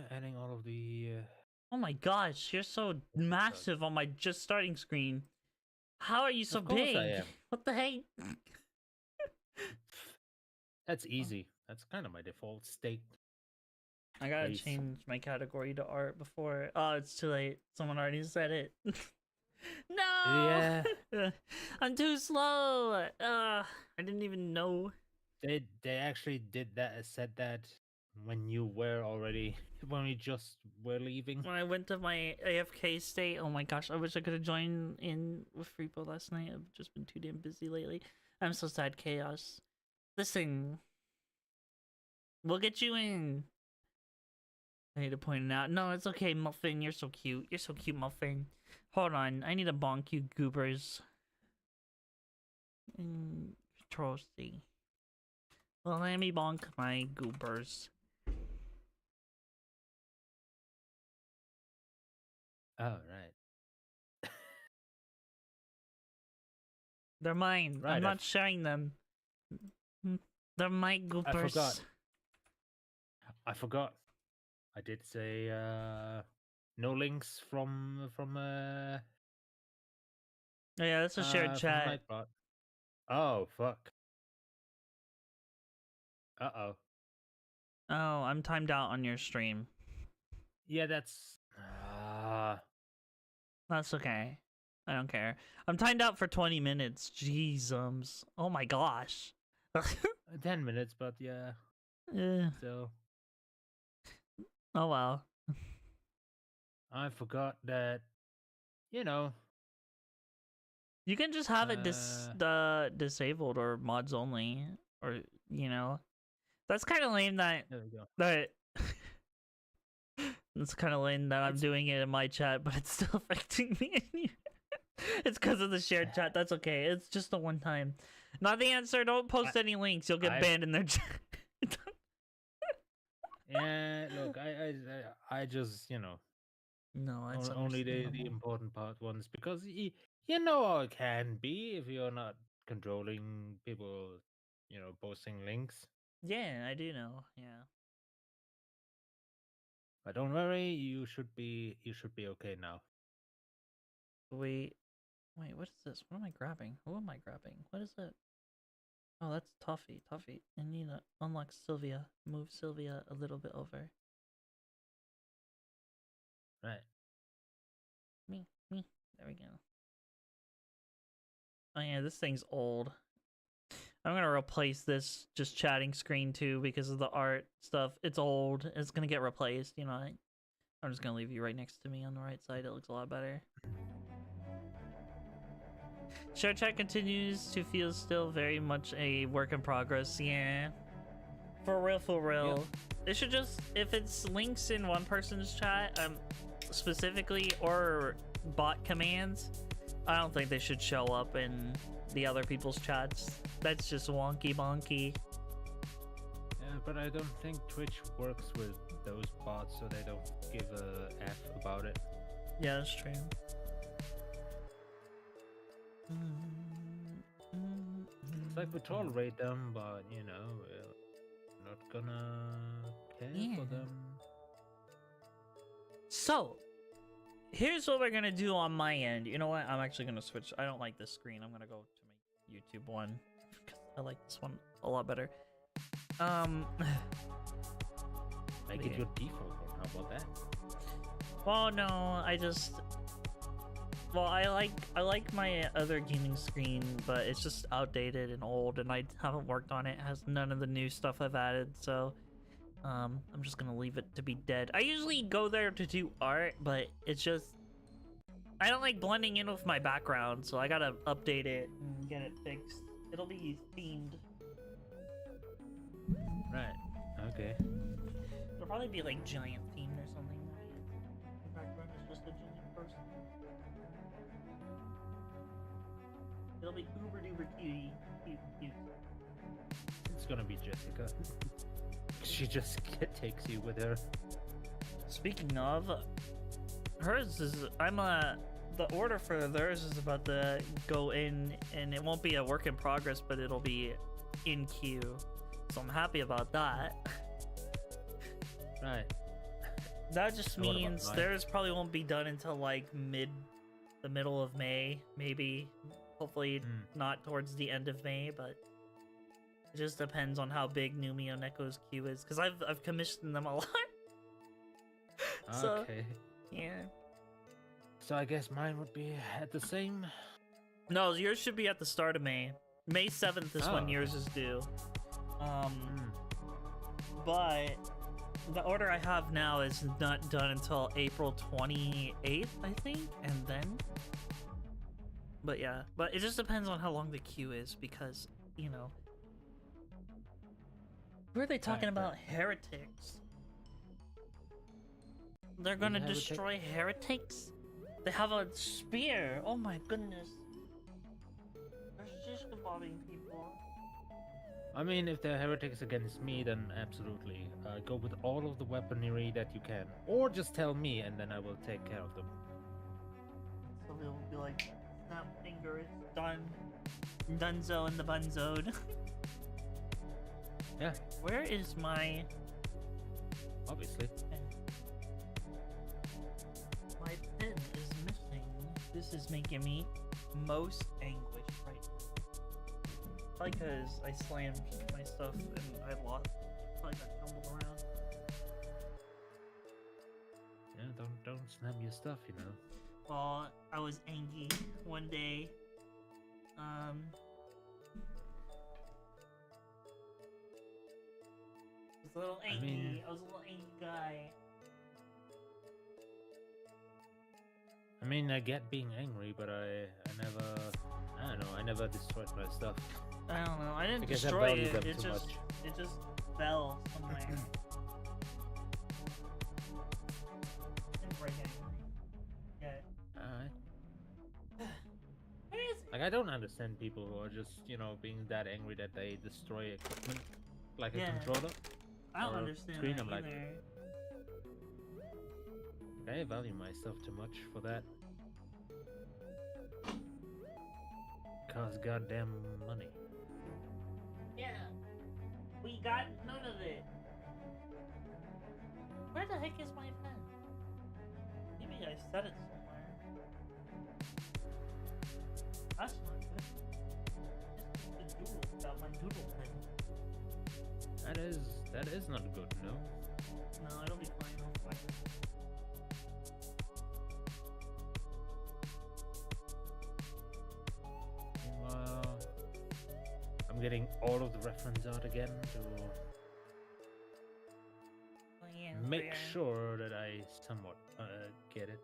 Adding all of the. Oh my gosh, you're so massive on my just starting screen. How are you so Of course I big? am. What the heck? That's easy. That's kind of my default state. I gotta Please. change my category to art before. Oh, it's too late. Someone already said it. No! Yeah. I'm too slow. I didn't even know. They actually did that. Said that when you were already when we just were leaving. When I went to my AFK state, oh my gosh, I wish I could have joined in with Repo last night. I've just been too damn busy lately. I'm so sad, Chaos. Listen, we'll get you in. I need to point it out. No, it's okay, Muffin. You're so cute. You're so cute, Muffin. Hold on. I need to bonk you, goobers. Control C. Well, let me bonk my goobers. Oh right. They're mine. Right, I'm not sharing them. They're my goobers. I forgot. I did say no links from Oh, yeah, that's a shared chat. Nightbot. Oh fuck. Uh-oh. Oh, I'm timed out on your stream. Yeah, that's That's okay. I don't care. I'm timed out for 20 minutes. Jeezums. Oh my gosh. 10 minutes, but yeah, Eh, still. oh wow. I forgot that, you know, You can just have it uh, disabled or mods only, or you know, that's kind of lame there we go. that it's kind of lame that I'm It's doing it in my chat, but it's still affecting me. It's because of the shared chat. That's okay. It's just a one time. Not the answer. Don't I, post any links. You'll get I've banned in their chat. yeah. Look, I just No, it's only the understandable. important part ones because you know how it can be if you're not controlling people, posting links. Yeah, I do know. Yeah. But don't worry, you should be okay now. Wait, wait. What is this? What am I grabbing? Who am I grabbing? What is it? Oh, that's Toffee. Toffee. I need to unlock Silvia. Move Silvia a little bit over. Right. Me. There we go. Oh yeah, this thing's old. I'm gonna replace this just chatting screen too because of the art stuff. It's old. It's gonna get replaced. I'm just gonna leave you right next to me on the right side. It looks a lot better. Share chat continues to feel still very much a work in progress. Yeah. For real, for real. Yep. It should just, if it's links in one person's chat, specifically, or bot commands, I don't think they should show up in the other people's chats. That's just wonky bonky. Yeah, but I don't think Twitch works with those bots, so they don't give a f about it. Yeah, that's true. It's like we tolerate them, but we're not gonna care Yeah. for them. So, here's what we're gonna do on my end. You know what? I'm actually gonna switch. I don't like this screen. I'm gonna go to my YouTube one because I like this one a lot better. Make it your default one. How about that? Well, no, I like my other gaming screen, but it's just outdated and old, and I haven't worked on it. It has none of the new stuff I've added, so I'm just gonna leave it to be dead. I usually go there to do art, but it's just I don't like blending in with my background, so I gotta update it and get it fixed. It'll be themed. Right. Okay. It'll probably be like giant themed or something. The background is just a giant person. It'll be uber duper cute. It's gonna be Jessica. She just takes you with her. Speaking of, hers is the order for theirs is about to go in, and it won't be a work in progress, but it'll be in queue. So I'm happy about that. Right. That just What about means mine? theirs probably won't be done until like the middle of May, maybe. Hopefully not towards the end of May, but it just depends on how big Numio Neko's queue is, because I've commissioned them a lot. So, Okay. yeah. So I guess mine would be at the same. No, yours should be at the start of May. May 7th is when Oh. yours is due. But the order I have now is not done until April 28th, I think, and then. But yeah, but it just depends on how long the queue is, because, who are they talking Right. about? Heretics. They're gonna Heretic? destroy heretics? They have a spear. Oh my goodness. They're shish kebabbing people. I mean, if they're heretics against me, then absolutely. Go with all of the weaponry that you can. Or just tell me, and then I will take care of them. So they'll be like, snap finger, it's done. Dunzo and the bunzoed. Yeah, Where is my obviously. pen? My pen is missing. This is making me most anguished right now. Probably because I slammed my stuff and I lost. Probably got tumbled around. Yeah, don't snap your stuff, Well, I was angry one day. Um, I was a little angry. I was a little angry guy. I mean, I get being angry, but I don't know, I never destroyed my stuff. I don't know. I didn't I guess I destroy value it. them It too just much. fell somewhere. Didn't break anything. Yeah. Alright. Where is it? Like, I don't understand people who are just, you know, being that angry that they destroy equipment, like a Yeah. controller. I don't or understand screen, that I'm like, either. I value my stuff too much for that. Costs goddamn money. Yeah. We got none of it. Where the heck is my pen? Maybe I set it somewhere. That's not good. Just the doodle without my doodle pen. That is not good, no? No, it'll be fine. It'll be fine. Meanwhile, I'm getting all of the reference out again to Oh, yeah, make sure that I somewhat get it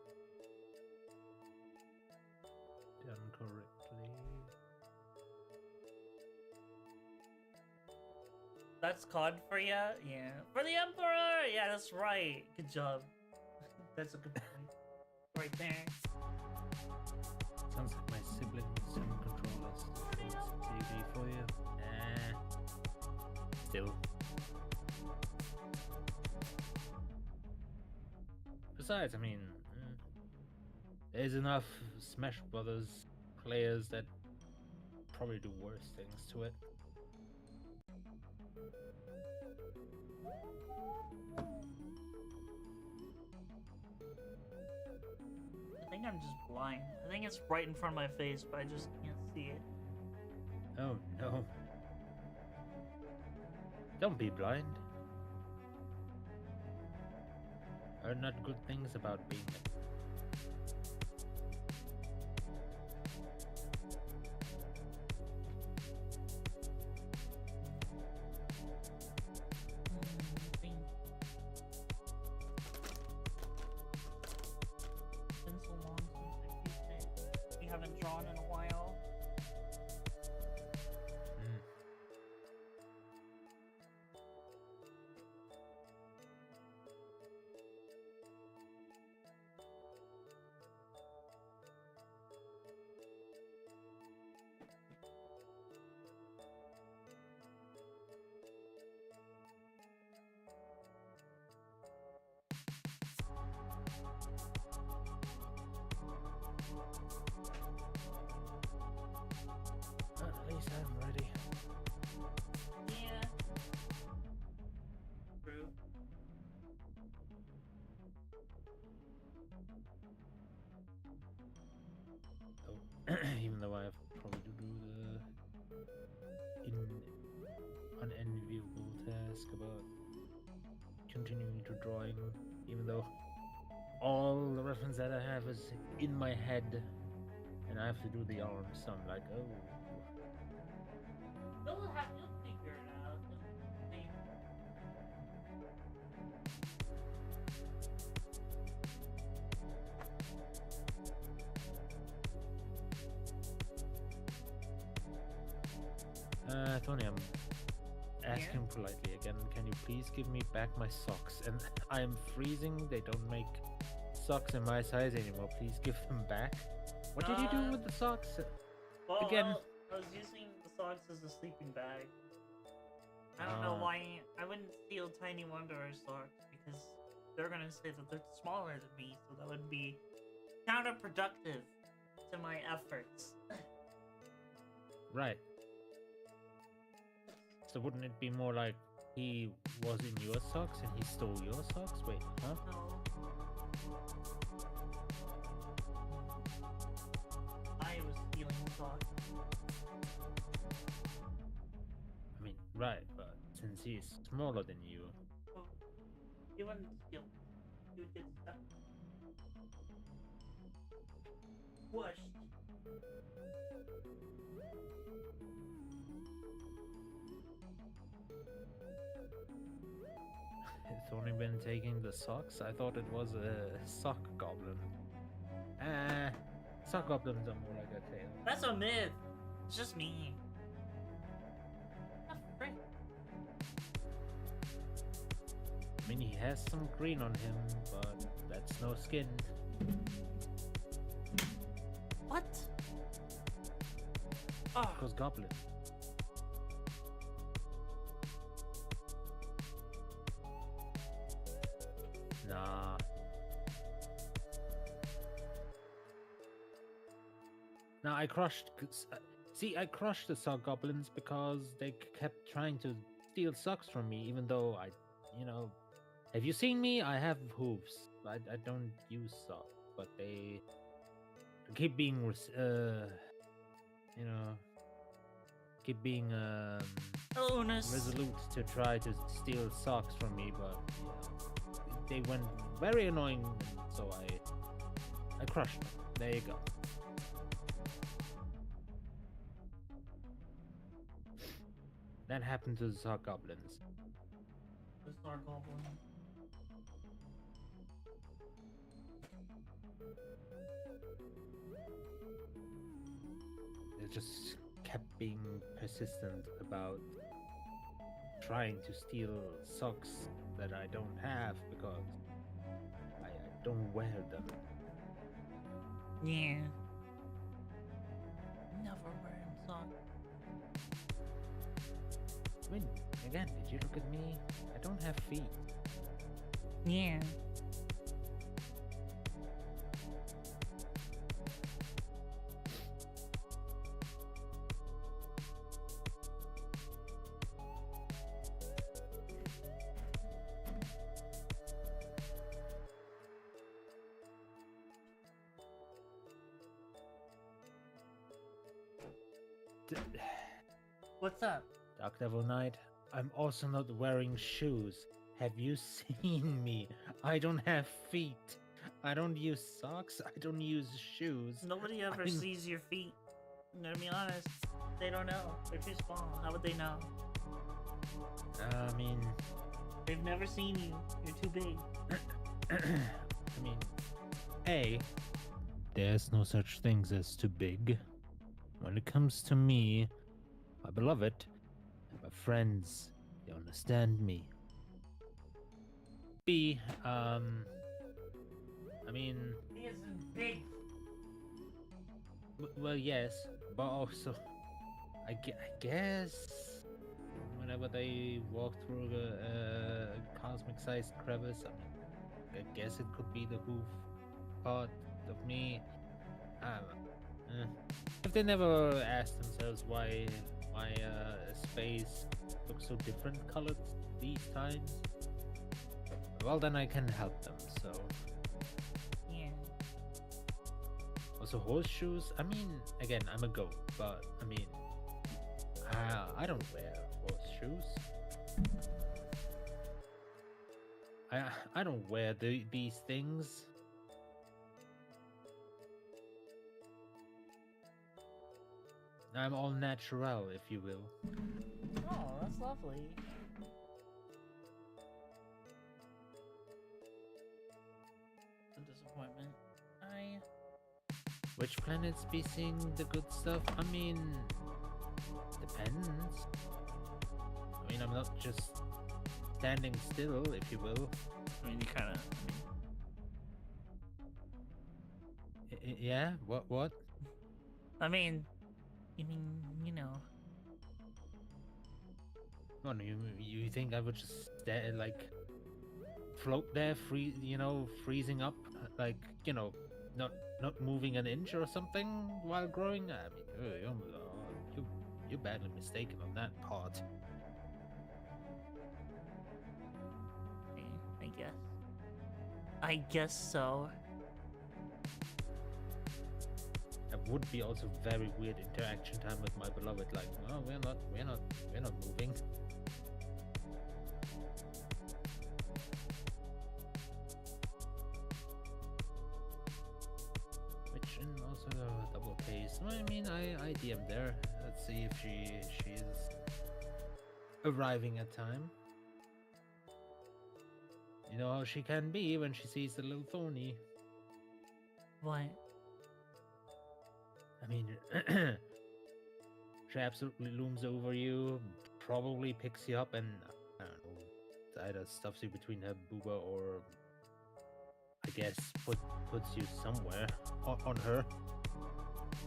done correctly. That's COD for you? Yeah. For the Emperor! Yeah, that's right. Good job. That's a good point. Right there. Sounds like my siblings and controllers. TV for you. Still. Besides, I mean, there's enough Smash Brothers players that probably do worse things to it. I think I'm just blind. I think it's right in front of my face, but I just can't see it. Oh no. Don't be blind. Are not good things about being it. It's been so long since I used it. We haven't drawn in a while. At least I'm ready. Yeah. True. Oh, even though I have probably to do the unenviable task about continuing to drawing, even though all the reference that I have is in my head, and I have to do the arms. So I'm like, oh. You'll figure it out. Tony, I'm asking politely again. Can you please give me back my socks? And I am freezing. They don't make socks in my size anymore. Please give them back. What did you do with the socks? Well, Again. I was using the socks as a sleeping bag. I don't know why I wouldn't steal Tiny Wanderer socks because they're gonna say that they're smaller than me, so that would be counterproductive to my efforts. Right. So wouldn't it be more like he was in your socks and he stole your socks? Wait, huh? No. I was stealing socks. I mean, right, but since he's smaller than you, Well, you wouldn't steal. You did stuff. What? It's only been taking the socks. I thought it was a sock goblin. Sock goblins are more like a tail. That's a myth. It's just me. What the frick? I mean, he has some green on him, but that's no skin. What? Oh. Because goblin. Nah. Now I crushed. See, I crushed the sock goblins because they kept trying to steal socks from me, even though have you seen me? I have hooves. I don't use socks, but they keep being, keep being resolute to try to steal socks from me, but they went very annoying, so I crushed them. There you go. That happened to the sock goblins. The Star Goblin. They just kept being persistent about trying to steal socks that I don't have because I don't wear them. Yeah. Never wearing socks. I mean, again, did you look at me? I don't have feet. Yeah. What's up? Dark Devil Knight, I'm also not wearing shoes. Have you seen me? I don't have feet. I don't use socks. I don't use shoes. Nobody ever sees your feet. I'm gonna be honest. They don't know. They're too small. How would they know? I mean... They've never seen you. You're too big. I mean... A, there's no such things as too big. When it comes to me, my beloved, and my friends, they understand me. B, I mean... He isn't big. Well, yes, but also, I guess, whenever they walk through a cosmic-sized crevice, I mean, I guess it could be the hoof part of me. I don't know. If they never asked themselves why my space looks so different colored these times, well, then I can help them, so... Yeah. Also, horseshoes, I mean, again, I'm a goat, but, I mean, I don't wear horseshoes. I don't wear these things. I'm all natural, if you will. Oh, that's lovely. A disappointment. Which planets be seeing the good stuff? I mean, depends. I mean, I'm not just standing still, if you will. I mean, you kind of... Yeah? What? I mean, you know. Oh, no, you think I would just float there, freezing up, not moving an inch or something while growing? I mean, you're badly mistaken on that part. I guess so. It would be also very weird interaction time with my beloved. Like, well, we're not moving. I mean, I DM'd there. Let's see if she's arriving at time. You know how she can be when she sees the little thorny. What? I mean, she absolutely looms over you, probably picks you up, and I don't know, either stuffs you between her booba or I guess puts you somewhere on her.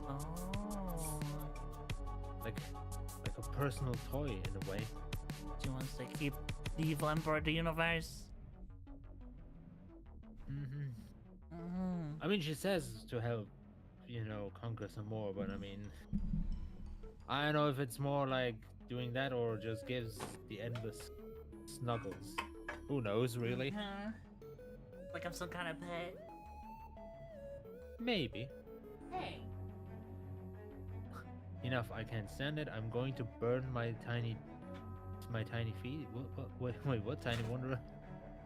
Oh. Like a personal toy in a way. She wants to keep the evil emperor of the universe. I mean, she says to help, you know, conquer some more, but I mean, I don't know if it's more like doing that or just gives the endless snuggles. Who knows, really? Like I'm some kind of pet. Maybe. Hey. Enough, I can't stand it. I'm going to burn my tiny feet. Wait, what? Tiny Wanderer?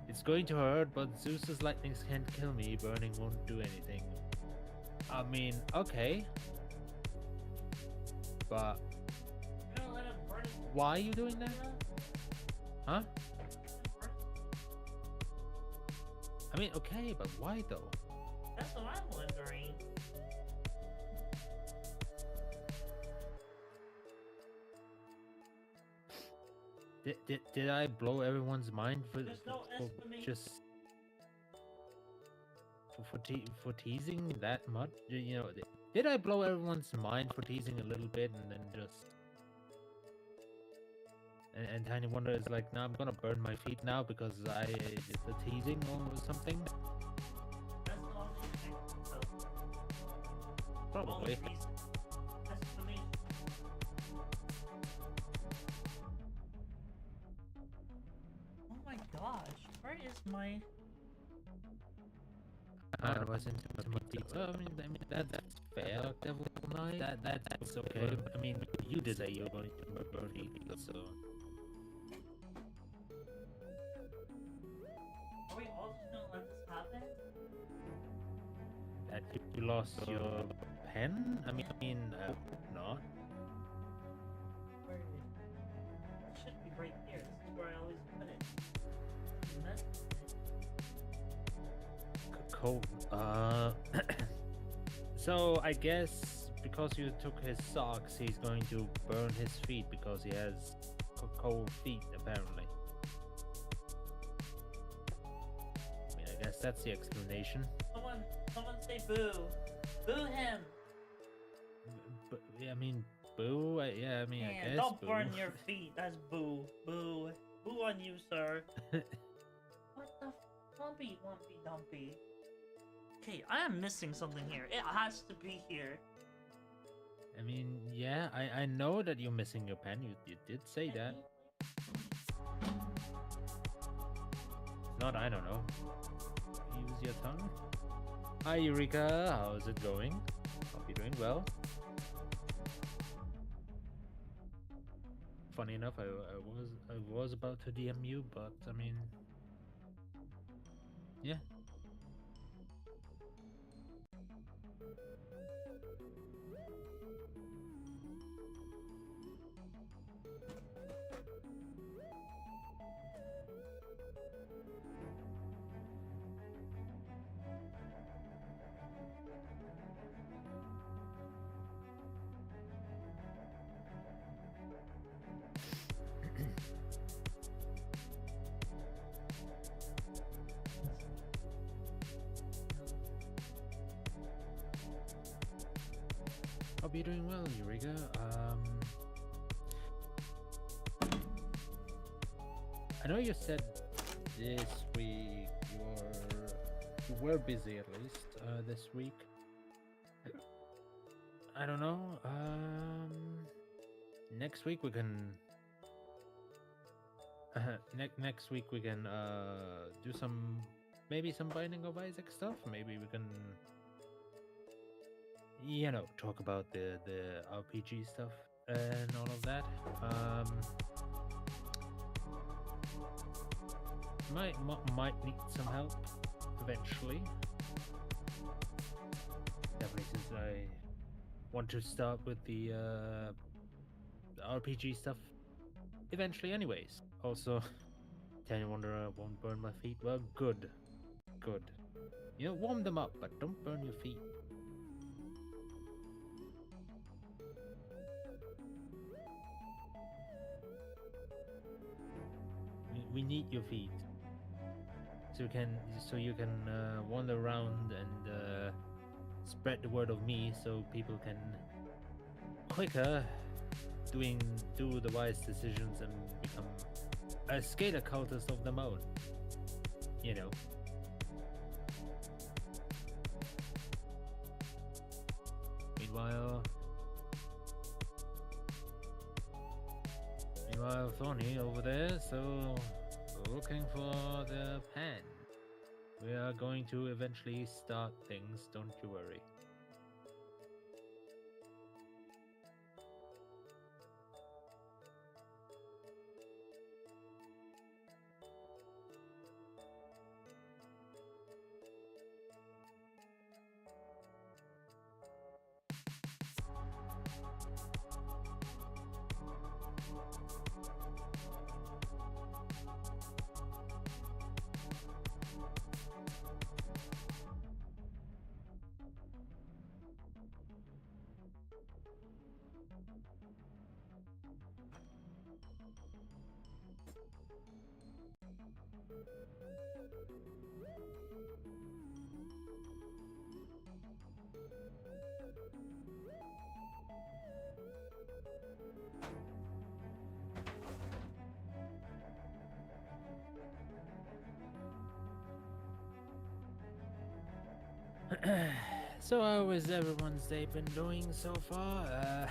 It's going to hurt, but Zeus's lightnings can't kill me. Burning won't do anything. I mean, okay. But why are you doing that? Huh? I mean, okay, but why though? That's what I'm wondering. Did I blow everyone's mind for just for teasing that much? You know, did I blow everyone's mind for teasing a little bit and then just and Tiny Wonder is like, nah, I'm gonna burn my feet now because I did the teasing or something? Probably. Oh my gosh, where is my... I wasn't into my detail. I mean that's fair. Devil Knight. That's okay. I mean, you did say you were going to burn feet, so. Are we all just gonna let this happen? That you lost your pen? I mean, not. Where is it? It should be right here. This is where I always put it. Cold. So I guess because you took his socks, he's going to burn his feet because he has cold feet, apparently. I mean, I guess that's the explanation. Someone say boo. Boo him. I mean, boo? Yeah, I mean, I guess don't boo. burn your feet. That's boo. Boo. Boo on you, sir. What the Lumpy Dumpy. Okay, I am missing something here. It has to be here. I mean, yeah, I know that you're missing your pen. You did say that. If not, I don't know. Use your tongue. Hi, Eureka. How's it going? Hope you're doing well. Funny enough, I was about to DM you, but I mean, yeah. Hope you're doing well, Eureka. I know you said this week you were busy at least this week. I don't know. Next week we can. Next week we can do maybe some Binding of Isaac stuff. Maybe we can, you know, talk about the RPG stuff and all of that. Might need some help eventually. Definitely, since want to start with the RPG stuff eventually, anyways. Also, Tiny Wanderer won't burn my feet. Well, good. Good. You know, warm them up, but don't burn your feet. We need your feet. So you can wander around and spread the word of me so people can quicker do the wise decisions and become a scalar cultist of their own. You know. Meanwhile, Thorny over there, so looking for the pen. We are going to eventually start things, don't you worry. So how has everyone's day been doing so far?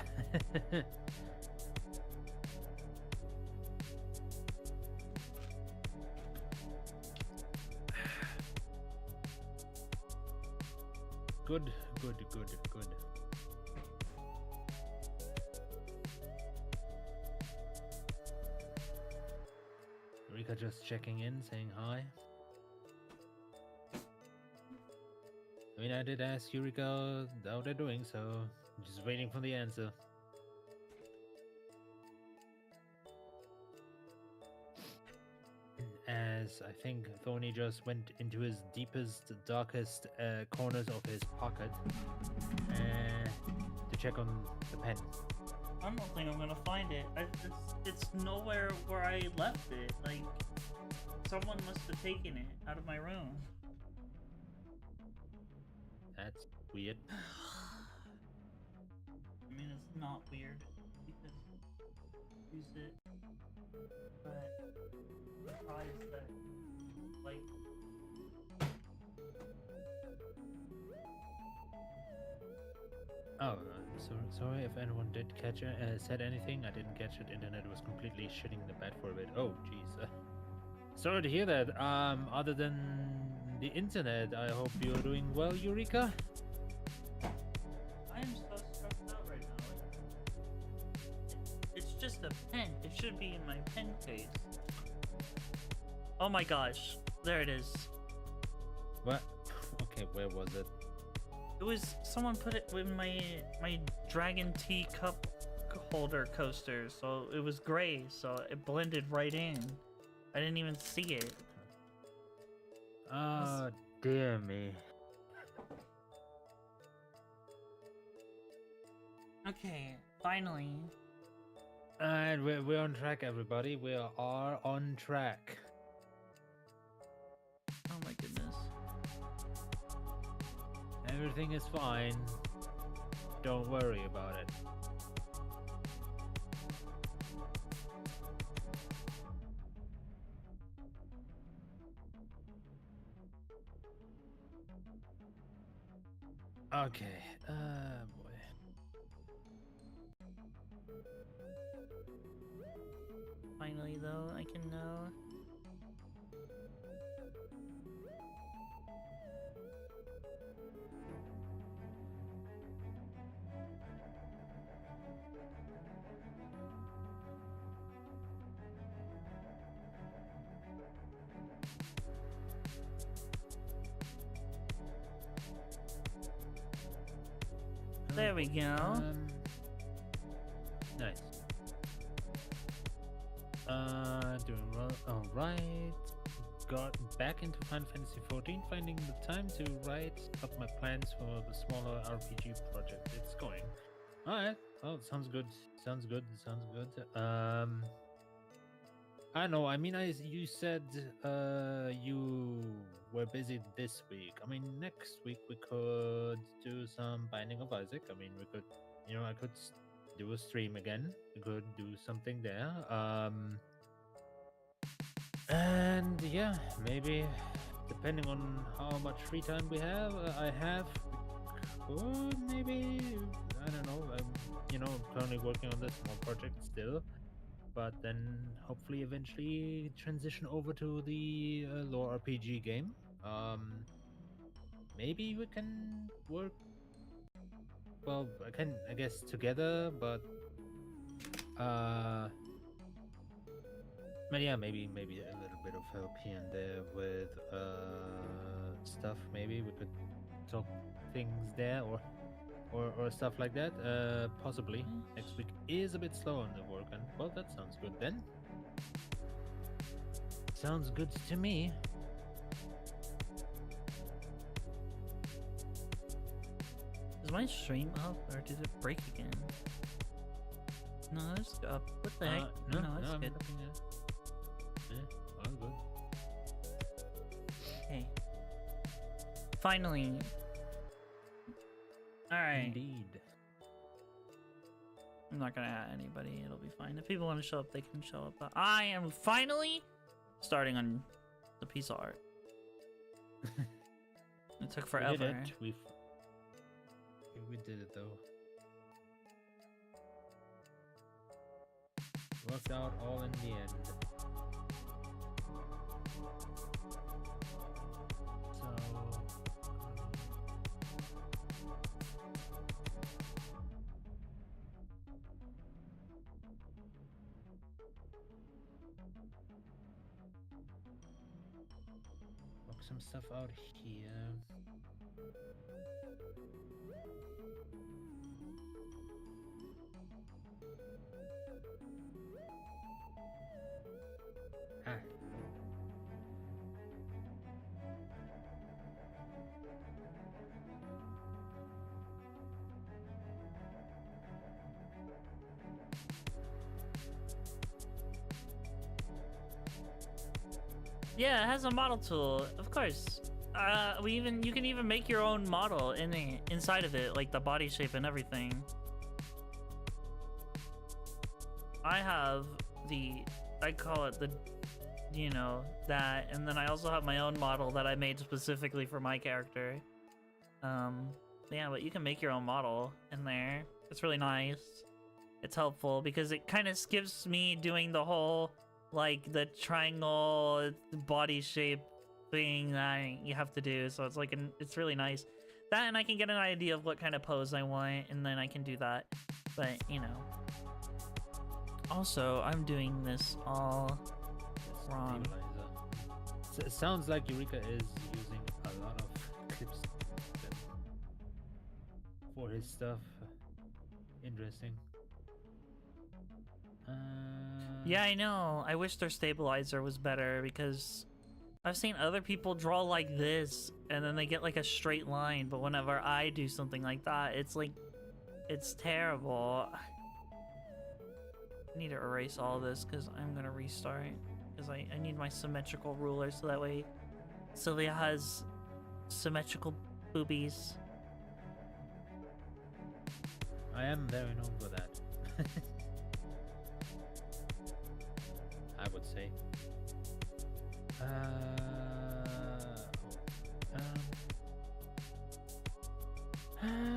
Good. Rika just checking in, saying hi. I mean, I did ask Eureka how they're doing, so I'm just waiting for the answer. As I think Thorny just went into his deepest, darkest corners of his pocket to check on the pen. I don't think I'm gonna find it. It's nowhere where I left it. Like, someone must have taken it out of my room. That's weird. I mean, it's not weird because I use it, but I'm surprised that, like, oh, sorry if anyone did catch it, said anything. I didn't catch it. Internet was completely shitting the bed for a bit. Oh, jeez. Sorry to hear that. Other than the internet, I hope you're doing well, Eureka. I am so stressed out right now. It's just a pen. It should be in my pen case. Oh my gosh, there it is. What? Okay, where was it? It was someone put it with my dragon tea cup holder coaster, so it was gray, so it blended right in. I didn't even see it. Oh, dear me. Okay, finally. And we're on track, everybody. We are on track. Oh my goodness. Everything is fine. Don't worry about it. Okay. Boy. Finally, though, I can know. There we go. Nice. Doing well. All right. Got back into Final Fantasy 14, finding the time to write up my plans for the smaller RPG project. It's going. All right. Oh, sounds good. Sounds good. Sounds good. I know. I mean, you said you were busy this week. I mean, next week we could do some Binding of Isaac. I mean, we could, I could do a stream again. We could do something there. And yeah, maybe depending on how much free time I have, we could maybe, I don't know. I'm currently working on this small project still, but then hopefully eventually transition over to the lore RPG game. Maybe we can work. Well, I guess together, but yeah, maybe a little bit of help here and there with stuff. Maybe we could talk things there or stuff like that. Possibly next week is a bit slow on the work, and well, that sounds good then. Sounds good to me. Is my stream up or did it break again? No, it's up. What the heck? No, it's good. Yeah, all good. Okay. Finally. Alright. Indeed. I'm not gonna add anybody, it'll be fine. If people want to show up, they can show up. But I am finally starting on the piece of art. It took forever. We did it. We did it though. Worked out all in the end. Work some stuff out here. Yeah, it has a model tool, of course. You can even make your own model inside of it, like the body shape and everything. I have I call it that, and then I also have my own model that I made specifically for my character. Yeah, but you can make your own model in there. It's really nice. It's helpful because it kind of skips me doing the whole like the triangle body shape thing that you have to do, so it's like it's really nice that, and I can get an idea of what kind of pose I want, and then I can do that. But also I'm doing this all wrong. So it sounds like Eureka is using a lot of clips for his stuff. Interesting. Yeah, I know. I wish their stabilizer was better because I've seen other people draw like this and then they get like a straight line, but whenever I do something like that, it's like, it's terrible. I need to erase all this because I'm gonna restart because I need my symmetrical ruler so that way Silvia has symmetrical boobies. I am very known for that. I would say.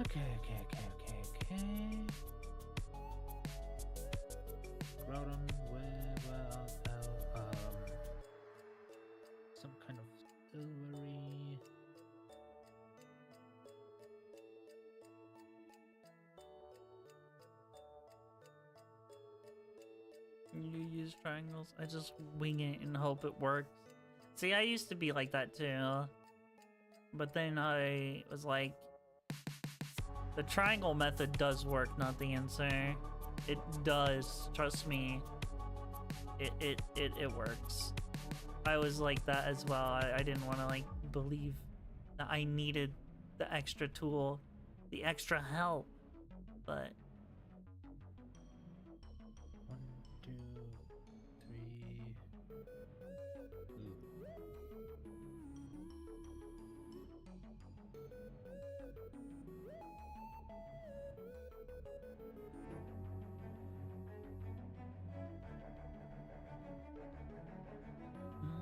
Okay. Groudon, some kind of silvery. You use triangles? I just wing it and hope it works. See, I used to be like that too. But then I was like, The triangle method does work, not the answer. It does, trust me. It works. I was like that as well. I didn't want to like believe that I needed the extra tool, the extra help, but 1, 2, 3. Ooh. mm,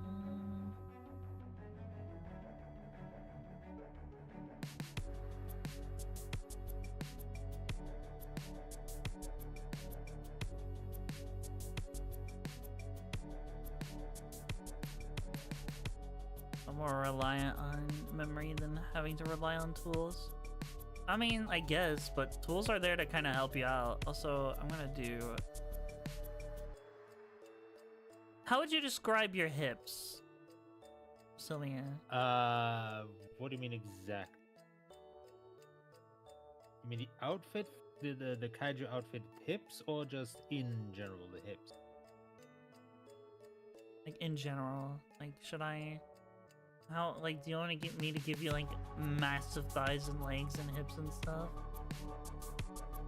I'm more reliant on memory than having to rely on tools. I mean, I guess, but tools are there to kind of help you out. Also, I'm gonna do... How would you describe your hips, Silvia? What do you mean exact? You mean the outfit, the kaiju outfit hips, or just in general the hips? Like, in general. Like, should I... How, like, do you want to get me to give you, like, massive thighs and legs and hips and stuff?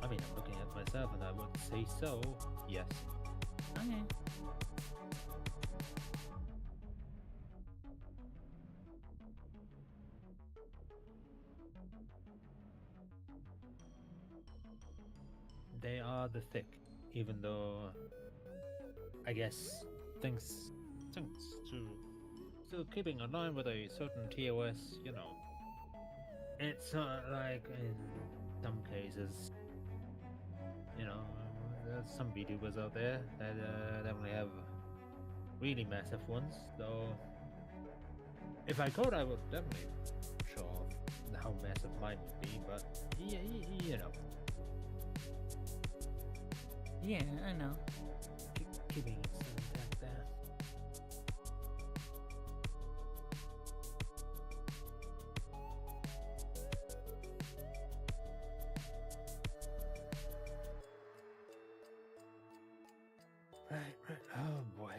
I mean, I'm looking at myself and I would say so, yes. Okay. They are the thick, even though I guess thanks to still keeping in line with a certain TOS, you know. It's not like in some cases, you know, there's some VTubers out there that definitely have really massive ones. So if I could, I would definitely show off how massive mine would be. But yeah, you know. Yeah, I know. Keeping it intact there. Right. Oh boy.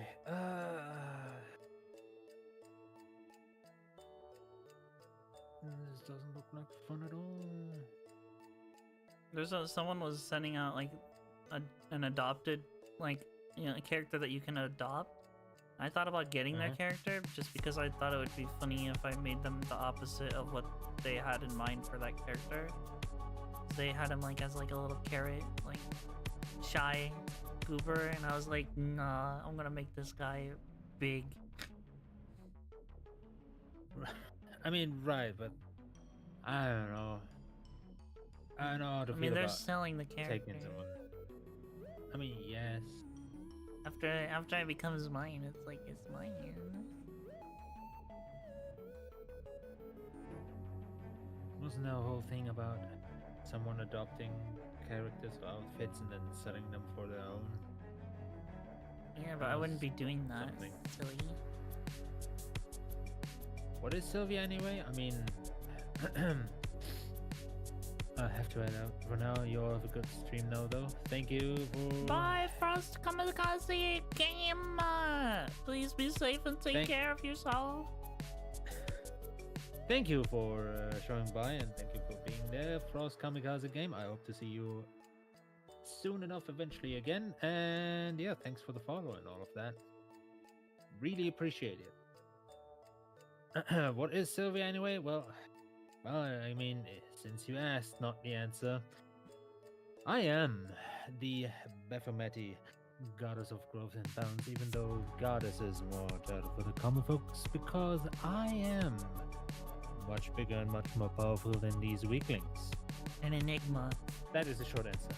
This doesn't look like fun at all. There's someone was sending out, like, an adopted, like, you know, a character that you can adopt. I thought about getting their character just because I thought it would be funny if I made them the opposite of what they had in mind for that character. They had him like as like a little carrot, like shy goober, and I was like, nah, I'm gonna make this guy big. I mean, right, but I don't know. I don't know how to I feel mean, they're about selling the character. taking someone. I mean, yes. After it becomes mine, it's like it's mine. Wasn't there a whole thing about someone adopting characters or outfits and then selling them for their own? Yeah, but I wouldn't be doing that. Something. Silly. What is Silvia anyway? I mean, I have to head out for now. You all have a good stream now, though. Thank you for... Bye, Frost Kamikaze Game! Please be safe and take care of yourself. Thank you for showing by, and thank you for being there, Frost Kamikaze Game. I hope to see you soon enough eventually again. And yeah, thanks for the follow and all of that. Really appreciate it. What is Silvia anyway? Well, I mean, since you asked, not the answer. I am the Baphomet, goddess of growth and balance, even though goddess is more title for the common folks, because I am much bigger and much more powerful than these weaklings. An enigma. That is the short answer.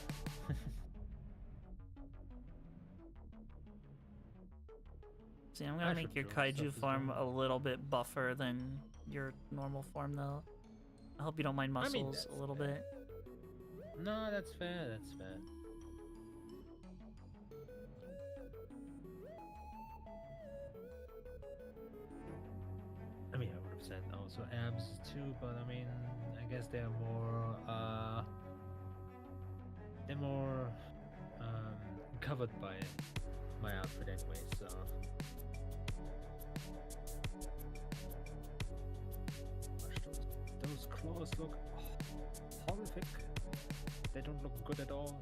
See, I'm gonna make your kaiju form a little bit buffer than your normal form, though. I hope you don't mind muscles a little bit. No, that's fair. That's fair. I mean, I would have said also abs too, but I mean, I guess they're more they're more covered by my outfit anyway, so. Gosh, those claws look horrific. They don't look good at all.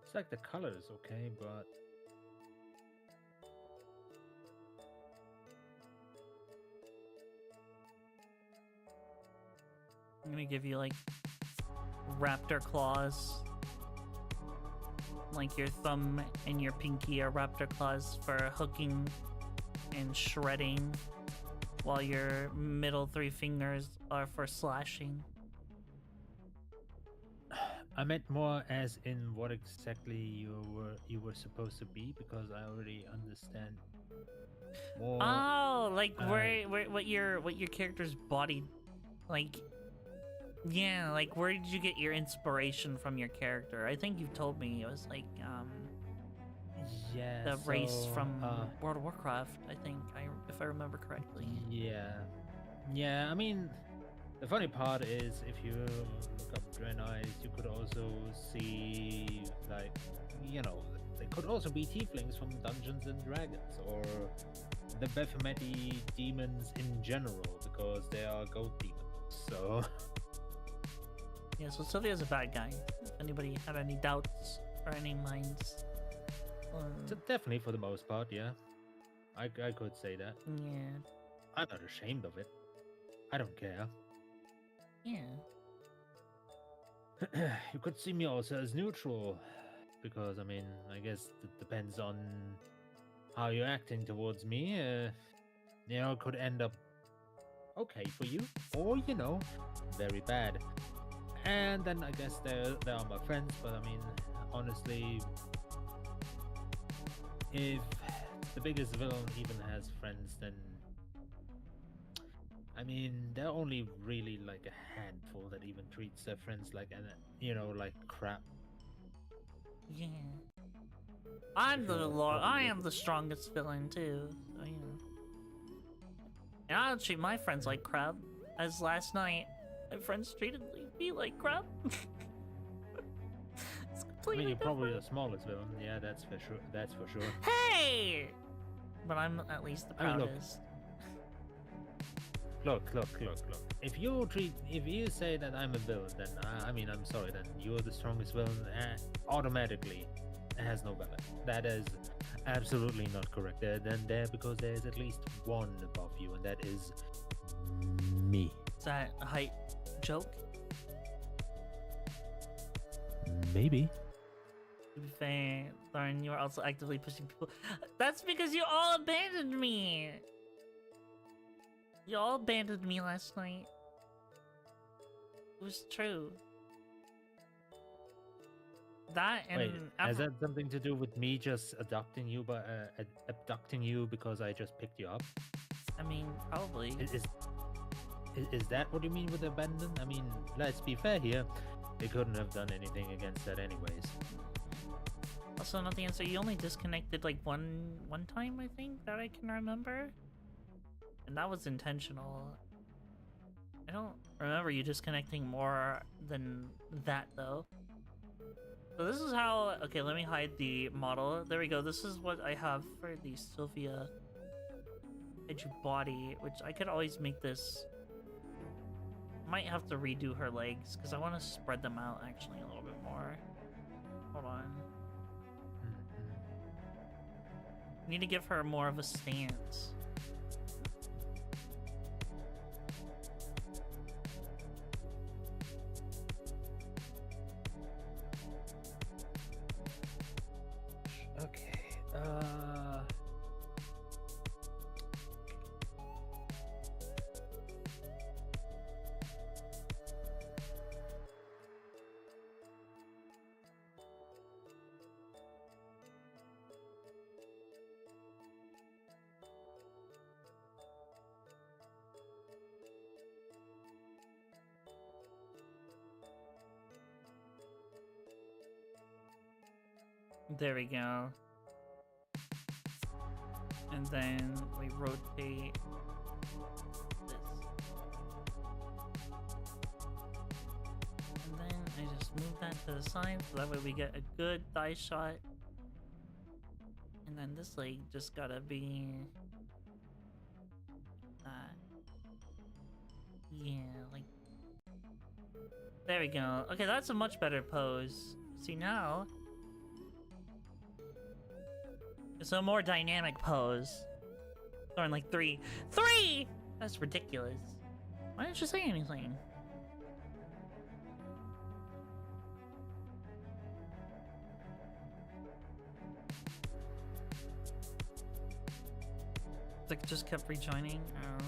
It's like the color is okay, but I'm gonna give you like raptor claws. Like your thumb and your pinky are raptor claws for hooking and shredding, while your middle 3 fingers are for slashing. I meant more as in what exactly you were supposed to be, because I already understand more. Oh, like where what your character's body, like, yeah, like where did you get your inspiration from your character? I think you've told me it was like yeah, the race so, from World of Warcraft, I think, if I remember correctly. Yeah. I mean, the funny part is, if you look up Draenei's, you could also see, like, you know, they could also be tieflings from Dungeons and Dragons, or the Baphomet demons in general, because they are goat demons. So Yeah, so Silvia's a bad guy. If anybody had any doubts or any minds. so definitely, for the most part, yeah, I could say that. Yeah. I'm not ashamed of it. I don't care. Yeah. You could see me also as neutral, because I mean, I guess it depends on how you're acting towards me. You know, it could end up okay for you, or you know, very bad. And then I guess there are my friends, but I mean, honestly, if the biggest villain even has friends, then I mean, there are only really like a handful that even treats their friends like, like crap. Yeah. I'm the Sure, lord. probably I would. am the strongest villain too. So, you know. And I don't treat my friends like crap. As last night, my friends treated me like crap. It's I completely mean, you're probably different. the smallest villain. Yeah, that's for sure. That's for sure. Hey! But I'm at least the I mean, look. proudest. Look. If you say that I'm a villain, then I mean, I'm sorry. Then you're the strongest villain. Automatically, it has no valid. That is absolutely not correct. Then because there's at least one above you, and that is me. Is that a height joke? Maybe. To be fair, Lauren, you are also actively pushing people. That's because you all abandoned me! You all abandoned me last night. It was true. That and Wait, has that something to do with me just abducting you, because I just picked you up? I mean, probably. Is that what you mean with abandon? I mean, let's be fair here. They couldn't have done anything against that anyways. Also, not the answer. You only disconnected like one time, I think, that I can remember. And that was intentional. I don't remember you disconnecting more than that, though. So this is how... Okay, let me hide the model. There we go. This is what I have for the Silvia edge body, which I could always make this... Might have to redo her legs, because I want to spread them out, actually, a little bit more. Hold on. Need to give her more of a stance. Okay. There we go. And then we rotate this. And then I just move that to the side so that way we get a good thigh shot. And then this leg just gotta be that. Yeah, like there we go. Okay, that's a much better pose. See now, it's a more dynamic pose. Throwing like three. That's ridiculous. Why didn't you say anything? Like just kept rejoining. Oh.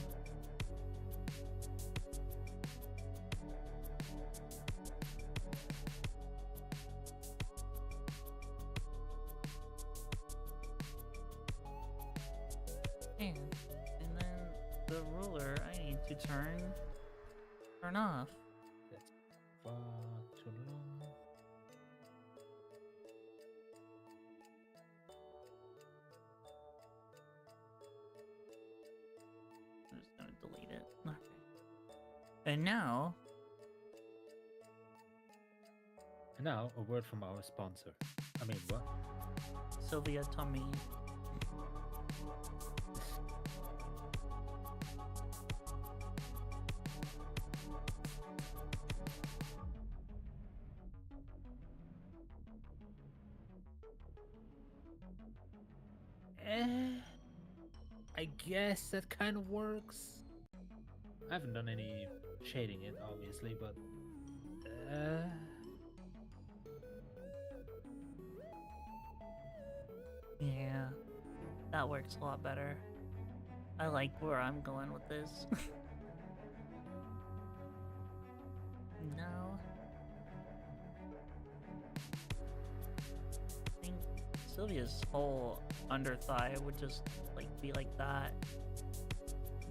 And then the ruler I need to turn off. That's far too long. I'm just gonna delete it. Okay. And now, And now, a word from our sponsor. I mean, what? Silvia Tummy. I guess that kind of works. I haven't done any shading it, obviously, but Yeah, that works a lot better. I like where I'm going with this. No. I think Sylvia's whole under thigh would just like be like that.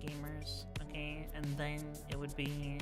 Gamers, okay, and then it would be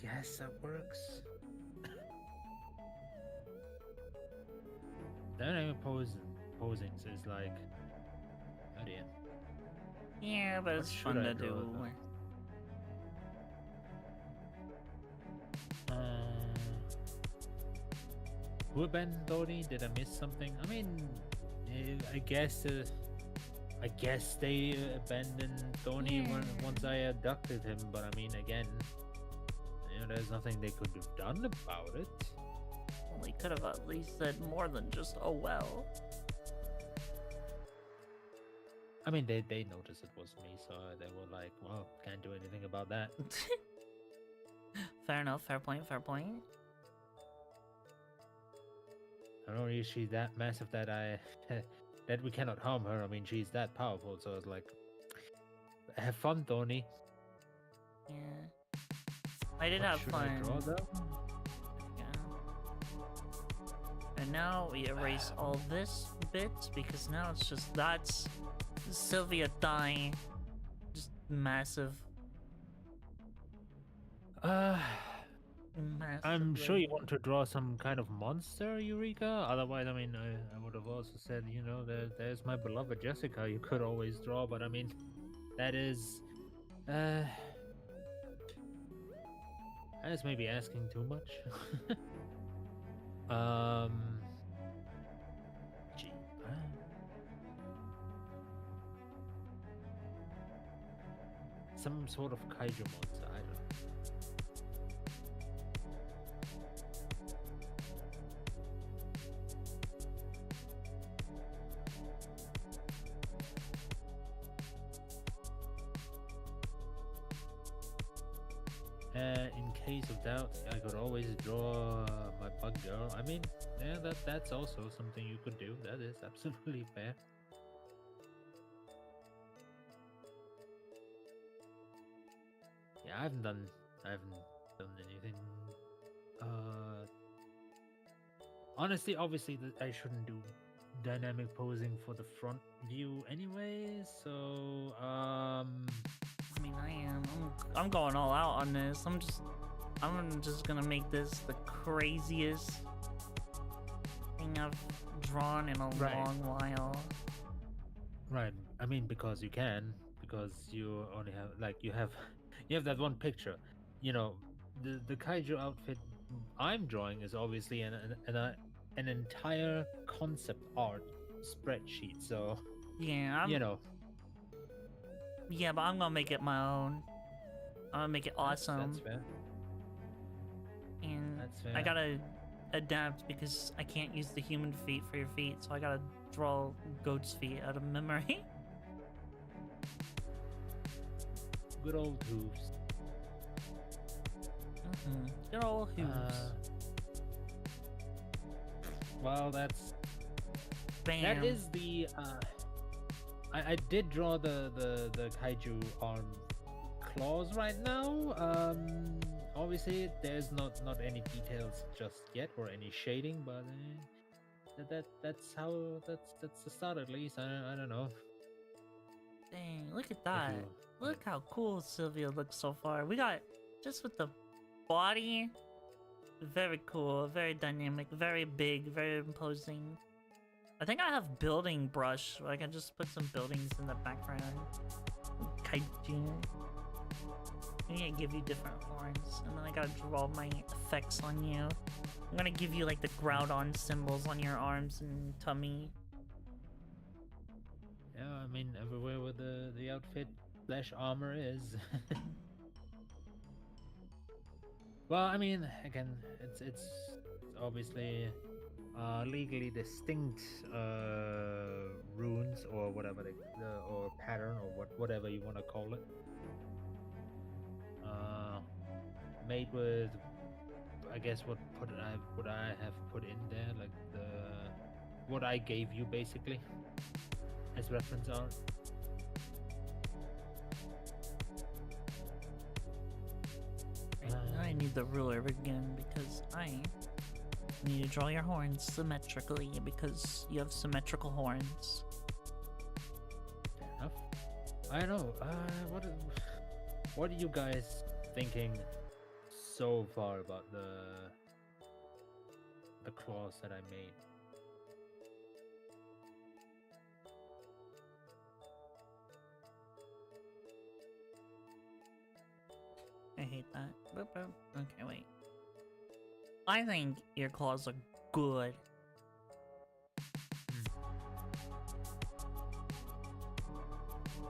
guess that works. Then posing is like, oh dear. yeah, but What it's should fun I to draw do. though? Who abandoned Dhoni? Did I miss something? I mean, I guess they abandoned Dhoni once I abducted him. But I mean, again, there's nothing they could have done about it. Well, they could have at least said more than just, oh well. I mean, they noticed it was me, so they were like, well, can't do anything about that. Fair enough, fair point, fair point. I don't know, she's that massive that that we cannot harm her. I mean, she's that powerful, so it's like, have fun, Dhoni. Yeah. I did have Should fun. I draw though? Yeah. And now we erase all this bit because now it's just that's Silvia thigh. Just massive. Massive I'm sure you leg. want to draw some kind of monster, Eureka. Otherwise, I mean, I would have also said, there's my beloved Jessica. You could always draw, but I mean, that is maybe asking too much. some sort of kaiju monster. I don't know. In case of doubt, I could always draw my bug girl. I mean, yeah, that's also something you could do. That is absolutely fair. Yeah, I haven't done anything. Honestly, obviously, I shouldn't do dynamic posing for the front view anyway. So, I mean, I'm going all out on this. I'm just gonna make this the craziest thing I've drawn in a long while. Right. I mean, because you can, because you only have you have that one picture. You know, the kaiju outfit I'm drawing is obviously an entire concept art spreadsheet. So yeah, you know. Yeah, but I'm gonna make it my own. I'm gonna make it awesome. That's fair. And that's fair. I gotta adapt because I can't use the human feet for your feet, so I gotta draw goat's feet out of memory. Good old hooves. Good old hooves. Well, that's... Bam. That is the... I did draw the kaiju arm claws right now. Obviously, there's not any details just yet or any shading, but that's the start at least. I don't know. Dang, look at that. Look how cool Silvia looks so far. We got, just with the body, very cool, very dynamic, very big, very imposing. I think I have building brush, so I can just put some buildings in the background. Kaiju. I'm gonna give you different horns, and then I gotta draw my effects on you. I'm gonna give you like the Groudon symbols on your arms and tummy. Yeah, I mean, everywhere where the outfit / armor is. Well, I mean, again, it's obviously legally distinct runes or whatever or pattern or whatever you want to call it. Made with, I guess, what I have put in there, like what I gave you basically as reference art. I need the ruler again because I need to draw your horns symmetrically because you have symmetrical horns. Fair enough. I know. What are you guys thinking so far about the claws that I made? I hate that. Boop, boop. Okay, wait. I think your claws are good.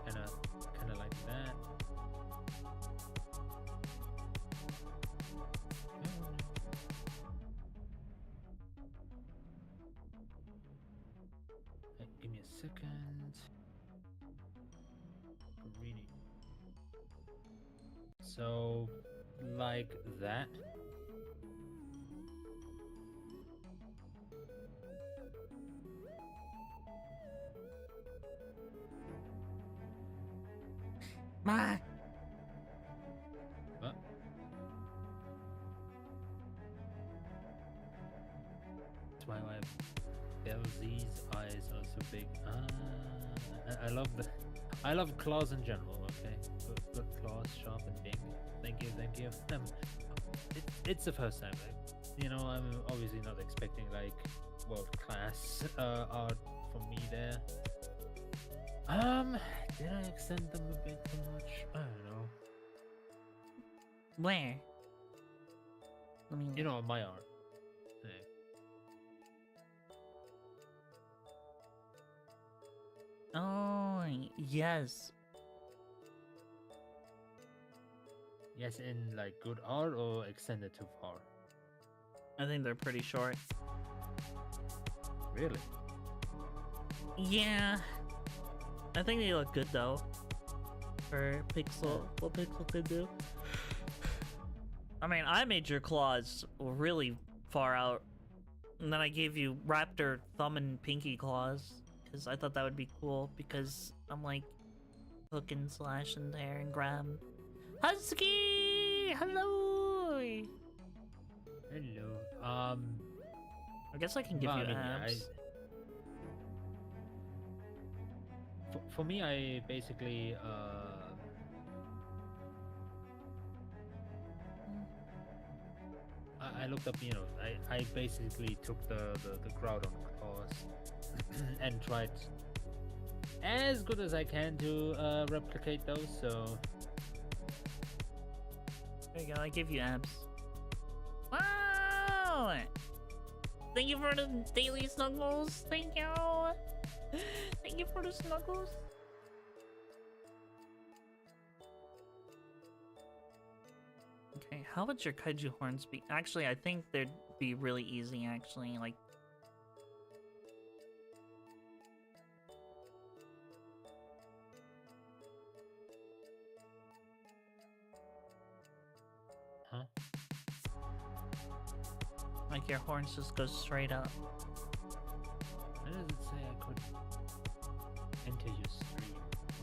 Kinda like that. Hey, give me a second. Reading. So, like that. Ma! What? That's why Belzy's eyes are so big. I love claws in general. Okay, good claws, sharp and big. Thank you. It's the first time. Like, I'm obviously not expecting like world class art from me there. Did I extend them a bit too much? I don't know. Where? Let me... My art. Hey. Oh, yes. Yes, in like good art or extended too far? I think they're pretty short. Really? Yeah. I think they look good though. For Pixel, what Pixel can do. I mean, I made your claws really far out. And then I gave you raptor thumb and pinky claws. Because I thought that would be cool. Because I'm like hook and slash and tear and grab. Husky! Hello! Hello. I guess I can give well, you I mean, abs. for me, I basically I looked up, you know, I basically took the Groudon claws and tried as good as I can to replicate those. So There you go, I give you abs. Wow! Thank you for the daily snuggles. Thank you. Thank you for the snuggles. Okay, how would your kaiju horns be? Actually, I think they'd be really easy, actually. Like, huh? like your horns just go straight up. Why does it say I could enter your stream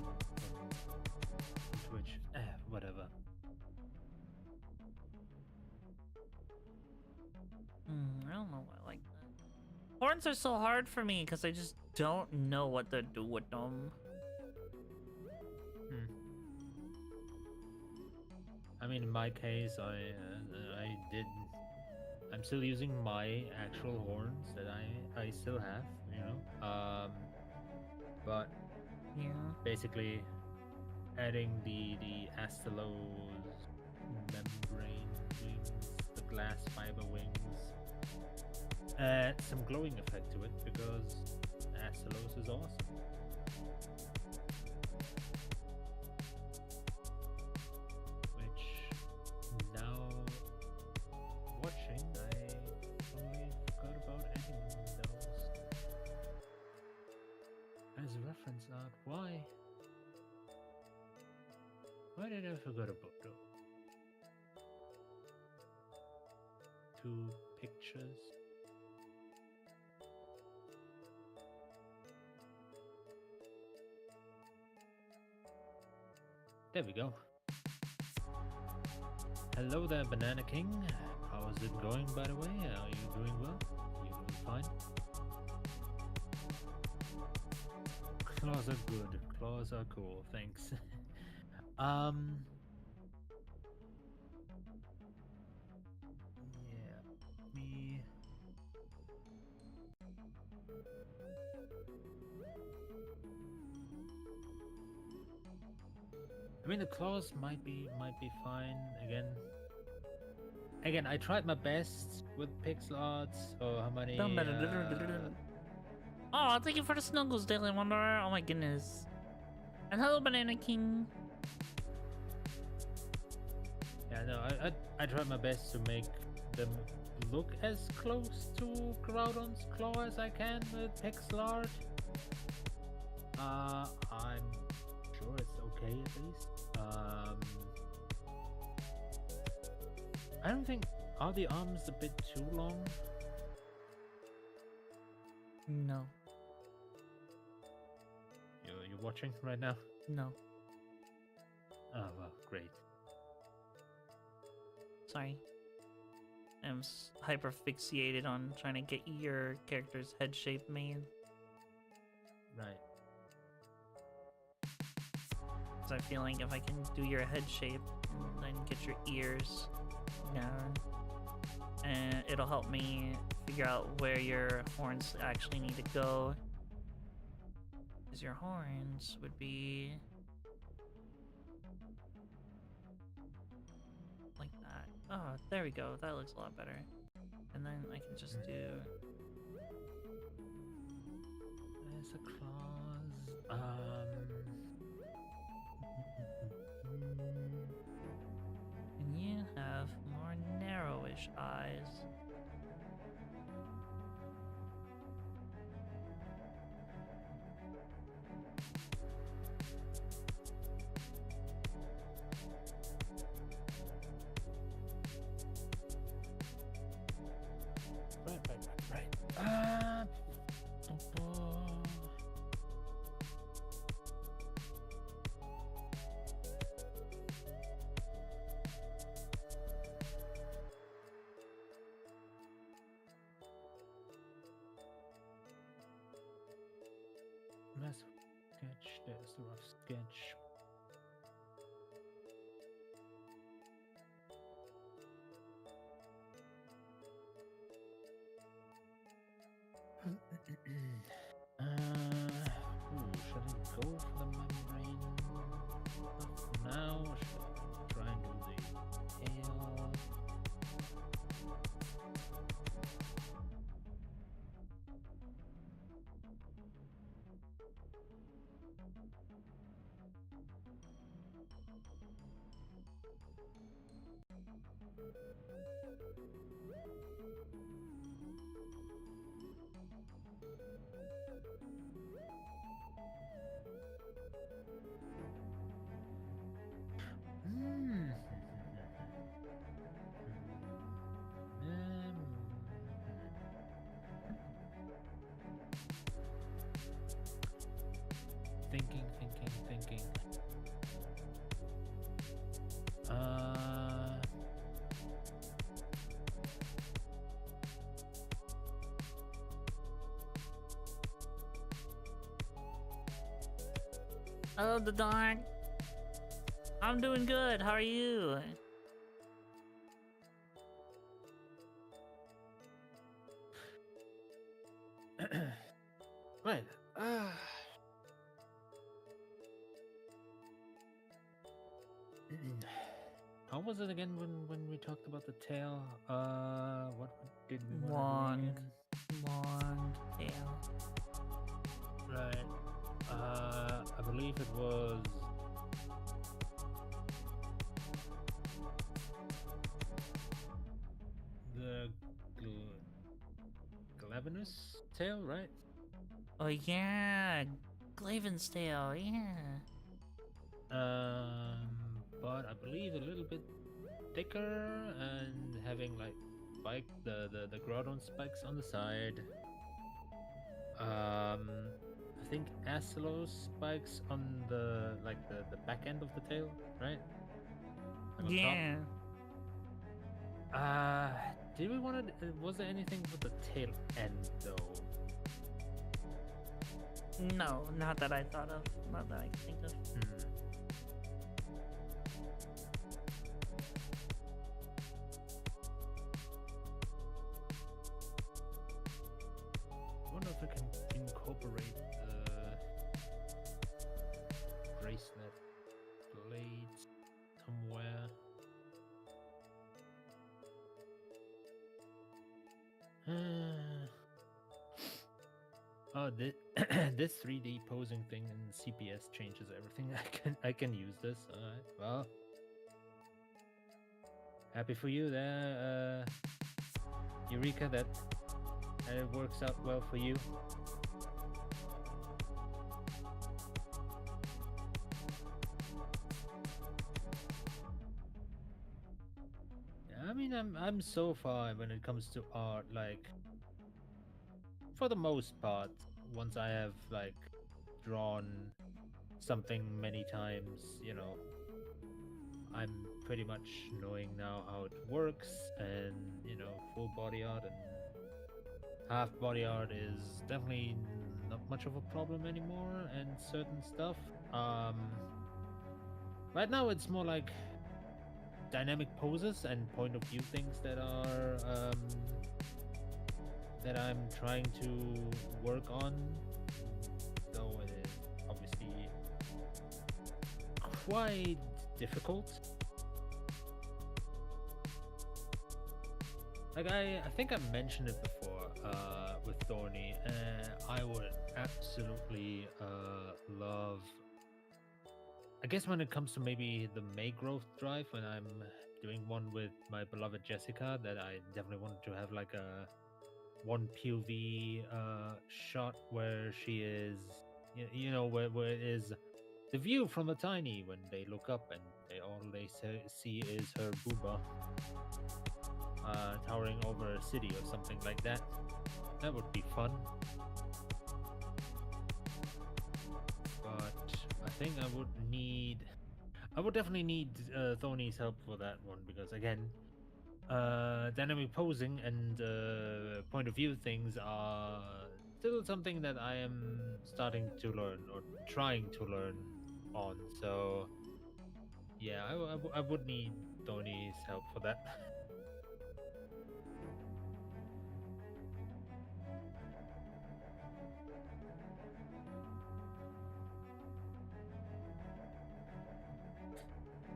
on Twitch? Whatever. I don't know why I like that. Horns are so hard for me because I just don't know what to do with them. I mean, in my case, I'm still using my actual horns that I still have, you know. But Yeah. basically, adding the Astellos membrane wings, the glass fiber wings, add some glowing effect to it because Astellos is awesome. Now, watching, I totally forgot about adding those as a reference art. Why? Why did I forget about those? 2 pictures. There we go. Hello there, Banana King. How is it going, by the way? Are you doing well? You doing fine? Claws are good. Claws are cool. Thanks. Yeah. Me. I mean, the claws might be fine. Again, I tried my best with pixel arts. Oh, how many? Oh, thank you for the snuggles, Daily Wanderer. Oh my goodness. And hello, Banana King. Yeah, no, I tried my best to make them look as close to Groudon's claw as I can with pixel art. I'm sure it's okay at least. I don't think, are the arms a bit too long? No. You're watching right now? No. Oh well, great. Sorry. I'm hyper fixated on trying to get your character's head shape made. Right. Because I feel like if I can do your head shape and then get your ears down, and it'll help me figure out where your horns actually need to go. Because your horns would be like that. Oh, there we go. That looks a lot better. And then I can just do... There's the claws. bluish eyes. Right. Massive sketch. There's the rough sketch. Should I go for the membrane now? Or should I try and do the tail? Thinking. Hello, the dark. I'm doing good. How are you? Right. How was it again when we talked about the tail? What did we want to do again? Long tail. Right. I believe it was the Glavenus tail, right? Oh yeah, Glaven's tail. Yeah. But I believe a little bit thicker and having like the Groudon spikes on the side. I think Acelos spikes on the back end of the tail, right? Like on Yeah. top. Did we want to? Was there anything with the tail end though? No, not that I thought of. Not that I can think of. I wonder if I can incorporate the bracelet blades somewhere. Oh, this 3D posing thing in CPS changes everything. I can use this. Alright, well, happy for you there, Eureka. That it works out well for you. I mean, I'm so far when it comes to art, like, for the most part, once I have like drawn something many times, you know, I'm pretty much knowing now how it works, and you know, full body art and half body art is definitely not much of a problem anymore, and certain stuff. Right now it's more like dynamic poses and point of view things that are that I'm trying to work on, though it is obviously quite difficult. Like I think I mentioned it before with Thorny. I would absolutely love, I guess when it comes to maybe the May growth drive, when I'm doing one with my beloved Jessica that I definitely wanted to have like a one POV shot where she is, you know, where it is the view from a tiny when they look up and all they see is her booba towering over a city or something like that. That would be fun. But I think I would definitely need Thony's help for that one because again, dynamic posing and point of view things are still something that I am starting to learn or trying to learn on. So yeah, I would need Thony's help for that.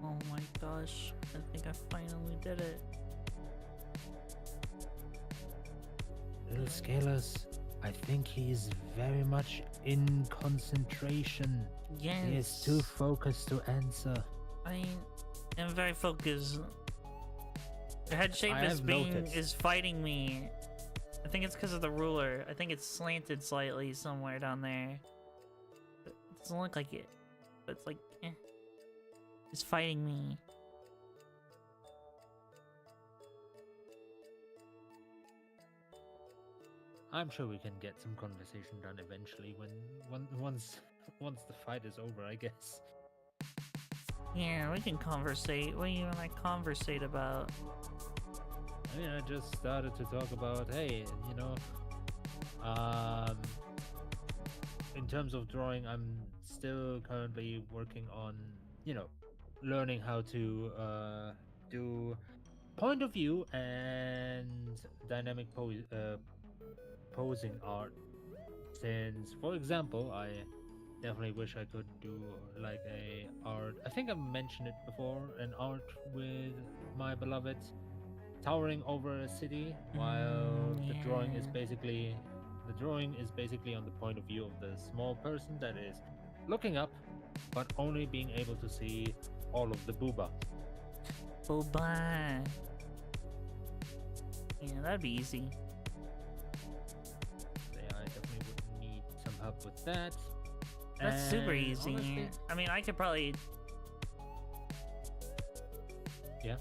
Oh my gosh, I think I finally did it. Little Scalers, I think he's very much in concentration. Yes. He is too focused to answer. I am very focused. The head shape is fighting me. I think it's because of the ruler. I think it's slanted slightly somewhere down there. It doesn't look like it, but it's like, eh. It's fighting me. I'm sure we can get some conversation done eventually once the fight is over, I guess. Yeah, we can conversate. What do you want to conversate about? I mean, I just started to talk about, hey, you know, in terms of drawing, I'm still currently working on, you know, learning how to do point of view and dynamic posing art. Since, for example, I definitely wish I could do like a art. I think I've mentioned it before. An art with my beloved towering over a city, while the drawing is basically on the point of view of the small person that is looking up, but only being able to see all of the booba. Booba. Yeah, that'd be easy. Yeah, I definitely would need some help with that. That's super easy. Honestly, I mean, I could probably... Yeah.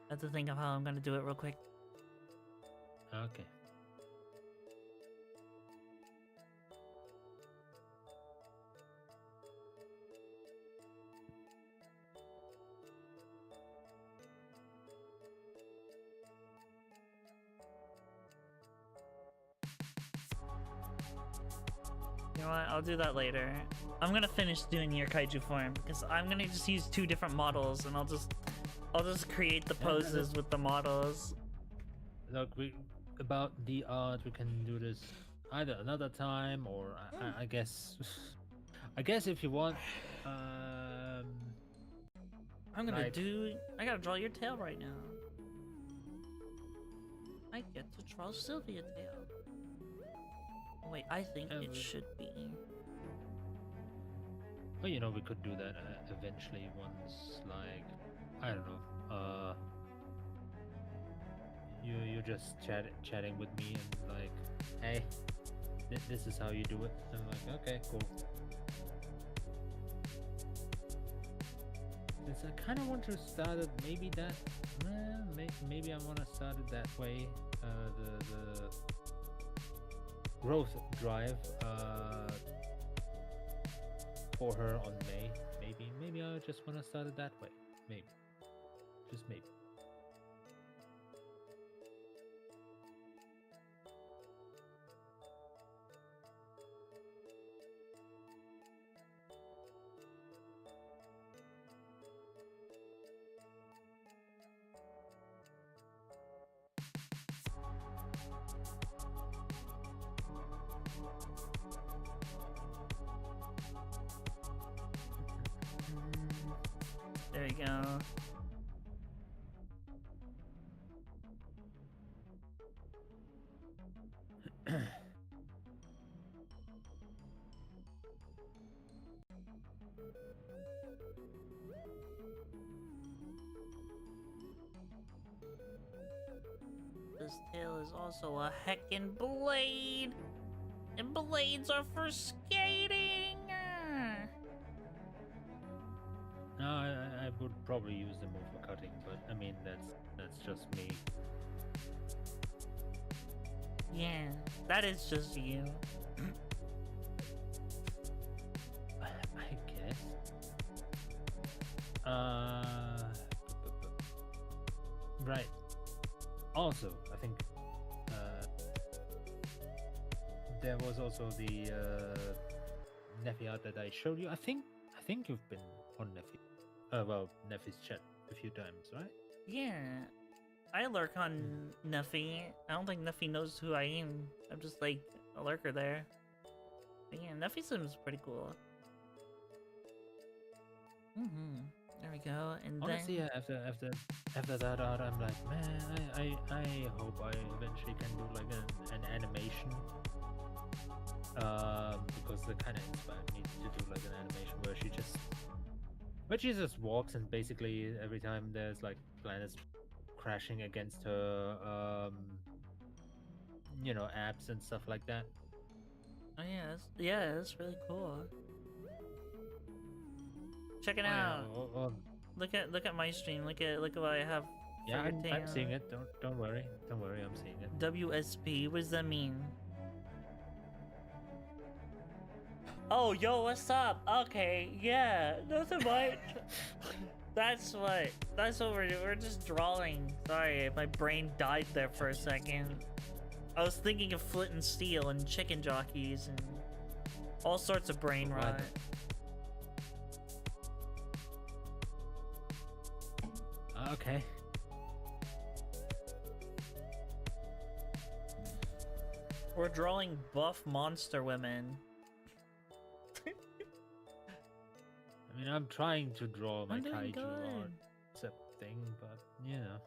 I have to think of how I'm gonna do it real quick. Okay. You know what? I'll do that later. I'm gonna finish doing your kaiju form because I'm gonna just use 2 different models and I'll just create the poses with the models. Look, about the art, we can do this either another time or I guess if you want. I'm gonna I gotta draw your tail right now. I get to draw Silvia tail. Oh, wait, I think it should be. Well, you know, we could do that eventually once, like, I don't know, you're just chatting with me and like, hey, this is how you do it. I'm like, okay, cool. Since I kind of want to start it, maybe that, maybe I want to start it that way. The growth drive for her on May. Maybe I just want to start it that way. Maybe, just maybe. There we go. this tail is also a heckin' blade! And blades are for skating! No, I would probably use them more for cutting, but I mean that's just me. Yeah, that is just you. I guess. Right. Also, I think there was also the Nephi art that I showed you. I think you've been on Nephi. Well, Nephi's chat a few times, right? Yeah, I lurk on Nephi. I don't think Nephi knows who I am. I'm just like a lurker there. But yeah, Nephi seems pretty cool. There we go. And honestly, then yeah, after that art, I'm like, man, I hope I eventually can do like an animation. Because that kind of inspired me to do like an animation where she just walks, and basically every time there's like planets crashing against her, you know, apps and stuff like that. oh yeah, that's really cool. Check it Oh, out. yeah, Look at my stream. Look at what I have. yeah, I'm seeing it. Don't worry, I'm seeing it. WSP. What does that mean? Oh, yo, what's up? Okay, yeah, nothing much. That's what we're just drawing. Sorry, my brain died there for a second. I was thinking of Flint and Steel and chicken jockeys and all sorts of brain rot. Okay. We're drawing buff monster women. I mean, I'm trying to draw my kaiju art thing, but you know,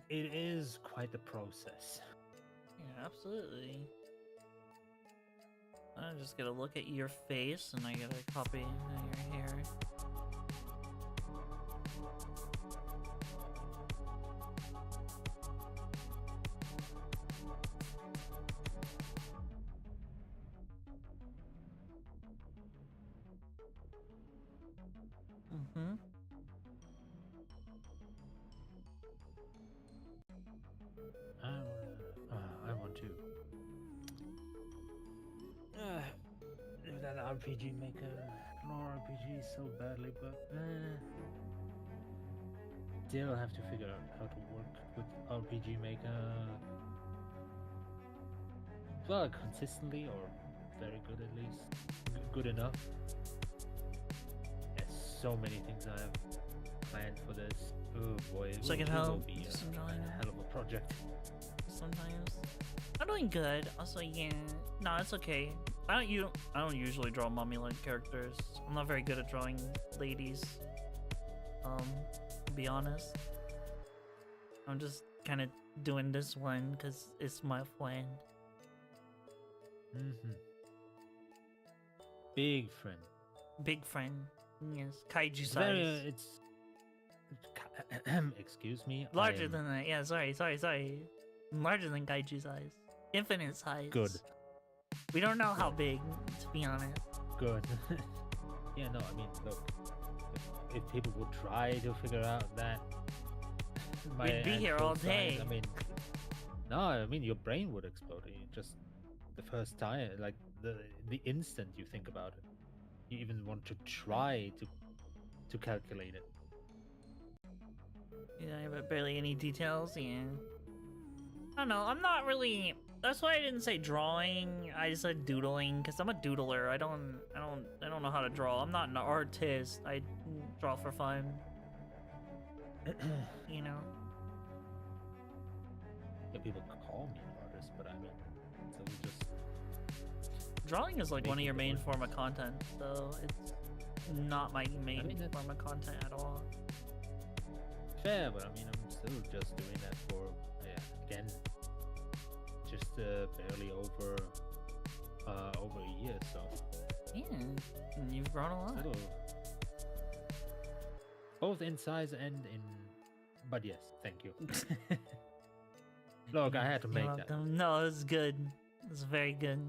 it is quite a process. Yeah, absolutely. I'm just gonna look at your face, and I gotta copy your hair. I want to do that RPG maker, RPG so badly, but still have to figure out how to work with RPG maker, well, consistently or very good at least, good enough. There's so many things I have planned for this. Oh boy, it will be a hell of a project. Sometimes I'm doing good. Also, yeah, no, it's okay. I don't usually draw mommy-like characters. I'm not very good at drawing ladies. To be honest, I'm just kind of doing this one because it's my friend. Big friend. Big friend. Yes, kaiju size. Excuse me. Larger than that. Yeah, sorry. Larger than kaiju size. Infinite size. Good. We don't know how big, to be honest. Good. Yeah, no, I mean, look, if people would try to figure out that, we'd be here all day. I mean, your brain would explode. Just the first time, like the instant you think about it, you even want to try to calculate it. Yeah, but barely any details. Yeah. I don't know. I'm not really. That's why I didn't say drawing. I just said doodling because I'm a doodler. I don't know how to draw. I'm not an artist. I draw for fun. You know. Yeah, people call me an artist, but I mean, so we just. Drawing is like one of your main form of content, so it's not my main form of content at all. Fair, but I mean, I'm still just doing that for, again, just barely over a year, so. Yeah, you've grown a lot. Still, both in size and in But yes, thank you. Look, I had to You're make that. welcome. No, it's good. It's very good.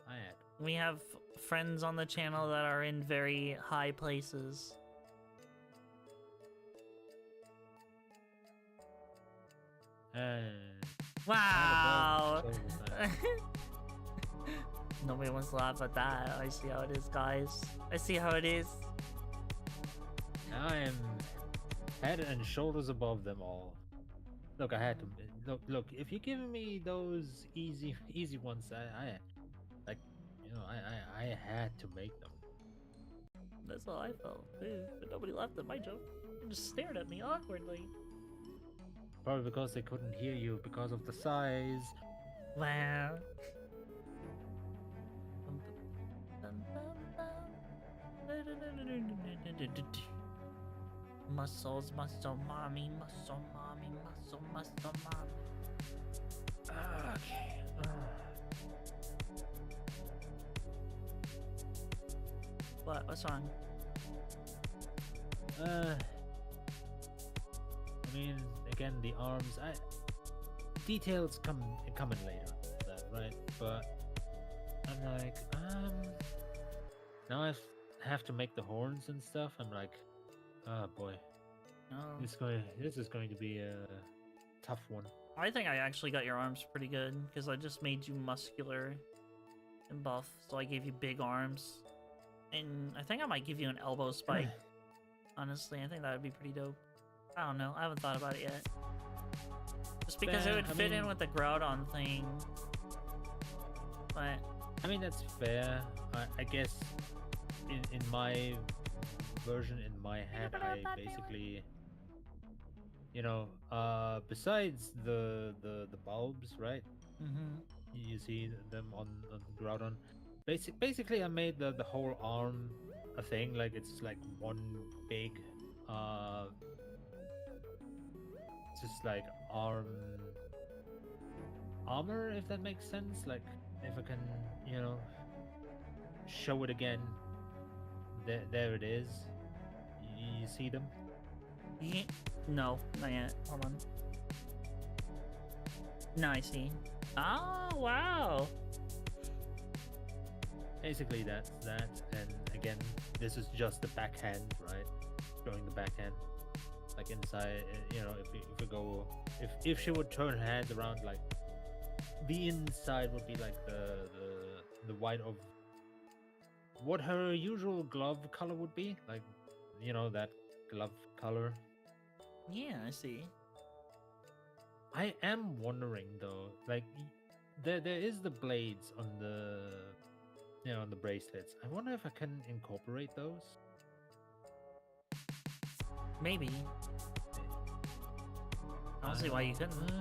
I had. We have friends on the channel that are in very high places. Wow! Nobody wants to laugh at that. I see how it is, guys. I see how it is. I am head and shoulders above them all. Look, I had to. Look. If you're giving me those easy ones, I like, I had to make them. That's how I felt, too. But nobody laughed at my joke. They just stared at me awkwardly. Probably because they couldn't hear you because of the size. Wow. Muscles, muscle mommy, muscle mommy, muscle mommy. Okay. What? What's wrong? I mean, again, the arms. Details coming later, that right? But I'm like, now I have to make the horns and stuff. I'm like, oh boy, No. this is going to be a tough one. I think I actually got your arms pretty good because I just made you muscular and buff, so I gave you big arms. And I think I might give you an elbow spike. Honestly, I think that would be pretty dope. I don't know. I haven't thought about it yet. Just because it would fit in with the Groudon thing. But I mean, that's fair. I guess in my version, in my head, I basically, besides the bulbs, right? You see them on Groudon. Basically, I made the whole arm a thing. Like, it's like one big, just like armor, if that makes sense. Like, if I can, show it again. There it is. You see them? no, not yet. Hold on. No, I see. Oh, wow. Basically, that's that. And again, this is just the backhand, right? Showing the backhand. Like inside, if she would turn her hands around, like the inside would be like the white of what her usual glove color would be, like, that glove color. Yeah, I see. I am wondering though, like, there is the blades on the on the bracelets. I wonder if I can incorporate those. Maybe. I don't see why you couldn't.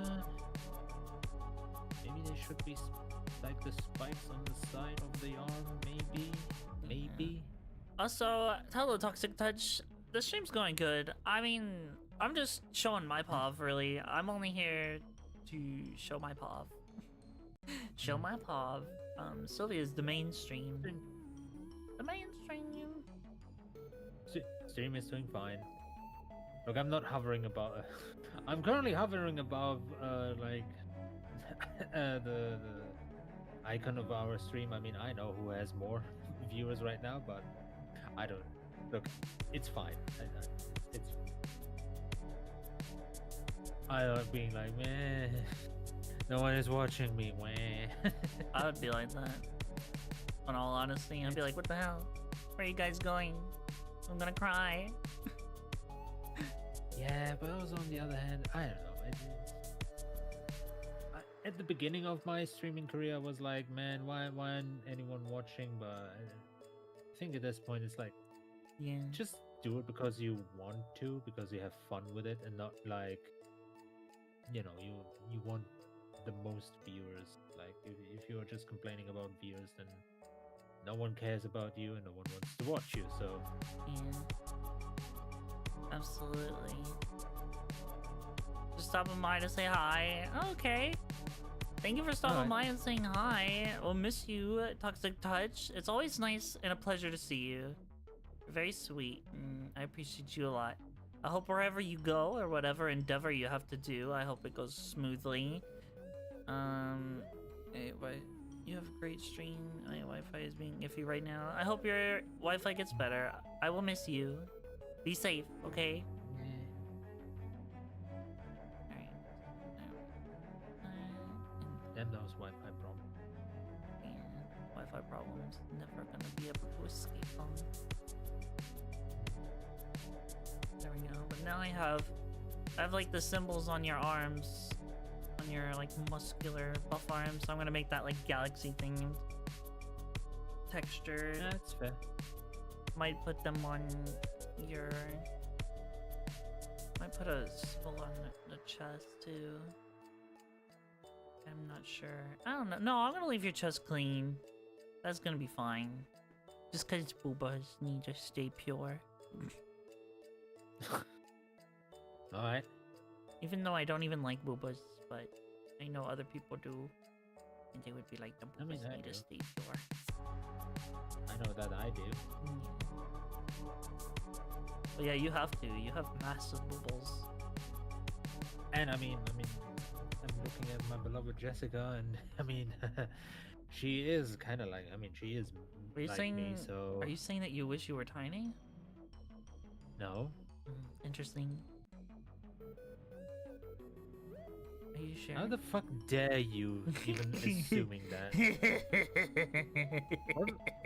Maybe there should be like the spikes on the side of the arm. Maybe. Also, hello, Toxic Touch. The stream's going good. I mean, I'm just showing my POV, really. I'm only here to show my POV. Show my POV. Silvia is the mainstream. The mainstream. Stream is doing fine. Look, I'm not hovering above. I'm currently hovering above, like, the icon of our stream. I mean, I know who has more viewers right now, but I don't. Look, it's fine. I love being like, man, no one is watching me. Meh. I would be like that. In all honesty, I'd be like, what the hell? Where are you guys going? I'm gonna cry. Yeah, but also on the other hand, I don't know. At the beginning of my streaming career, I was like, man, why isn't anyone watching? But I think at this point, it's like, yeah, just do it because you want to, because you have fun with it, and not like, you want the most viewers. Like, if you're just complaining about viewers, then no one cares about you and no one wants to watch you. So yeah, absolutely. Just stopping by to say hi. Okay. Thank you for stopping by and saying hi. We'll miss you, Toxic Touch. It's always nice and a pleasure to see you. You're very sweet. I appreciate you a lot. I hope wherever you go or whatever endeavor you have to do, I hope it goes smoothly. Hey, you have a great stream. My Wi-Fi is being iffy right now. I hope your Wi-Fi gets better. I will miss you. Be safe, okay? Alright. Damn those Wi-Fi problems. Yeah, Wi-Fi problems. Never gonna be able to escape them. There we go. But now I have like the symbols on your arms, on your like muscular buff arms. So I'm gonna make that like galaxy themed texture. That's fair. Might put them on your. Might put a symbol on the chest too. I'm not sure. I don't know. No, I'm gonna leave your chest clean. That's gonna be fine. Just cause boobas need to stay pure. Alright. Even though I don't even like boobas, but I know other people do. And they would be like, the boobas need to stay pure. I know that I do. But yeah, you have to. You have massive boobles. And I mean, I'm looking at my beloved Jessica, and I mean, she is kind of like, she is Are you like saying? me, so... Are you saying that you wish you were tiny? No. Interesting. Are you sure? How the fuck dare you even assuming that?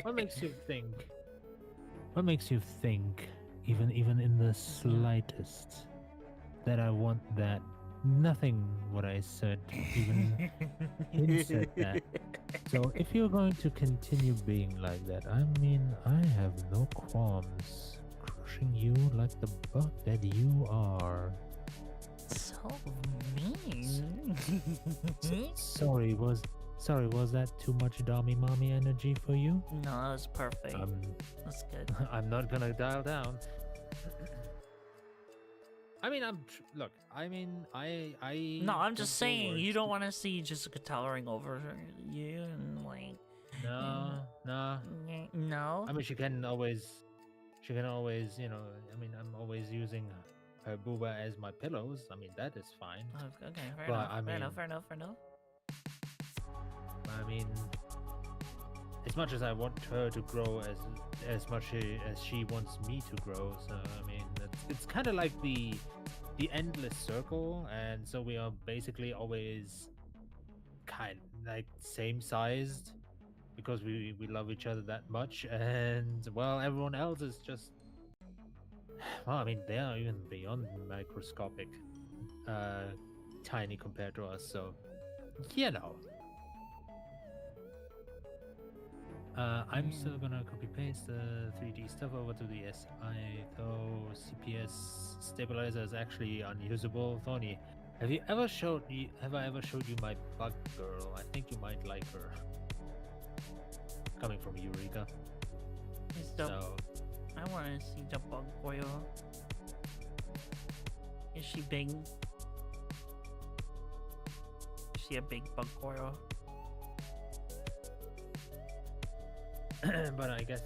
What makes you think? What makes you think, even in the slightest, that I want that? Nothing what I said even hints at that. So if you're going to continue being like that, I have no qualms crushing you like the bug that you are. So mean. Sorry, was that too much Dami Mommy energy for you? No, that was perfect. That's good. I'm not gonna dial down. Look. I No, I'm just put the saying you words don't to- want to see Jessica towering over you and like. No. No. She can always, I'm always using her booba as my pillows. that is fine. Okay, fair But, enough. Fair enough. As much as I want her to grow as much as she wants me to grow, so it's kind of like the endless circle, and so we are basically always kind like same sized because we love each other that much, and well, everyone else is just they are even beyond microscopic, tiny compared to us, so I'm still gonna copy paste the 3D stuff over to the SI, though CPS stabilizer is actually unusable. Thorny, have I ever showed you my bug girl? I think you might like her. Coming from Eureka. So I want to see the bug boil. Is she big? Is she a big bug boil? but I guess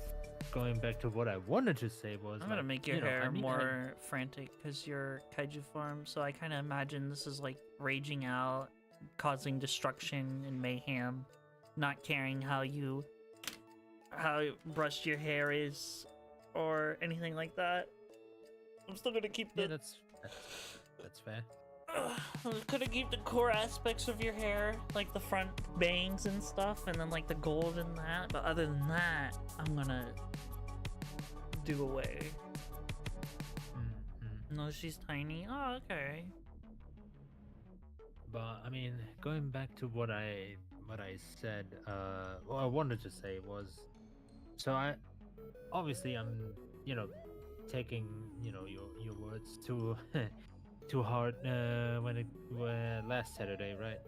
going back to what I wanted to say was I'm gonna make your hair more frantic because you're kaiju form, so I kind of imagine this is like raging out, causing destruction and mayhem, not caring how brushed your hair is or anything like that. I'm still gonna keep the that's fair. I'm gonna keep the core aspects of your hair, like the front bangs and stuff, and then like the gold and that. But other than that, I'm gonna do away. No, she's tiny. Oh, okay. But going back to what I said, what I wanted to say was, so I'm taking your words too too hard when last Saturday, right?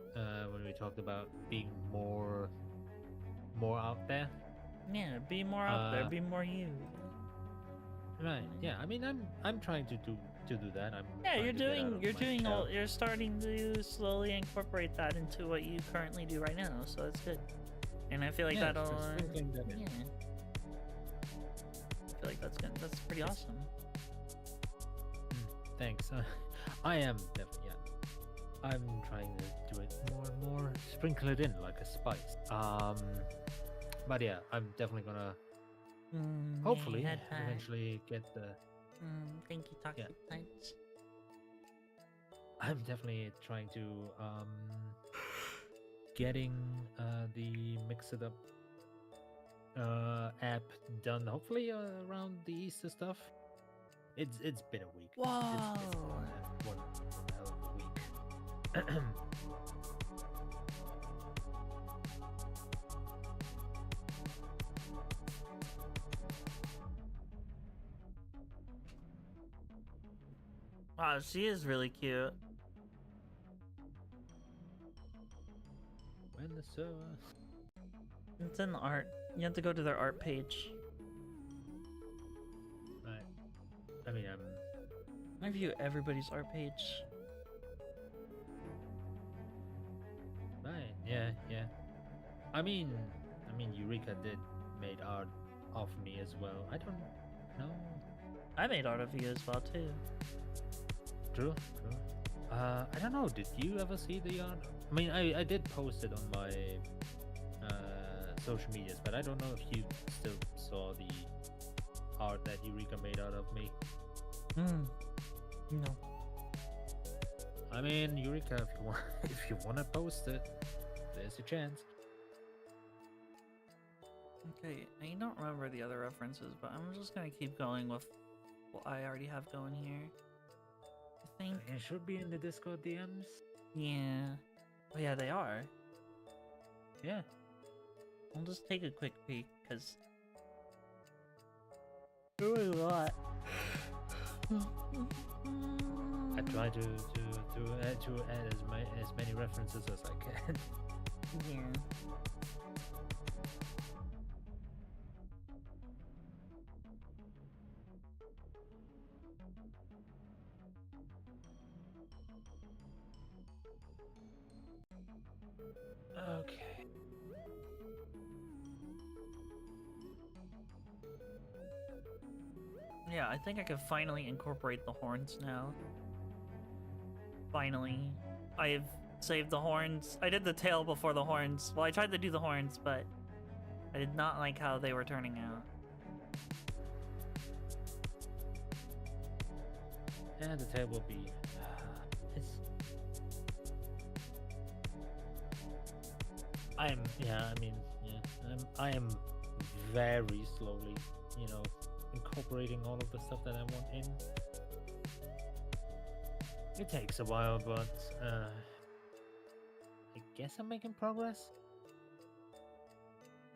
When we talked about being more out there. Yeah, be more out there, be more you. Right. Yeah. I'm trying to do that. You're starting to slowly incorporate that into what you currently do right now, so that's good. And I feel like that'll I feel like that's good. That's pretty awesome. thanks. I am definitely. Yeah, I'm trying to do it more and more, sprinkle it in like a spice. But yeah, I'm definitely gonna hopefully head pie. eventually get the. Thank you, Yeah. Toxic Touch. I'm definitely trying to getting the Mix It Up app done. Hopefully around the Easter stuff. It's been a week. Whoa! It's been one hell of a week. Wow, she is really cute. When the server. It's in the art. You have to go to their art page. Right. I mean, I view everybody's art page. right. Yeah. I mean, Eureka did made art of me as well. I don't know. I made art of you as well too. True. I don't know. Did you ever see the art? I mean, I did post it on my social medias, but I don't know if you still saw the art that Eureka made out of me. No. I mean, Eureka, if you want to post it, there's a chance. Okay, I don't remember the other references, but I'm just gonna keep going with what I already have going here. I think. It should be in the Discord DMs. Yeah. Oh yeah, they are. Yeah. I'll just take a quick peek, because... Doing a lot. I try to add as many references as I can. Yeah. Okay. Yeah, I think I can finally incorporate the horns now. Finally. I've saved the horns. I did the tail before the horns. Well, I tried to do the horns, but I did not like how they were turning out. And the tail will be. I am very slowly, incorporating all of the stuff that I want in. It takes a while, but I guess I'm making progress.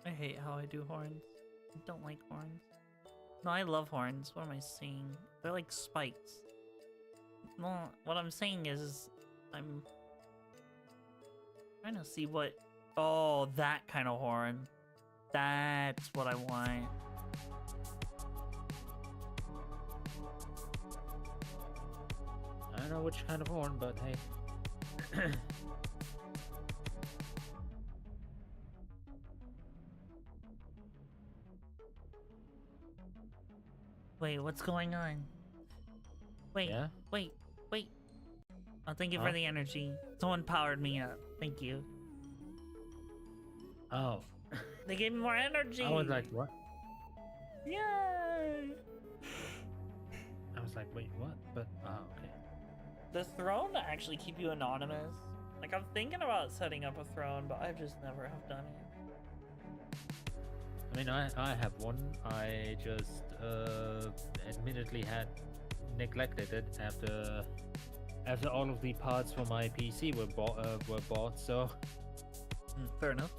I hate how I do horns. I don't like horns. No, I love horns. What am I saying? They're like spikes. No, what I'm saying is I'm trying to see what... Oh, that kind of horn. That's what I want. I don't know which kind of horn, but hey. Wait, what's going on? Wait, Yeah? wait. Oh, thank you Huh? for the energy. Someone powered me up. Thank you. Oh. They gave me more energy. I was like, what? Yay! I was like, wait, what? But, okay. Does throne actually keep you anonymous? Like, I'm thinking about setting up a throne, but I just never have done it. I mean, I have one. I just admittedly had neglected it after all of the parts for my PC were bought. So Fair enough.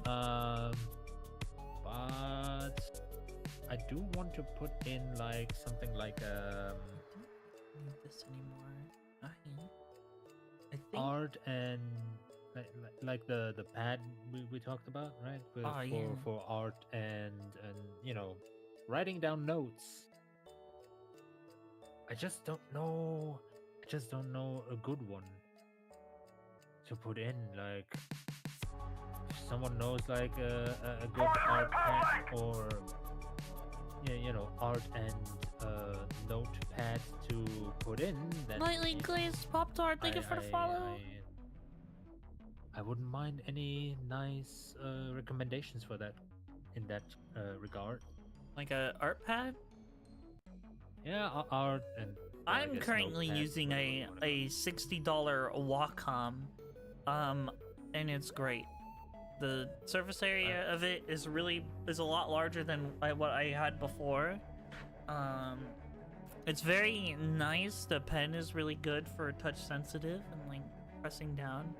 but I do want to put in like something like I don't need this anymore. I think art and like the pad we talked about, right? For art and writing down notes. I just don't know a good one to put in. Like, if someone knows like a good art pad or art and notepad to put in, then Lightly glazed Pop Tart, thank you for the follow. I wouldn't mind any nice recommendations for that in that regard. Like a art pad? Yeah, art and I I'm guess currently notepad, using whatever. a $60 Wacom, and it's great. The surface area of it is a lot larger than what I had before. It's very nice. The pen is really good for touch sensitive and like pressing down.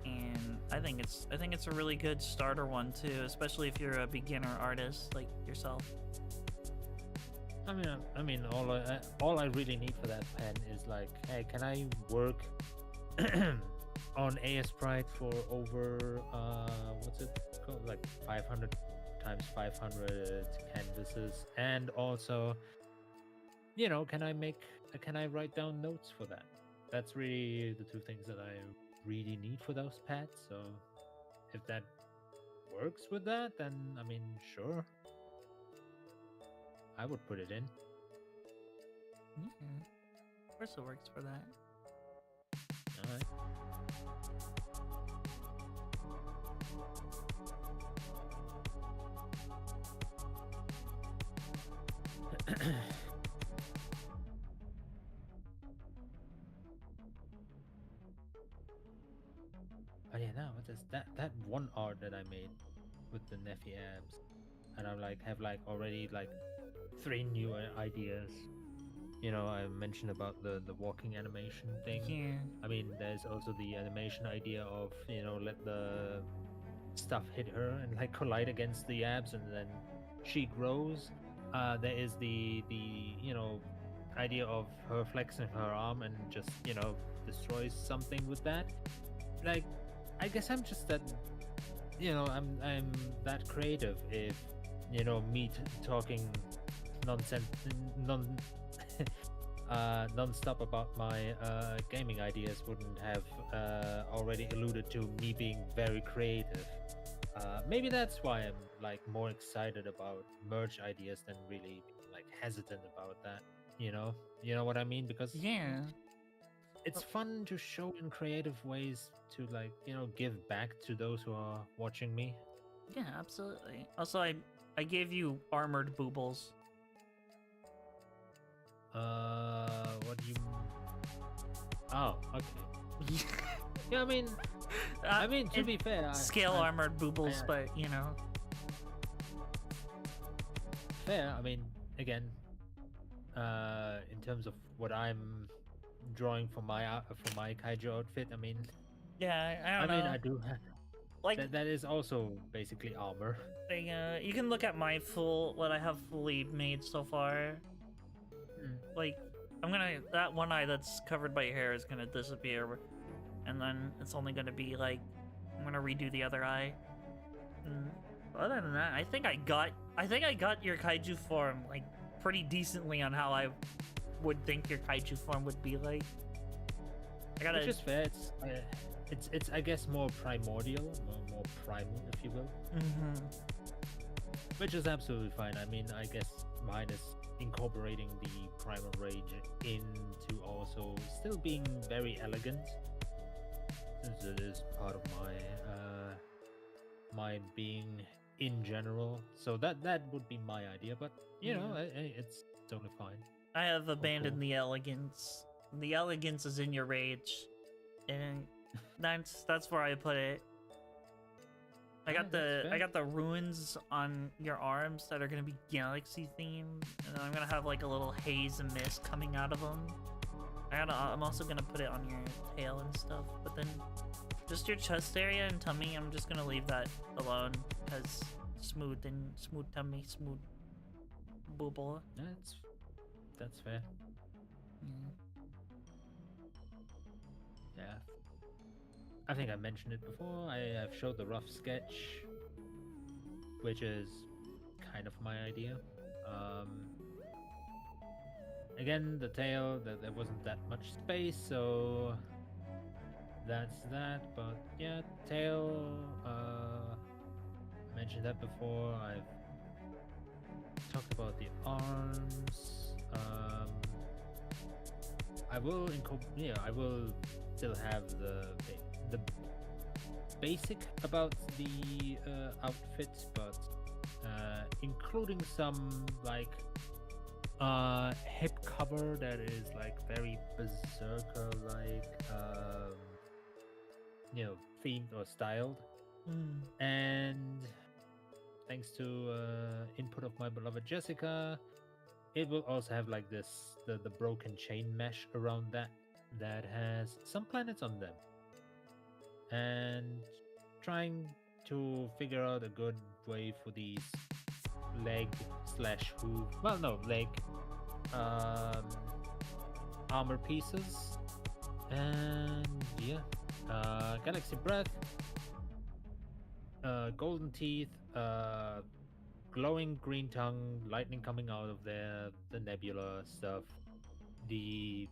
And I think it's a really good starter one too, especially if you're a beginner artist like yourself. I mean, all I really need for that pen is like, hey, can I work on AS Sprite for over what's it called, like 500 times 500 canvases, and also, you know, can I write down notes for that? That's really the two things that I really need for those pads. So if that works with that, then I mean, sure, I would put it in. Yeah, of course it works for that. All right. Oh yeah, no, what is that one art that I made with the Neffy abs, and I like have like already like 3 new ideas. You know, I mentioned about the walking animation thing. Yeah. I mean, there's also the animation idea of, you know, let the stuff hit her and like collide against the abs, and then she grows. There is the you know, idea of her flexing her arm and just, you know, destroys something with that. Like, I guess I'm just that, you know, I'm that creative. If, you know, me talking nonsense non-stop about my gaming ideas wouldn't have already alluded to me being very creative. Maybe that's why I'm like more excited about merch ideas than really like hesitant about that. You know what I mean? Because Yeah. it's fun to show in creative ways to, like, you know, give back to those who are watching me. Yeah, absolutely. Also, I gave you armored boobles. What do you? Oh, okay. Yeah, I mean, to be fair, scale armored boobles, but you know, fair. I mean, again, in terms of what I'm drawing for my kaiju outfit, I mean, yeah, I don't know. I do have, like that is also basically armor. You can look at my what I have fully made so far. Like, that one eye that's covered by hair is gonna disappear, and then it's only gonna be like, I'm gonna redo the other eye. Other than that, I think I got your kaiju form like pretty decently on how I would think your kaiju form would be like. Which is fair. It's I guess more primordial, more primal, if you will. Which is absolutely fine. I mean, I guess mine is incorporating the primal rage into also still being very elegant, since it is part of my being in general. So that would be my idea, but you know, it's totally fine. I have abandoned the elegance. The elegance is in your rage, and that's where I put it. I got the ruins on your arms that are gonna be galaxy themed, and then I'm gonna have like a little haze and mist coming out of them. I'm also gonna put it on your tail and stuff, but then just your chest area and tummy, I'm just gonna leave that alone, because smooth tummy, smooth booble. That's fair. Yeah. I think I mentioned it before. I have showed the rough sketch, which is kind of my idea. Again, the tail, there wasn't that much space, so that's that. But yeah, tail, I mentioned that before. I've talked about the arms. I will I will still have the basic about the outfit, but including some like hip cover that is like very berserker like themed or styled, and thanks to input of my beloved Jessica, it will also have like the broken chain mesh around that has some planets on them, and trying to figure out a good way for these leg slash hoof, well, no, leg um armor pieces. And yeah, galaxy breath, golden teeth, glowing green tongue, lightning coming out of there, the nebula stuff, the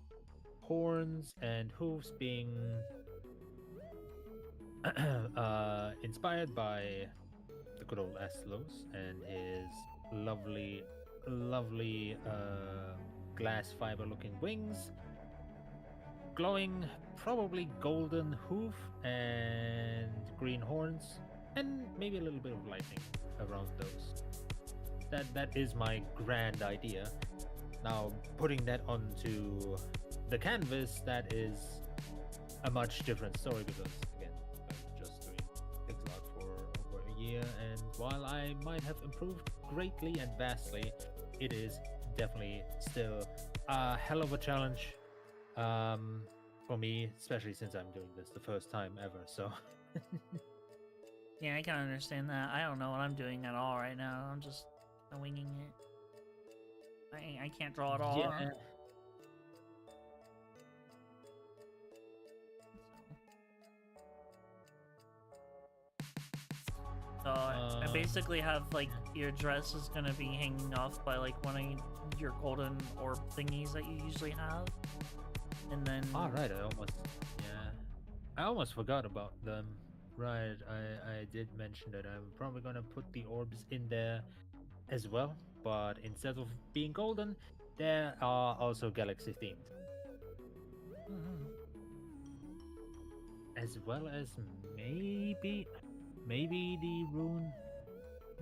horns and hooves being inspired by the good old Aslos and his lovely, lovely glass fiber looking wings, glowing, probably golden hoof and green horns, and maybe a little bit of lightning around those. That is my grand idea. Now putting that onto the canvas, that is a much different story because again, I'm just doing pixel art for over a year, and while I might have improved greatly and vastly, it is definitely still a hell of a challenge for me, especially since I'm doing this the first time ever. So Yeah, I can understand that. I don't know what I'm doing at all right now. I'm just winging it. I can't draw at all. yeah. So I basically have like your dress is gonna be hanging off by like one of your golden orb thingies that you usually have, and then. All right, I almost forgot about them. Right, I did mention that I'm probably gonna put the orbs in there as well, but instead of being golden, they are also galaxy themed, as well as maybe the rune.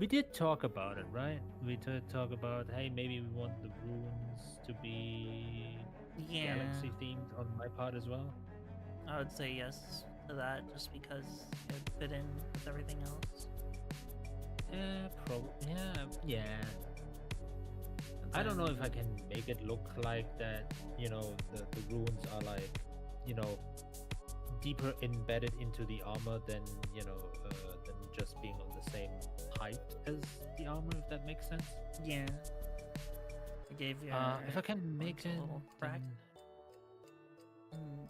We did talk about it, right? We did talk about, hey, maybe we want the runes to be galaxy themed on my part as well. I would say yes to that, just because it would fit in with everything else. Yeah, probably. Yeah. I don't know if I can make it look like that. The runes are like, deeper embedded into the armor than than just being on the same height as the armor, if that makes sense. Yeah. I gave your if I can make it a little crack.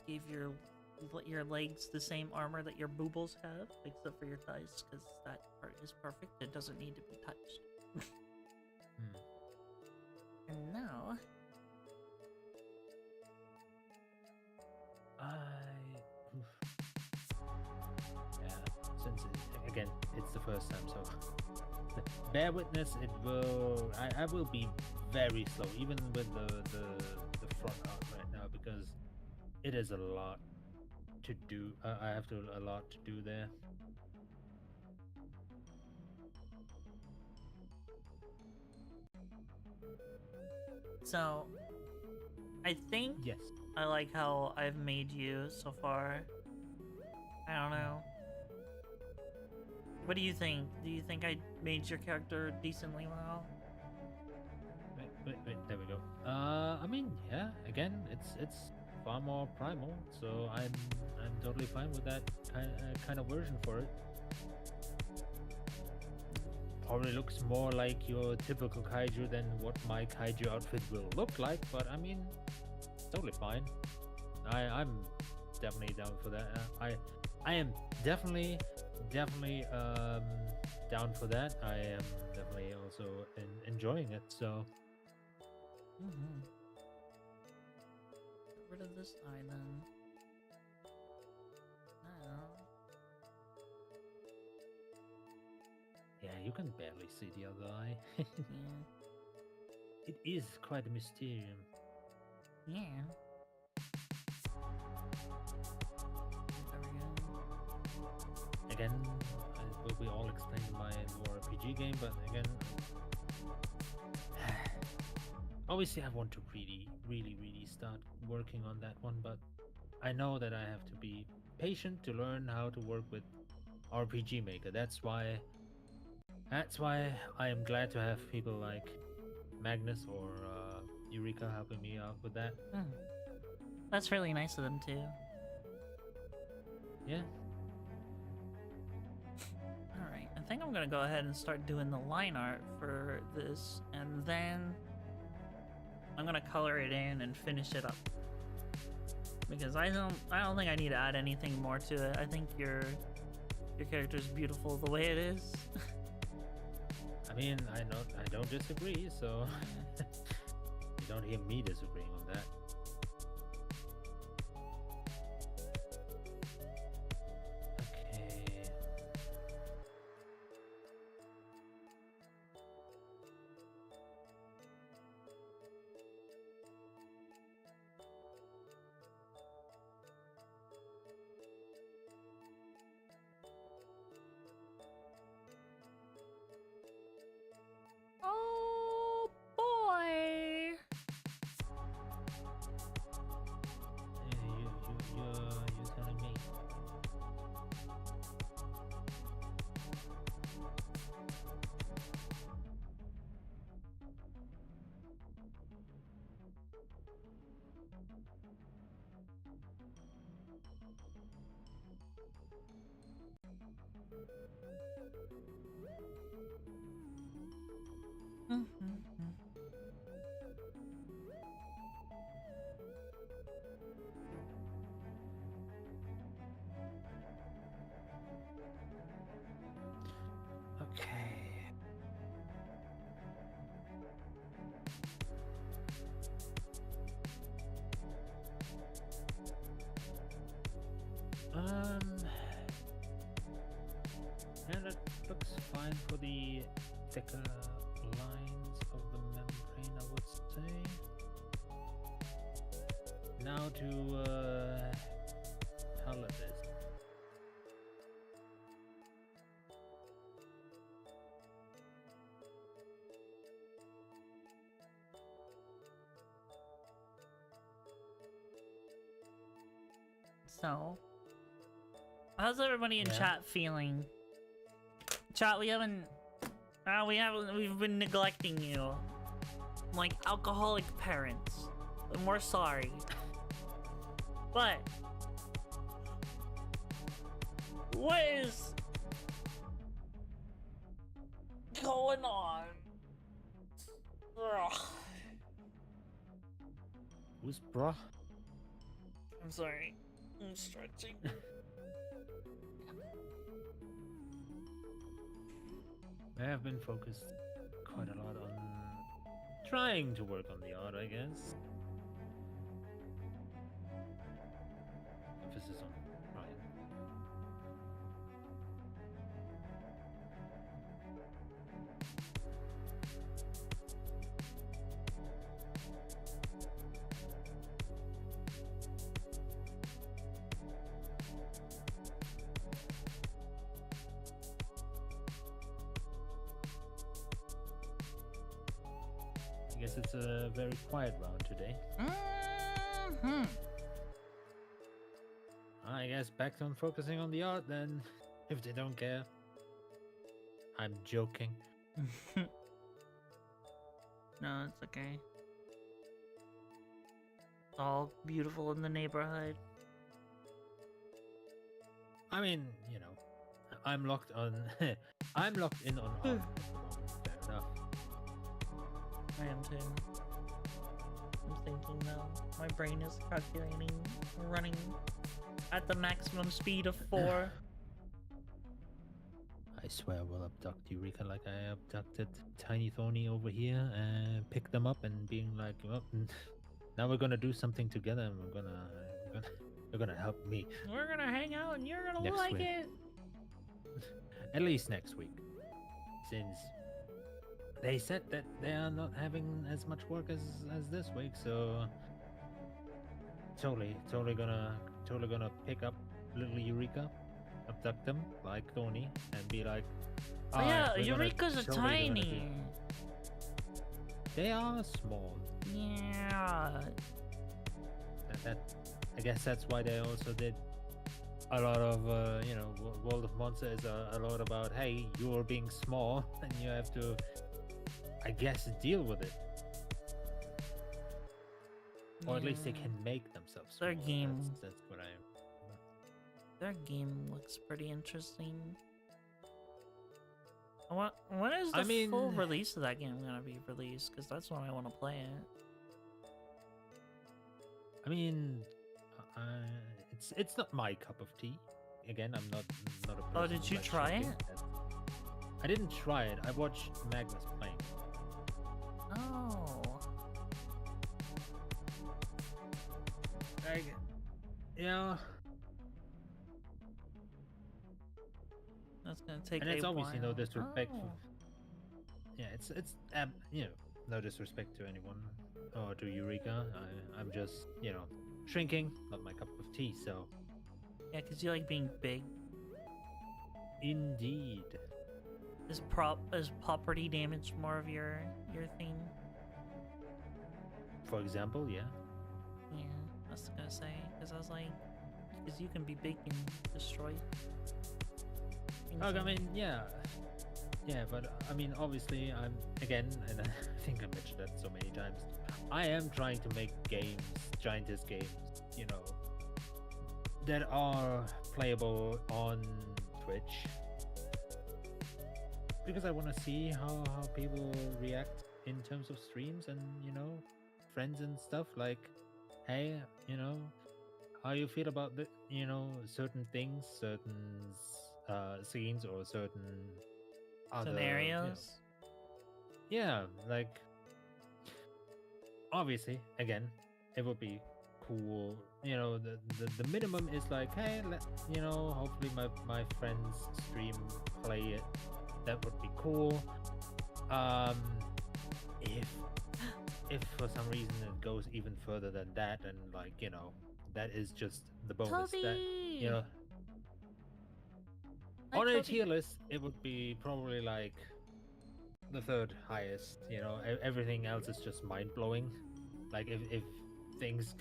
Gave your legs the same armor that your boobles have, except for your thighs, because that part is perfect. It doesn't need to be touched. And now, since again it's the first time, so bear witness. It will. I will be very slow, even with the front art right now, because it is a lot to do. I have a lot to do there. so I think Yes. I like how I've made you so far. I don't know. What do you think? Do you think I made your character decently well? Wait, there we go. I mean, yeah. Again, it's far more primal, so I'm totally fine with that kind of version for it. Probably looks more like your typical kaiju than what my kaiju outfit will look like, but I mean, totally fine. I'm definitely down for that. I am definitely down for that. I am definitely also enjoying it. So. Get rid of this eye then. Yeah, you can barely see the other eye. it is quite a mysterium. Yeah. There we go. Again, I will be all explained in my War RPG game, but again, obviously I want to really start working on that one, but I know that I have to be patient to learn how to work with RPG Maker. That's why I am glad to have people like Magnus or Eureka helping me out with that. Hmm. That's really nice of them too. Yeah. Alright, I think I'm gonna go ahead and start doing the line art for this, and then I'm gonna color it in and finish it up. Because I don't think I need to add anything more to it. I think your character is beautiful the way it is. I mean, I don't disagree, so you don't hear me disagreeing on that. Okay. Oh boy! You're telling me. Okay. And it looks fine for the thicker lines of the membrane, I would say. Now to color this. So, how's everybody in Yeah. chat feeling? Chat, we've been neglecting you. Like alcoholic parents. And we're sorry. But, what is going on? Ugh. Who's bruh? I'm sorry. I'm stretching. I have been focused quite a lot on trying to work on the art, I guess. Emphasis on trying. I guess it's a very quiet round today. Mm-hmm. I guess back on focusing on the art then, if they don't care. I'm joking. No, it's okay. It's all beautiful in the neighborhood. I mean, you know, I'm locked on. I'm locked in on art at the moment. Fair enough. I am too. I'm thinking now. My brain is calculating, running at the maximum speed of 4. I swear we'll abduct Eureka like I abducted Tiny Thorny over here and pick them up and being like, well, now we're gonna do something together and you're gonna help me. We're gonna hang out and you're gonna Next like week. it. At least next week. Since they said that they are not having as much work as this week, so totally gonna pick up little Eureka, abduct them like Tony, and be like, Oh alright, yeah, we're gonna Eureka's are totally gonna do. tiny. They are small. Yeah. That I guess that's why they also did a lot of World of Monsters is a lot about, hey, you're being small and you have to, I guess, deal with it, or at least they can make themselves small. Their game. That's what I. Their game looks pretty interesting. When is the full release of that game gonna be released? Because that's when I want to play it. I mean, it's not my cup of tea. Again, I'm not a person. Oh, did you try it? I didn't try it. I watched Magnus playing. Oh. Yeah. That's gonna take. And it's obviously while. no disrespect. Oh. Yeah, it's no disrespect to anyone or to Eureka. I'm just shrinking, not my cup of tea. So. Yeah, because you like being big. Indeed. Is property damage more of your thing? For example, yeah. Yeah, I was gonna say, because I was like, because you can be big and destroy. I mean, yeah, but I mean, obviously, I'm again, and I think I mentioned that so many times. I am trying to make games, giantess games, that are playable on Twitch, because I want to see how people react in terms of streams and friends and stuff. Like, hey, how you feel about the certain things, certain scenes, or certain other scenarios. Yeah, like obviously, again, it would be cool. The minimum is like, hey, hopefully my friends stream, play it. That would be cool. If for some reason it goes even further than that, and that is just the bonus. Toby! That Hi, on a Toby. tier list, it would be probably like the third highest. Everything else is just mind blowing. Like if things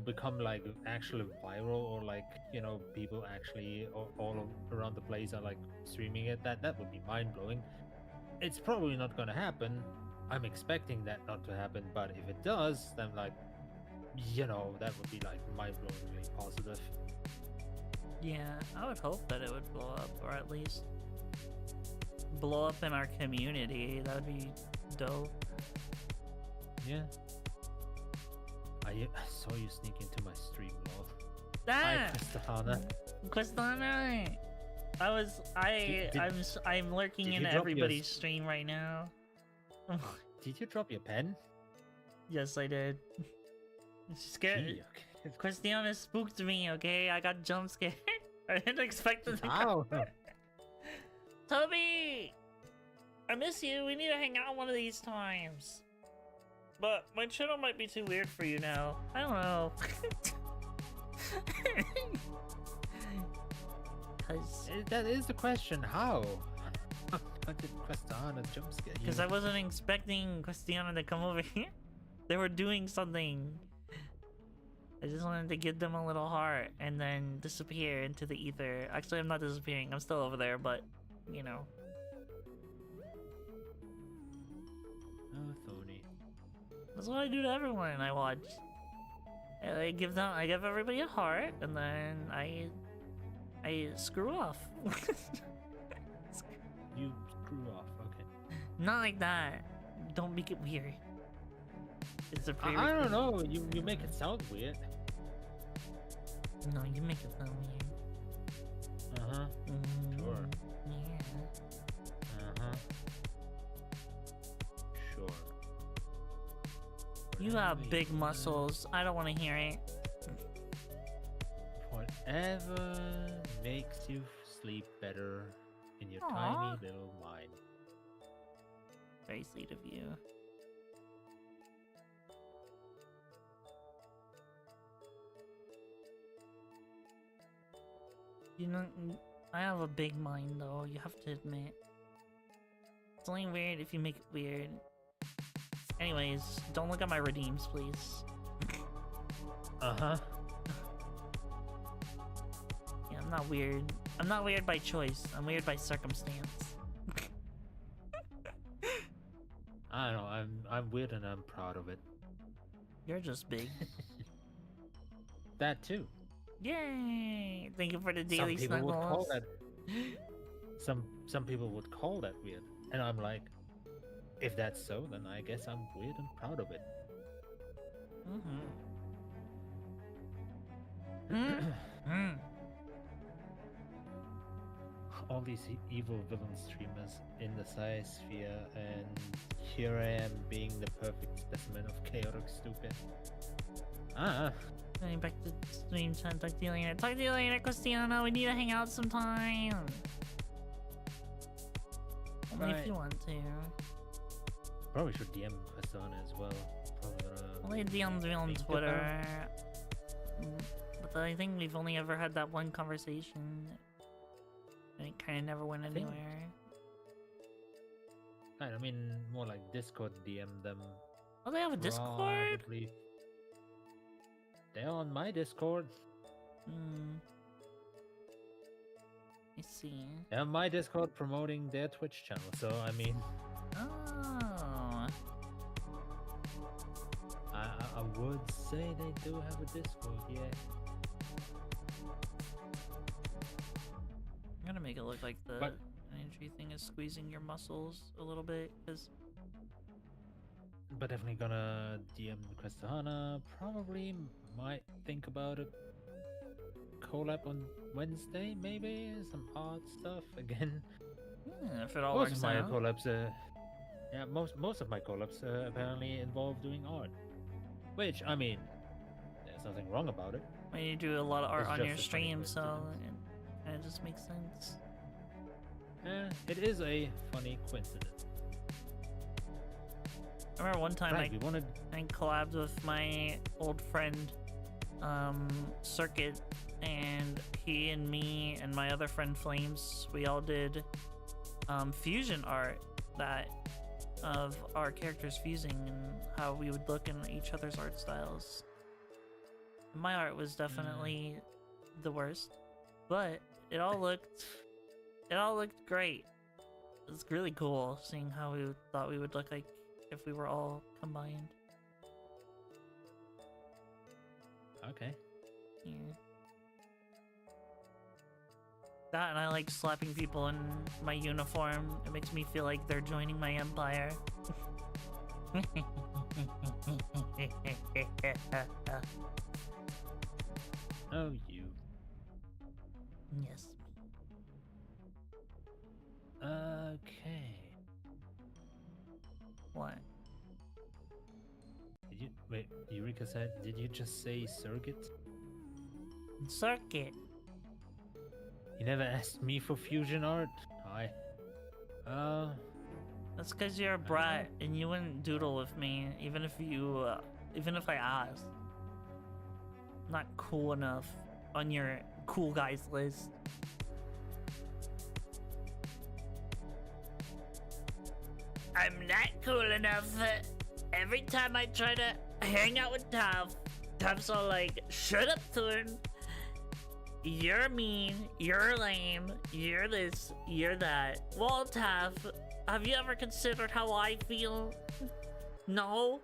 become like actually viral, or like people actually all around the place are like streaming it, that would be mind blowing. It's probably not gonna happen. I'm expecting that not to happen, but if it does, then like that would be like mind-blowingly positive. Yeah, I would hope that it would blow up, or at least blow up in our community. That would be dope. Yeah. I saw you sneak into my stream, lol. Ah! Hi, Questana! I'm lurking in everybody's stream right now. Did you drop your pen? Yes, I did. Scared. Gee, okay. Christiana spooked me, okay? I got jump scared. I didn't expect it to How? come. Toby! I miss you. We need to hang out one of these times. But my channel might be too weird for you now. I don't know. That is the question. How? How did Christiana jump scare you? Because I wasn't expecting Christiana to come over here. They were doing something. I just wanted to give them a little heart and then disappear into the ether. Actually, I'm not disappearing. I'm still over there, but Oh, Tony. That's what I do to everyone I watch. I give everybody a heart, and then I screw off. You screw off, okay. Not like that. Don't make it weird. It's a I don't know. You make it sound weird. No, you make it sound weird. Uh huh. Sure. Yeah. Uh huh. Sure. You have big muscles. I don't want to hear it. Whatever makes you sleep better in your Aww. tiny little mind. Very sweet of you. You know, I have a big mind though, you have to admit. It's only weird if you make it weird. Anyways, don't look at my redeems, please. Uh-huh. Yeah, I'm not weird. I'm not weird by choice. I'm weird by circumstance. I don't know, I'm weird and I'm proud of it. You're just big. That too. Yay! Thank you for the daily Some people would call snuggles. that some people would call that weird. And I'm like, if that's so, then I guess I'm weird and proud of it. All these evil villain streamers in the science sphere, and here I am being the perfect specimen of chaotic stupid. Going back to stream time. Talk to you later. Talk to you later, Cristiano. We need to hang out sometime. Only if you want to. Probably should DM Questana as well. Only DMs me on Twitter. But I think we've only ever had that one conversation. And it kind of never went anywhere. I mean, more like Discord DM them. Oh, they have a Discord? Probably. They're on my Discord. I see. They're on my Discord promoting their Twitch channel, so I mean... Oh. I would say they do have a Discord, yeah. I'm gonna make it look like the energy thing is squeezing your muscles a little bit, because... But definitely gonna DM Questana. Probably might think about a collab on Wednesday, maybe? Some art stuff again. Yeah, if it all Most works of my out. collabs, yeah, most of my collabs apparently involve doing art. Which, I mean, there's nothing wrong about it. When you do a lot of art It's on just your a funny stream, so coincidence. it just makes sense. It is a funny coincidence. I remember one time Right, we wanted... I collabed with my old friend, Circuit, and he and me and my other friend Flames, we all did fusion art that of our characters fusing and how we would look in each other's art styles. My art was definitely the worst, but it all looked great. It was really cool seeing how we thought we would look like if we were all combined. Okay. Yeah. That, and I like slapping people in my uniform. It makes me feel like they're joining my empire. Oh, you. Yes. Okay. What? Did you... Wait, Eureka said... Did you just say Circuit? Circuit. You never asked me for fusion art? Hi. That's because you're a brat and you wouldn't doodle with me, even if I asked. Not cool enough on your cool guys list. I'm not cool enough. Every time I try to hang out with Tav's all like, shut up, Thorn. You're mean, you're lame, you're this, you're that. Well, Tav, have you ever considered how I feel? No?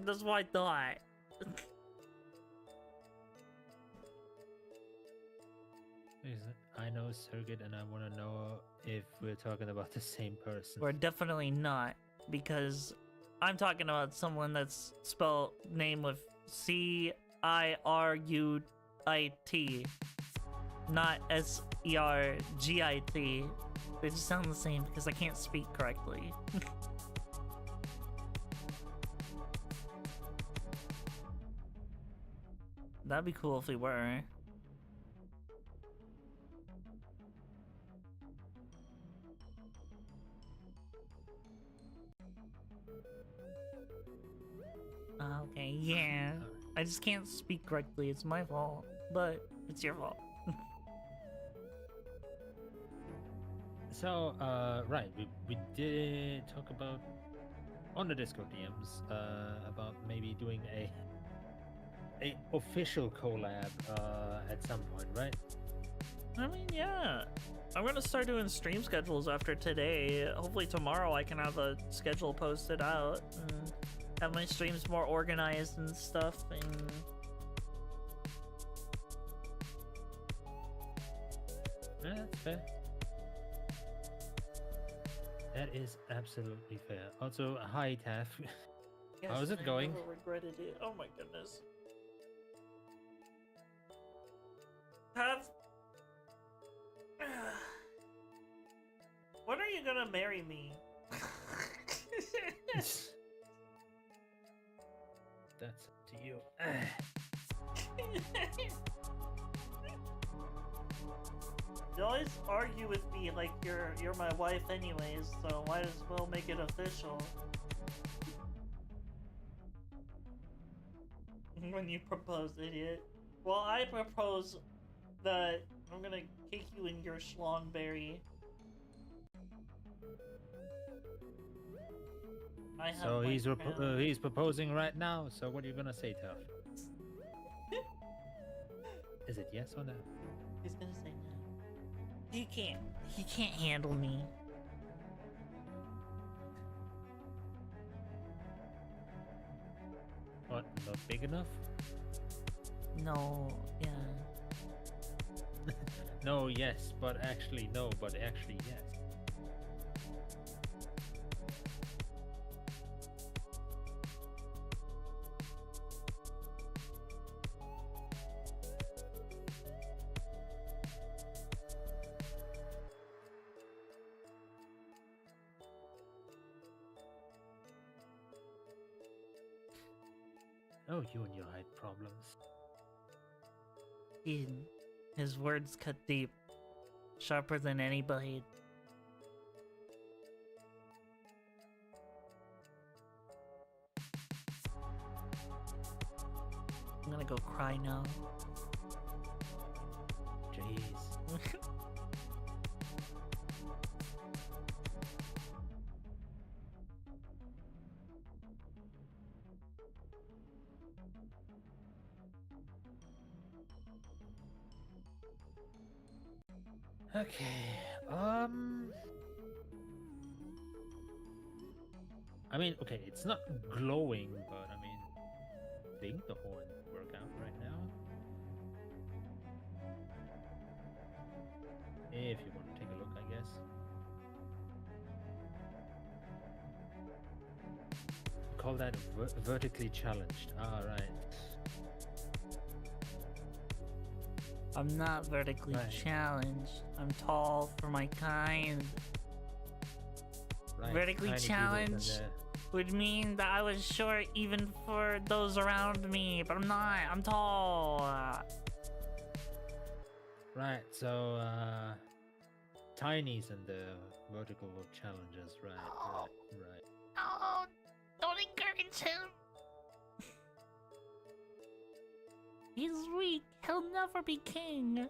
That's what I thought. I know Circuit, and I want to know if we're talking about the same person. We're definitely not, because I'm talking about someone that's spelled name with C-I-R-U-I-T, not S-E-R-G-I-T. They just sound the same because I can't speak correctly. That'd be cool if we were. Yeah, I just can't speak correctly. It's my fault, but it's your fault. So, right, we did talk about on the Discord DMs about maybe doing a official collab at some point, right? I mean, yeah. I'm gonna start doing stream schedules after today. Hopefully tomorrow I can have a schedule posted out and have my streams more organized and stuff. And Yeah, that's fair. That is absolutely fair. Also, hi Taff. How's it going? I never regretted it. Oh my goodness. Have. When are you gonna marry me? That's up to you. You always argue with me like you're my wife anyways, so might as well make it official. When you propose, idiot. Well, I propose that I'm gonna kick you in your schlongberry. So he's proposing right now. So what are you gonna say, Tuff? Is it yes or no? He's gonna say no. He can't handle me. What? Not big enough? No, yeah. No, yes, but actually no, but actually yes. Oh, you and your height problems. His words cut deep, sharper than any blade. I'm gonna go cry now. Jeez. Okay, I mean, okay, it's not glowing, but I mean, I think the horn work out right now. If you want to take a look, I guess. Call that vertically challenged. Alright. I'm not vertically challenged. I'm tall for my kind. Right. Vertically Tiny challenged would mean that I was short even for those around me, but I'm not. I'm tall. Right, so tinies and the vertical challenges, right. Oh, don't encourage him. He's weak. He'll never be king.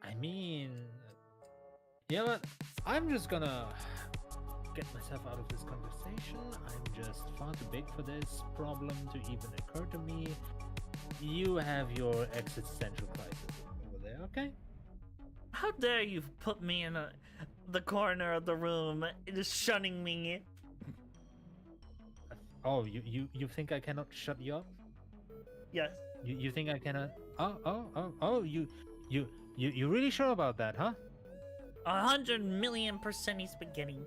I mean, you know what? I'm just gonna get myself out of this conversation. I'm just far too big for this problem to even occur to me. You have your existential crisis over there, okay? How dare you put me in the corner of the room, just shunning me? Oh, you think I cannot shut you up? Yes. You think I cannot? Oh, you really sure about that, huh? 100,000,000% spaghetti.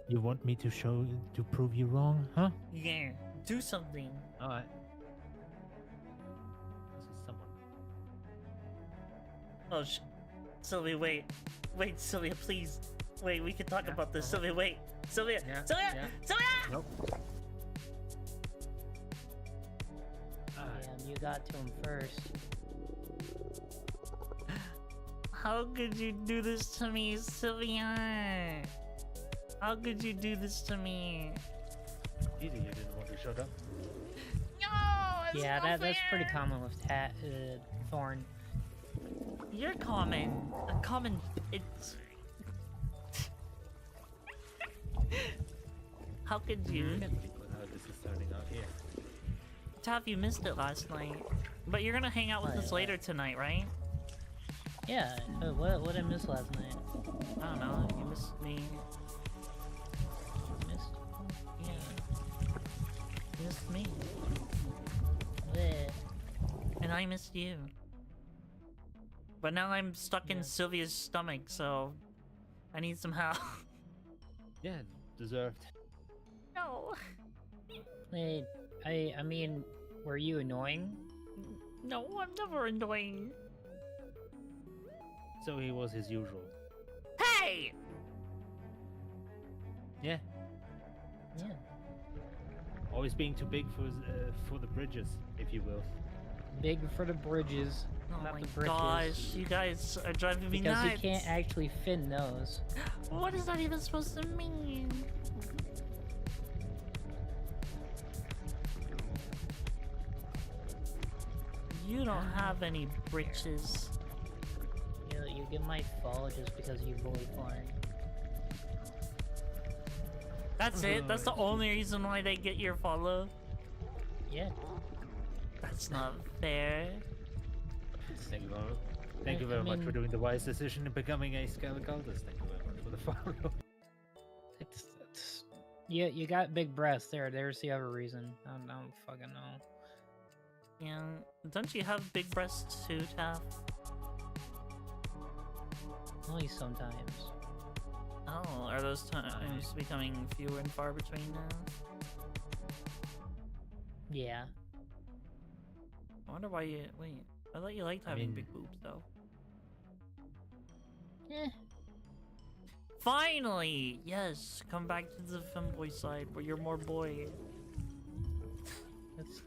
You want me to prove you wrong, huh? Yeah, do something. All right. This is someone. Oh, Sylvia, wait, Sylvia, please, wait. We can talk about this, Sylvia. Wait, Sylvia, Sylvia. Nope. Damn, you got to him first. How could you do this to me, Sylvia? How could you do this to me? Easy, you didn't want to shut up. No, it's Yeah, not that's pretty fair. common with Thorn. You're common. A common. It's. How could you? Can't believe how this is turning out here. Tav, you missed it last night. But you're gonna hang out with us later tonight, right? Yeah. What did I miss last night? I don't know. You missed me. Missed. Yeah. You missed me. Bleh. And I missed you. But now I'm stuck in Yeah. Silvia's stomach, so I need some help. Yeah, deserved. No. Wait, I mean, were you annoying? No, I'm never annoying. So he was his usual. Hey! Yeah, Yeah. always being too big for the bridges, if you will. Big for the bridges, Oh not my the bridges. gosh, you guys are driving me Because nuts. you can't actually fit in those. What is that even supposed to mean? You don't have any britches. You get my fall just because you bully Thorn. That's it? That's the only reason why they get your follow? Yeah. That's not fair. Thank you very, thank you very much for doing the wise decision in becoming a Scarlet Cultist. Thank you very much for the follow. It's you got big breasts there. There's the other reason. I don't fucking know. Yeah. Don't you have big breasts too, Taff? Only sometimes. Oh, are those times becoming fewer and far between now? Yeah. I wonder why you... Wait, I thought you liked having big boobs, though. Eh. Finally! Yes, come back to the femboy side where you're more boy. That's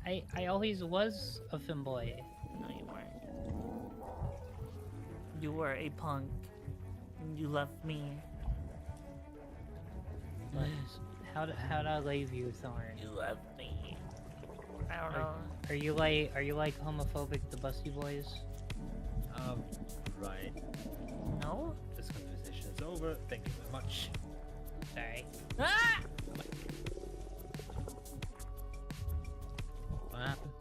I always was a femboy. No, you weren't. You were a punk. You left me. But how'd I leave you, Thorn? You left me. I don't know. Are you like homophobic the Busty Boys? Right. No? This conversation is over. Thank you very much. Sorry. Ah! What happened?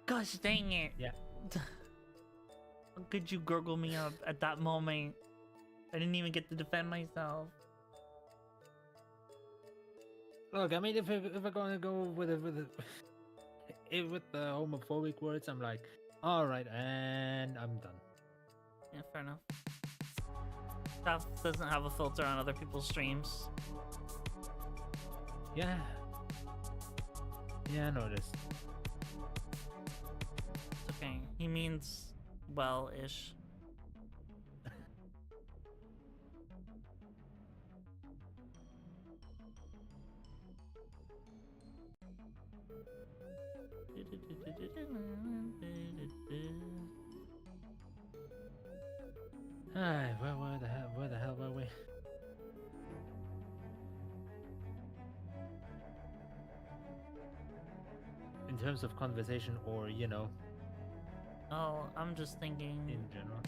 Gosh dang it. Yeah. How could you gurgle me up at that moment? I didn't even get to defend myself. Look, I mean, if we're gonna go with the homophobic words, I'm like, all right, and I'm done. Yeah, fair enough. Taff doesn't have a filter on other people's streams. Yeah. Yeah, I noticed. It's okay. He means well-ish. Alright, where the hell were we? In terms of conversation, or you know, Oh, I'm just thinking. in general.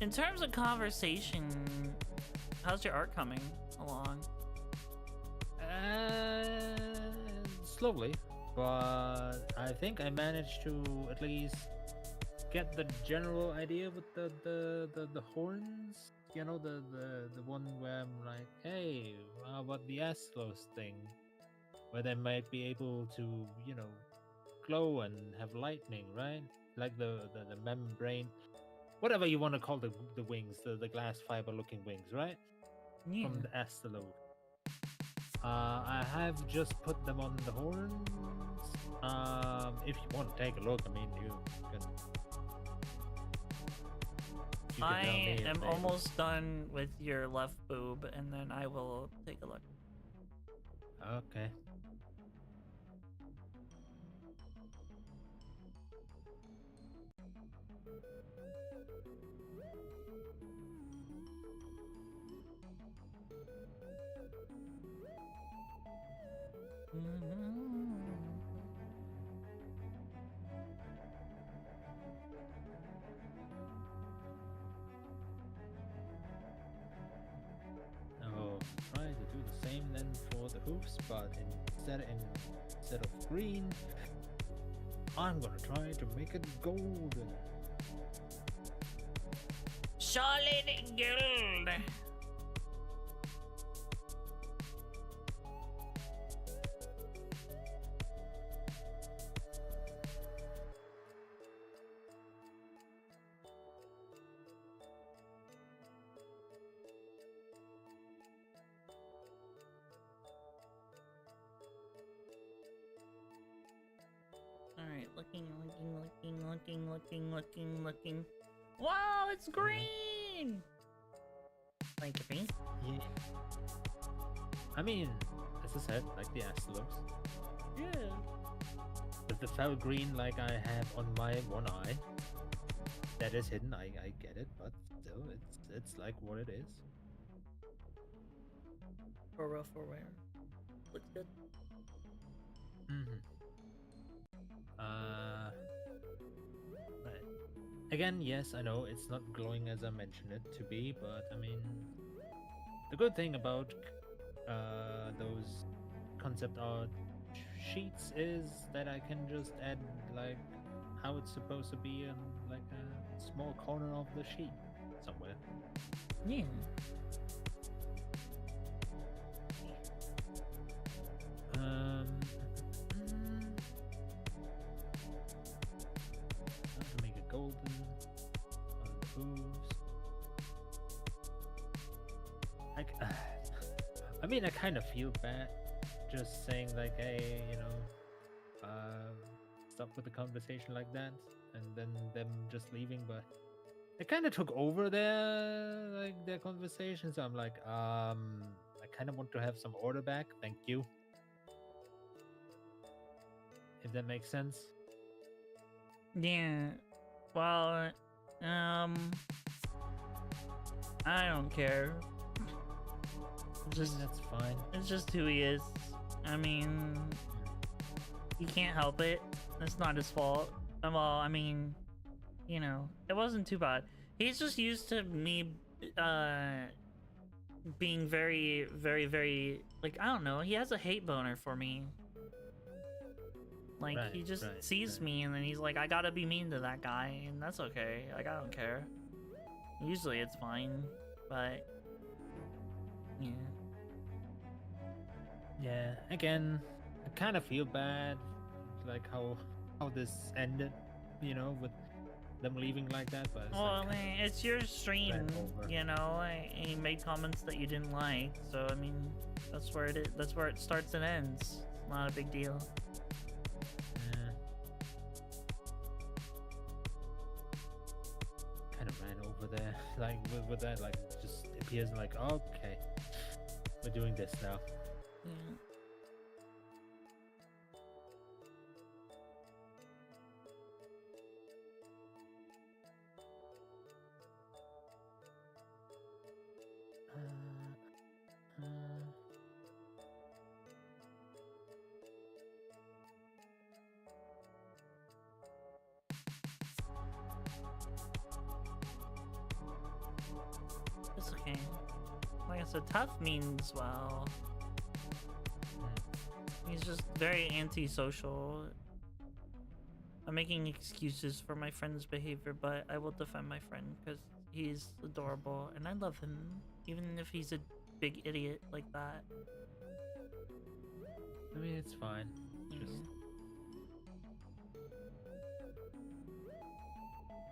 In terms of conversation, how's your art coming along? Slowly, but I think I managed to at least get the general idea with the horns. You know, the one where I'm like, hey, how about the Aslos thing, where they might be able to, you know, glow and have lightning, right? Like the membrane, whatever you want to call the wings, the glass fiber looking wings, right? Yeah. From the Astalode. I have just put them on the horns. If you want to take a look, I mean, you can tell I me if am they- almost done with your left boob, and then I will take a look. Okay. I'll try to do the same then for the hoofs, but instead of green, I'm gonna try to make it golden. Solid gold. Alright, looking. Wow, it's green! Like me? Yeah. I mean, as I said, like the ass looks. Yeah. With the fell green like I have on my one eye. That is hidden, I get it, but still it's like what it is. For real, for where? Looks good. Mm-hmm. Right. Again, yes, I know it's not glowing as I mentioned it to be, but I mean, the good thing about those concept art sheets is that I can just add like how it's supposed to be in like a small corner of the sheet somewhere. Yeah. How to make it golden on the hooves. I mean, I kind of feel bad just saying like, hey, you know, stop with the conversation like that, and then them just leaving. But I kind of took over their conversation, so I'm like, I kind of want to have some order back. Thank you. If that makes sense. Yeah. Well, I don't care. Just that's fine. It's just who he is. I mean, he can't help it. It's not his fault. Well, I mean, you know, it wasn't too bad. He's just used to me, being very, very, very, like, I don't know. He has a hate boner for me. Like, he just sees me and then he's like, I gotta be mean to that guy, and that's okay. Like, I don't care. Usually it's fine, but yeah. Yeah, again, I kind of feel bad, like how this ended, you know, with them leaving like that. But it's well, like I mean, it's your stream, you know. And he made comments that you didn't like, so I mean, that's where it is. That's where it starts and ends. It's not a big deal. Kind of ran over there, like with that, like just appears like, okay, we're doing this now. Yeah. It's okay. Like I said, tough means, well, he's just very antisocial. I'm making excuses for my friend's behavior, but I will defend my friend because he's adorable and I love him, even if he's a big idiot like that. I mean, it's fine. Just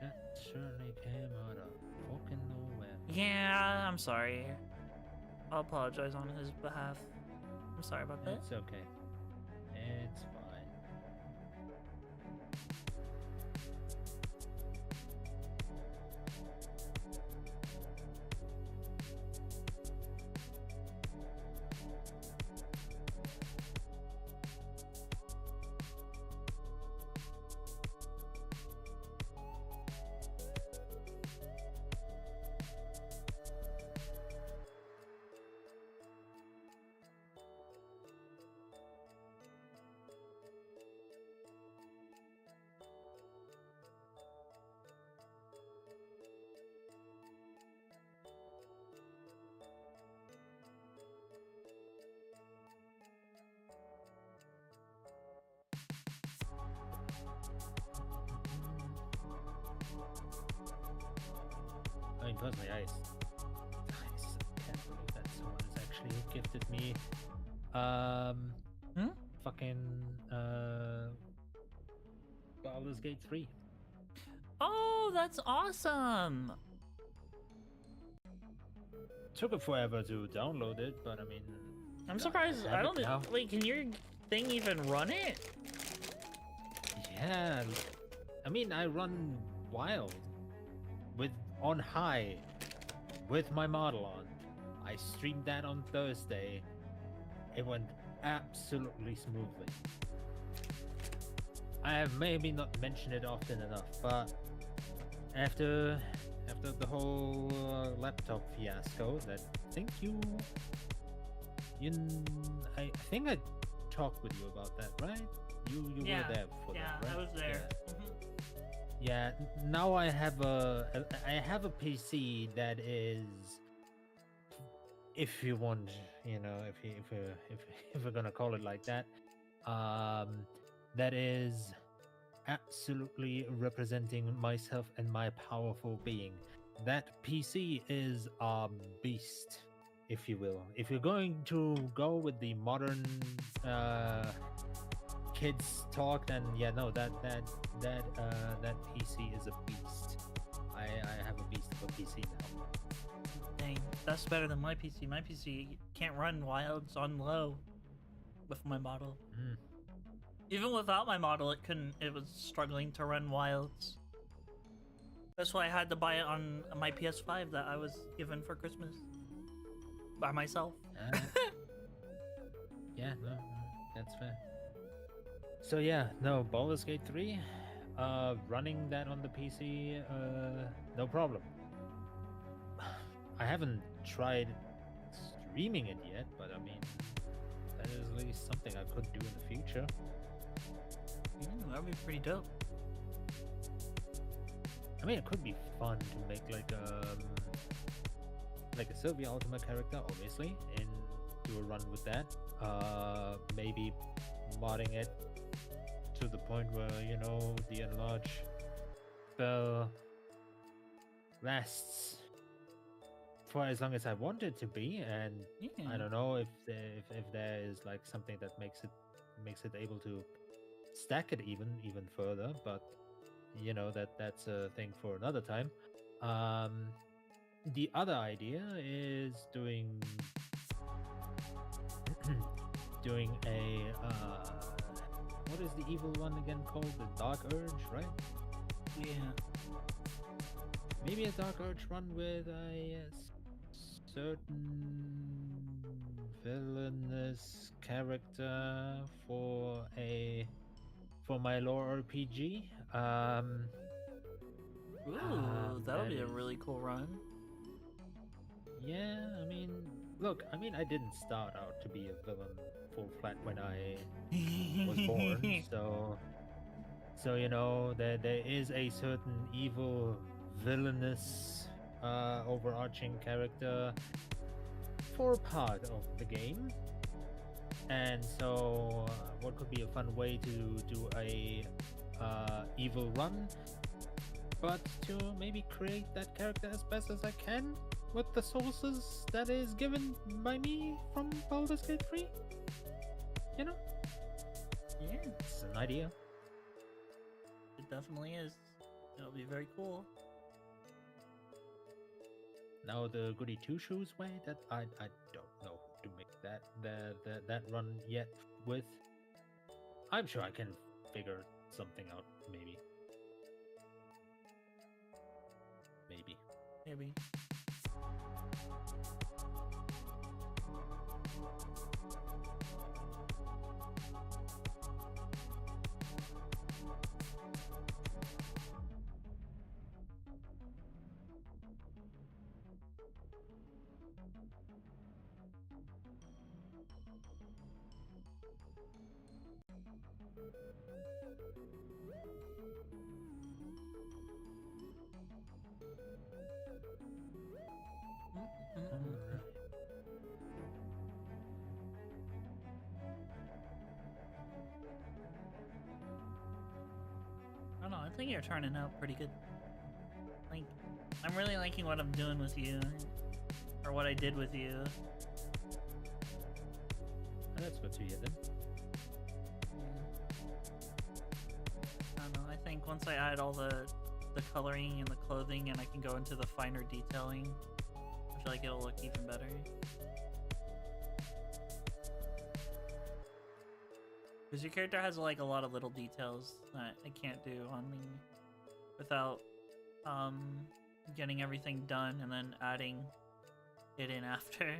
that surely came out of fucking nowhere. Yeah, I'm sorry. I'll apologize on his behalf. I'm sorry about that. It's okay. It's fine. mean, personally, I can't believe that someone has actually gifted me, fucking, Baldur's Gate 3. Oh, that's awesome. Took it forever to download it, but I mean, I'm surprised. I don't. Now. Wait, can your thing even run it? Yeah, I mean, I run wild on high with my model on. I streamed that on Thursday. It went absolutely smoothly. I have maybe not mentioned it often enough, but after the whole laptop fiasco, that I think I talked with you about that, right? You were there for that, right? I was there. Yeah, now I have a PC that is, if you want, you know, if we're gonna call it like that, that is absolutely representing myself and my powerful being. That PC is a beast, if you will. If you're going to go with the modern kids talk, then yeah, no, that PC is a beast. I have a beast of a PC now. Dang, that's better than my PC. My PC can't run wilds on low with my model. Even without my model, it was struggling to run wilds. That's why I had to buy it on my PS5 that I was given for Christmas by myself. Yeah, no, that's fair. So yeah, no, Baldur's Gate 3, running that on the PC, no problem. I haven't tried streaming it yet, but I mean, that is at least something I could do in the future. That would be pretty dope. I mean, it could be fun to make like a Silvia Ultimate character, obviously, and do a run with that. Maybe modding it to the point where, you know, the enlarge spell lasts for as long as I want it to be, and I don't know if there is like something that makes it able to stack it even further, but you know, that's a thing for another time. The other idea is doing a what is the evil one again called? The Dark Urge, right? Yeah. Maybe a Dark Urge run with a certain villainous character for my lore RPG. Ooh, that would be a really cool run. Yeah, I mean, look, I didn't start out to be a villain full flat when I was born, so you know, there is a certain evil, villainous, overarching character for a part of the game. And so, what could be a fun way to do a evil run, but to maybe create that character as best as I can with the sources that is given by me from Baldur's Gate 3? You know? Yeah, it's an idea. It definitely is. It'll be very cool. Now the goody two shoes way, that I don't know to make that run yet with. I'm sure I can figure something out, maybe. I don't know, I think you're turning out pretty good. Like, I'm really liking what I'm doing with you, or what I did with you. Oh, that's good to hear then. I don't know. I think once I add all the coloring and the clothing, and I can go into the finer detailing, I feel like it'll look even better. Because your character has like a lot of little details that I can't do on the without getting everything done and then adding it in after.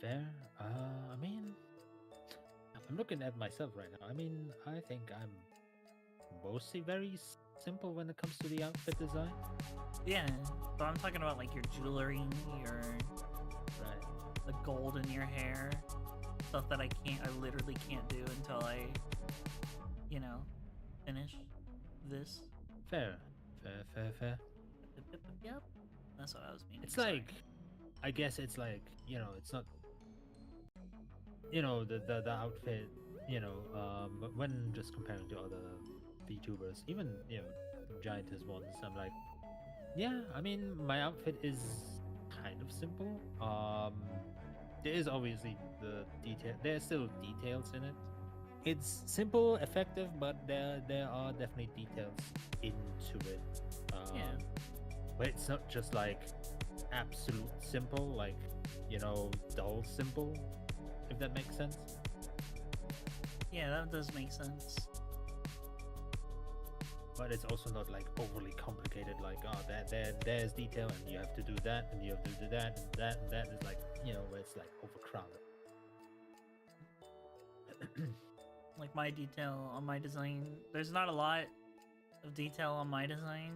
Fair. I mean, I'm looking at myself right now. I mean, I think I'm mostly very simple when it comes to the outfit design. Yeah, but I'm talking about like your jewelry, your Right. the gold in your hair, stuff that I literally can't do until I, you know, finish this. Fair. Fair. Yep, that's what I was meaning. It's sorry. like, I guess it's like, it's not, the outfit, when just comparing to other VTubers, even, giantess ones, I'm like, yeah, I mean, my outfit is kind of simple. There is obviously the detail, there's still details in it. It's simple, effective, but there are definitely details into it. Yeah. But it's not just like absolute simple, like, dull simple, if that makes sense. Yeah, that does make sense. But it's also not like overly complicated, like, oh, there's detail and you have to do that and you have to do that and that and that is like, where it's like overcrowded. Like my detail on my design, there's not a lot of detail on my design,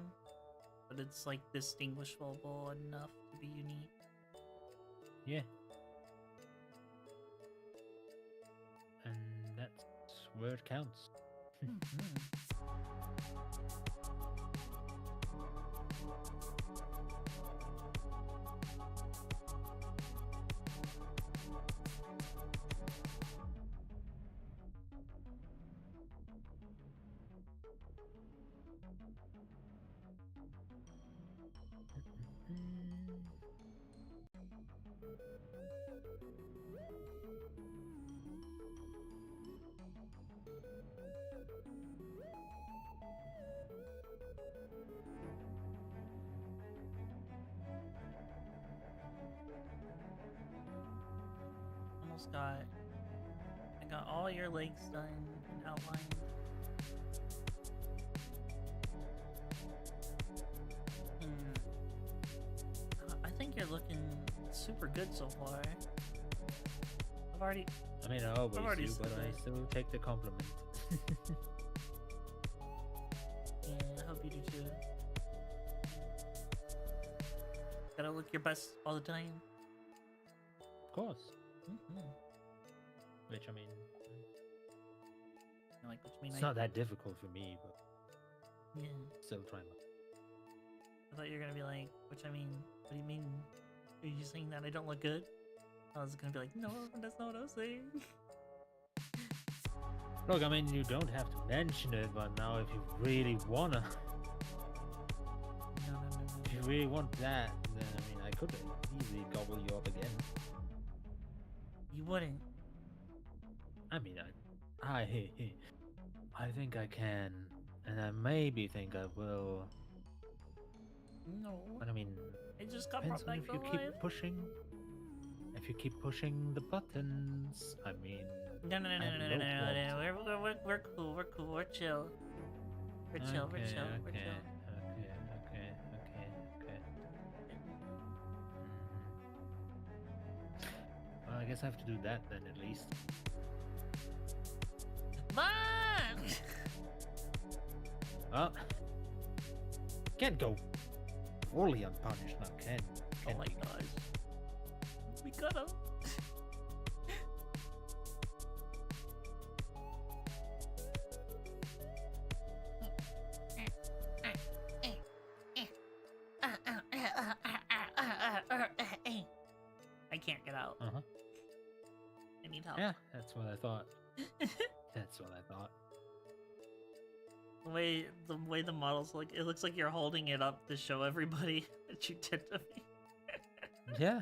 but it's like distinguishable enough to be unique. Yeah. And that's where it counts. I got all your legs done and outlined. I think you're looking super good so far. I mean, I always do, but I still take the compliment. Yeah, I hope you do too. Gotta look your best all the time. Of course. Which, I mean, Like, which mean it's not that difficult for me, but yeah. still trying. I thought you were gonna be like, which I mean, what do you mean? Are you saying that I don't look good? I was gonna be like, no, that's not what I was saying. Look, I mean, you don't have to mention it, but now if you really wanna, No. if you really want that, then I mean, I could easily gobble you up again. You wouldn't. I mean, I think I can, and I maybe think I will. No. But I mean, I just got depends brought on back if you to keep life. pushing. If you keep pushing the buttons, I mean. No. I have no qualms. We're cool. We're chill. We're chill. Okay. Okay. Well, I guess I have to do that then at least. Mom! Well, can't go fully unpunished now, can Oh my gosh. We gotta. I can't get out. I need help. Yeah, that's what I thought. That's what I thought. The way the models look, it looks like you're holding it up to show everybody that you did to me. Yeah.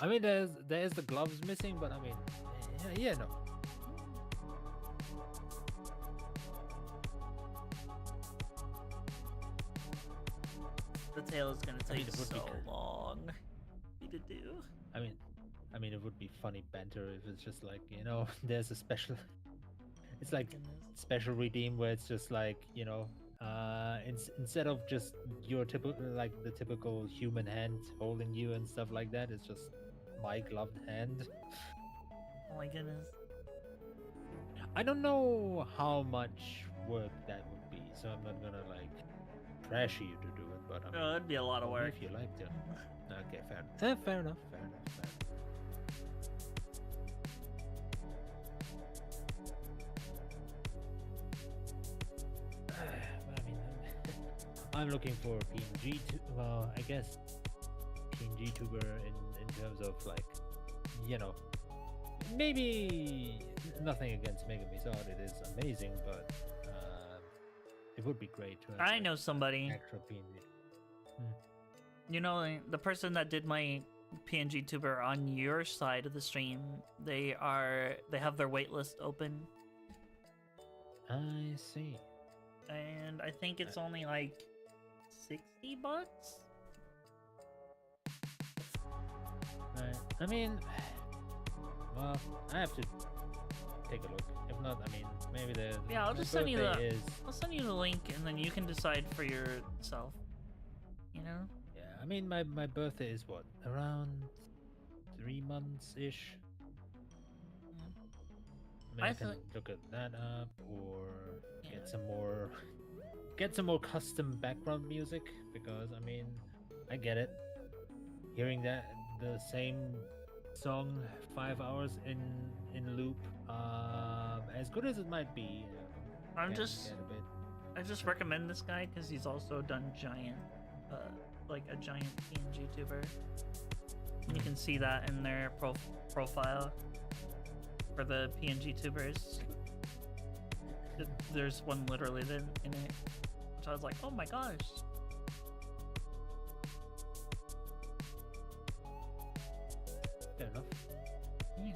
I mean, there's the gloves missing, but I mean, yeah, no. The tail is gonna I mean, take it would be so good. long to do. I mean, it would be funny banter if it's just like, you know, there's a special. It's like Goodness. special redeem where it's just like, you know, instead of just your typical like the typical human hand holding you and stuff like that, it's just my gloved hand. Oh my goodness. I don't know how much work that would be, so I'm not gonna like pressure you to do it, but I mean, Oh, it'd be a lot of only work. if you like to. Okay, fair enough. Fair enough. Fair enough. But I mean, I'm looking for a PNG. Well, I guess PNG tuber in terms of like, you know, maybe nothing against Megami Sword. It is amazing, but it would be great to have I like, know somebody. actual PNG. You know, the person that did my PNG tuber on your side of the stream, they have their waitlist open, I see. and I think it's only like $60. Right. I mean, well, I have to take a look. If not, I mean, maybe the Yeah, I'll the just send you birthday the- is. I'll send you the link, and then you can decide for yourself. You know? Yeah, I mean, my birthday is what, around 3 months ish. I mean, I I can thought- look at that up or Yeah. get some more custom background music because I mean, I get it. Hearing the same song 5 hours in loop, as good as it might be, I'm can just get a bit. I just recommend this guy because he's also done giant, like a giant PNG tuber. And you can see that in their profile for the PNG tubers. There's one literally in it, which I was like, oh my gosh. Fair enough. Yeah.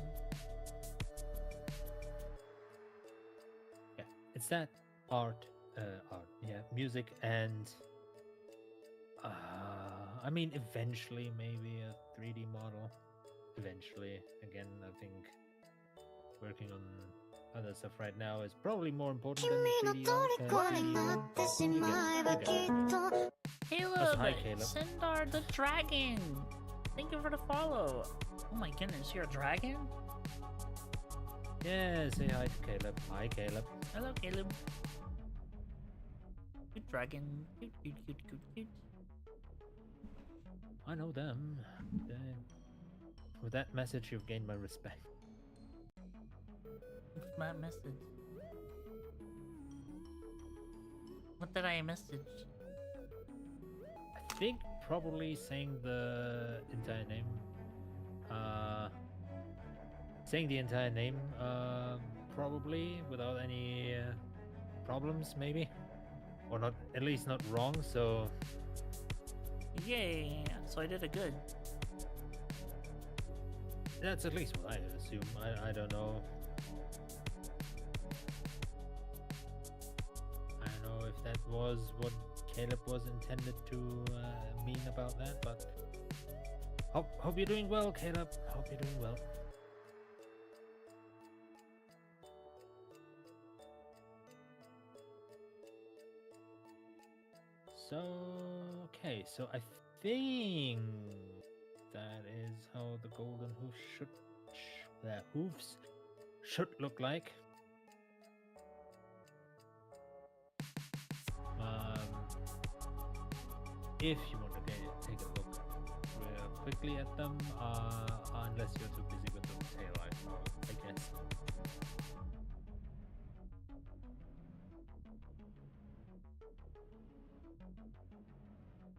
Yeah, it's that art, yeah, music, and I mean, eventually, maybe a 3D model. Eventually, again, I think working on other stuff right now is probably more important than 3D art. 3D art, but you get it. Caleb, hi, Caleb. Sindar the dragon. Thank you for the follow. Oh my goodness, you're a dragon? Yeah, say hi to Caleb. Hi, Caleb. Hello, Caleb. Good dragon. Cute. I know them. With that message, you've gained my respect. What's my message? What did I message? I think probably saying the entire name. Saying the entire name, probably without any problems, maybe, or not, at least not wrong. So Yay! So I did it good. that's at least what I assume. I don't know. I don't know if that was what Caleb was intended to mean about that, but hope you're doing well, Caleb. Hope you're doing well. So, okay, so I think that is how the golden hooves should look like. If you want to take a look real quickly at them, unless you're too busy with the tail, I guess.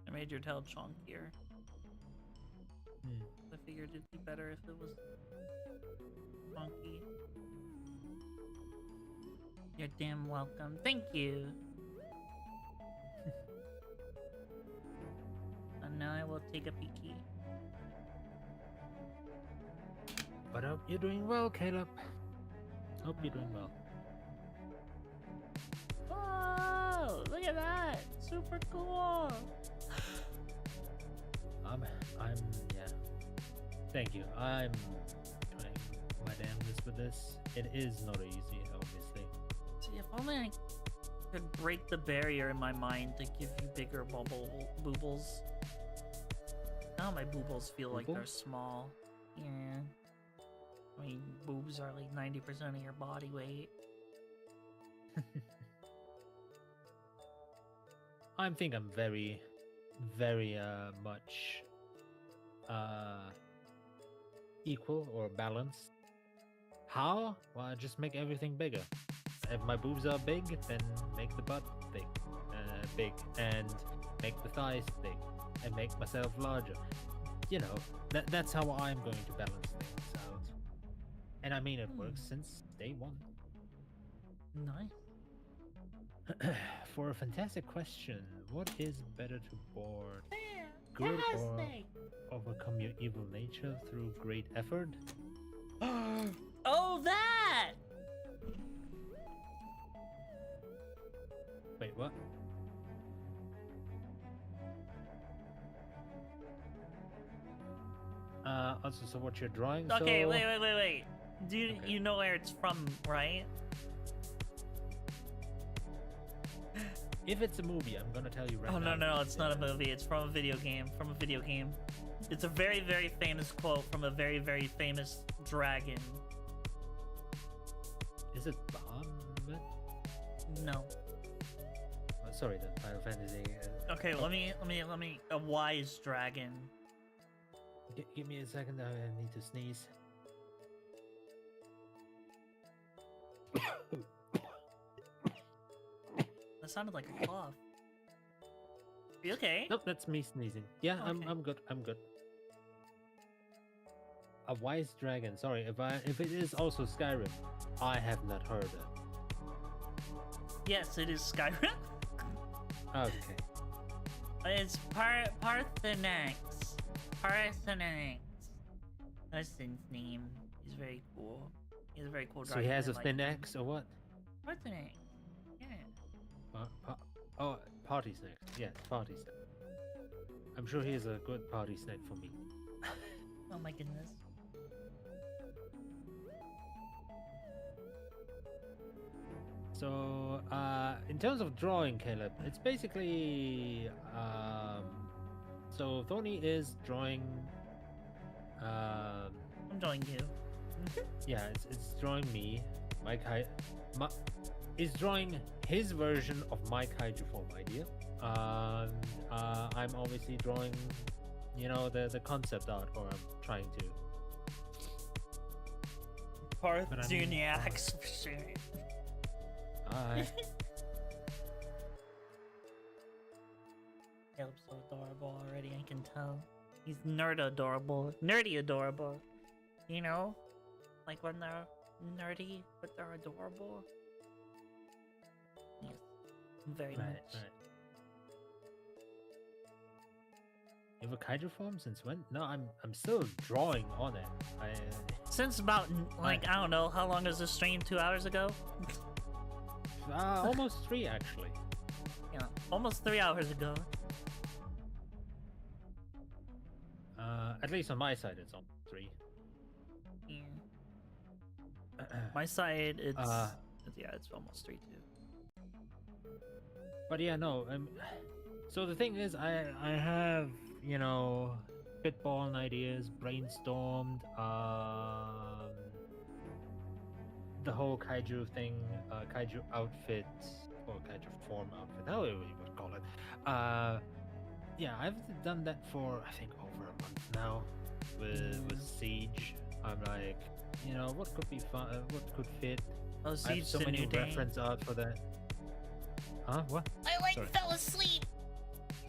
I made your tail chunkier. Hmm. I figured it'd be better if it was chunky. You're damn welcome. Thank you. And now I will take a peeky. But I hope you're doing well, Caleb. Hope you're doing well. Whoa! Look at that! Super cool! Yeah. Thank you. I'm trying my damnedest with this. It is not easy, obviously. See, if only I could break the barrier in my mind to give you bigger boobles. Now my boobles feel like they're small. Yeah. I mean, boobs are like 90% of your body weight. I think I'm very, very much equal or balanced. How? Well, I just make everything bigger. If my boobs are big, then make the butt big, and make the thighs big, and make myself larger. You know, that's how I'm going to balance things out. And I mean, it works since day one. Nice. For a fantastic question, what is better to board? Good or overcome your evil nature through great effort? Oh, that! Wait, what? Also, so what you're drawing? Okay, so... wait. Do you, Okay. you know where it's from, right? If it's a movie, I'm gonna tell you right Oh, now. no, it's not a movie. It's from a video game. It's a very, very famous quote from a very, very famous dragon. Is it Bahamut? No. Oh, sorry, the Final Fantasy. Okay, let me. A wise dragon. Give me a second. I need to sneeze. That sounded like a cough. You okay? Nope, that's me sneezing. Yeah, Okay. I'm good. I'm good. A wise dragon. Sorry, if it is also Skyrim, I have not heard it. Yes, it is Skyrim. Okay. It's Parthenax. Parthenax. That's his name. He's very cool. He's a very cool So dragon. he has I a like thin him. axe or what? Parthenax. Yeah. Oh, party snack. Yeah, party snack. I'm sure he is a good party snack for me. Oh my goodness. So, in terms of drawing, Caleb, it's basically, so Tony is drawing, I'm drawing you. yeah, it's drawing me. Is drawing his version of my kaiju form idea. I'm obviously drawing, you know, the concept art, or I'm trying to. Partheniacs for sure. Caleb's so adorable already, I can tell. He's nerdy adorable. You know? Like when they're nerdy, but they're adorable. Yes, very much. Right. You have a kaiju form since when? No, I'm still drawing on it. Since about, like, I don't know, how long is this stream? 2 hours ago? Almost 3 actually. Yeah, almost 3 hours ago. At least on my side, it's on 3. Yeah. My side, it's yeah, it's almost 3 too. But yeah, no. So the thing is, I have, you know, spitballing ideas, brainstormed. The whole kaiju thing, kaiju outfit, or kaiju form outfit, however you would call it. Yeah, I've done that for I think over a month now with Siege. I'm like, you know, what could be fun, what could fit. Oh, I have Siege so the many new day. reference art for that. Huh? What? I like Sorry. fell asleep.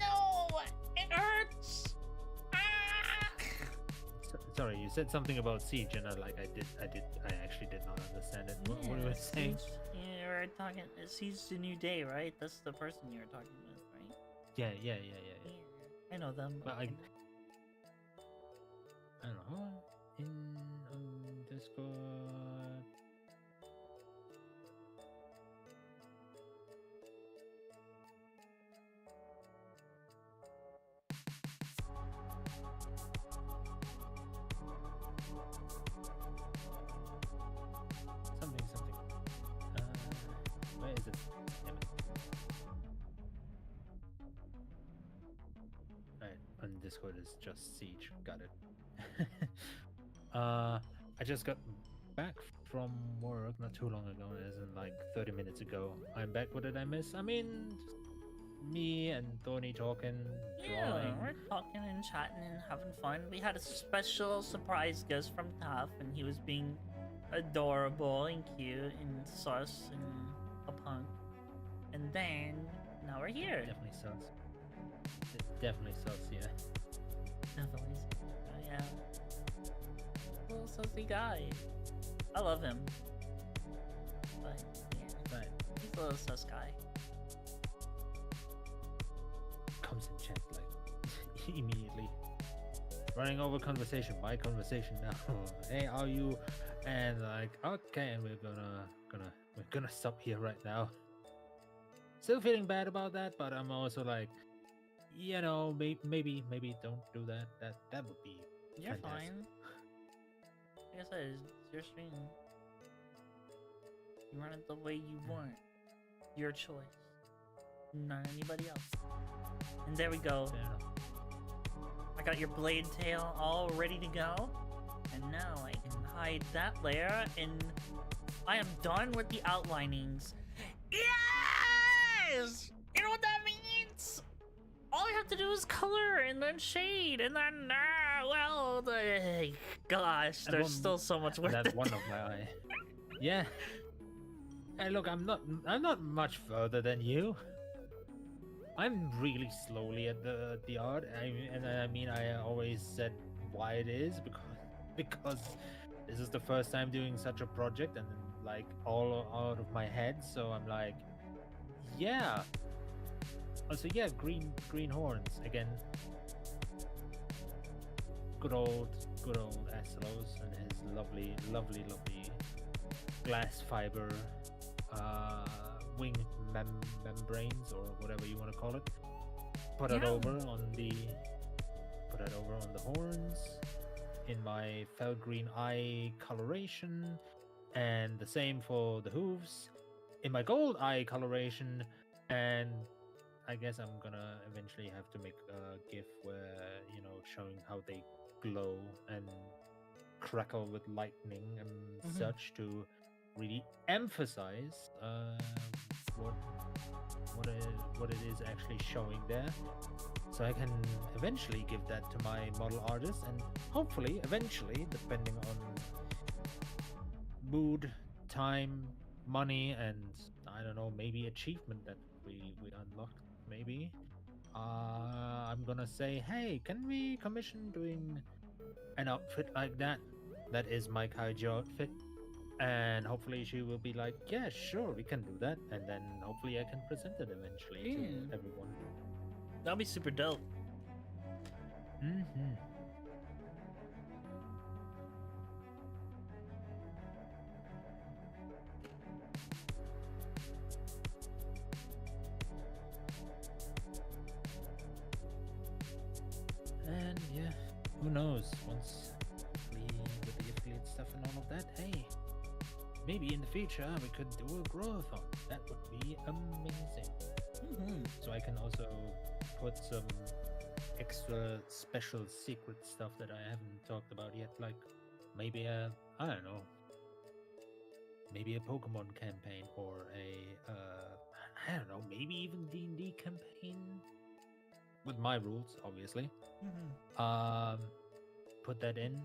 No, it hurts. Ah! Sorry, you said something about Siege, and I actually did not understand it. What were you saying? Siege, it were talking. He's the New Day, right? That's the person you were talking with, right? Yeah. Yeah, I know them. But I don't know. On Discord. Something. Where is it? Damn it. Alright, on Discord is just Siege. Got it. I just got back from work not too long ago, as in like 30 minutes ago. I'm back. What did I miss? I mean, just me and Tony talking, Yeah, drawing. we're talking and chatting and having fun. We had a special surprise guest from TAF, and he was being adorable and cute and sus and a punk. And then now we're here. Definitely sucks. It definitely sucks, yeah. Definitely. Yeah. Little sussy guy. I love him. But yeah, Right. he's a little sus guy. Comes in chat like immediately. Running over conversation, my conversation now. Hey, how are you? And like, okay, and we're gonna stop here right now. Still feeling bad about that, but I'm also like, you know, maybe don't do that. That would be You're fantastic. fine. Like I said, it's your stream. You run it the way you want. Your choice. Not anybody else. And there we go. Fair enough. I got your blade tail all ready to go. And now I can hide that layer, and I am done with the outlinings. Yes! You know what that means? All I have to do is color and then shade and then gosh, And there's one- still so much work. That's to one do. of my eye. Yeah. Hey, look, I'm not much further than you. I'm really slowly at the art. I mean, I always said why it is because this is the first time doing such a project, and like all out of my head. So I'm like, yeah. Also, yeah, green horns again. Good old Aslos and his lovely glass fiber wing membranes, or whatever you want to call it. Put it Yeah. over on the horns in my felt green eye coloration, and the same for the hooves in my gold eye coloration. And I guess I'm gonna eventually have to make a GIF where, you know, showing how they glow and crackle with lightning and Mhm. such, to really emphasize what it is actually showing there. So I can eventually give that to my model artist, and hopefully, eventually, depending on mood, time, money, and I don't know, maybe achievement that we unlocked, maybe. I'm gonna say, hey, can we commission doing an outfit like that? That is my Kaiju outfit. And hopefully she will be like, yeah, sure, we can do that. And then hopefully I can present it eventually Yeah. to everyone. That'll be super dope. Mm-hmm. And yeah, who knows? Once we with the affiliate stuff and all of that, hey, maybe in the future we could do a grow-a-thon. That would be amazing. Mm-hmm. So I can also put some extra special secret stuff that I haven't talked about yet, like maybe I don't know, maybe a Pokemon campaign, or I don't know, maybe even D&D campaign with my rules, obviously. Mm-hmm. Put that in.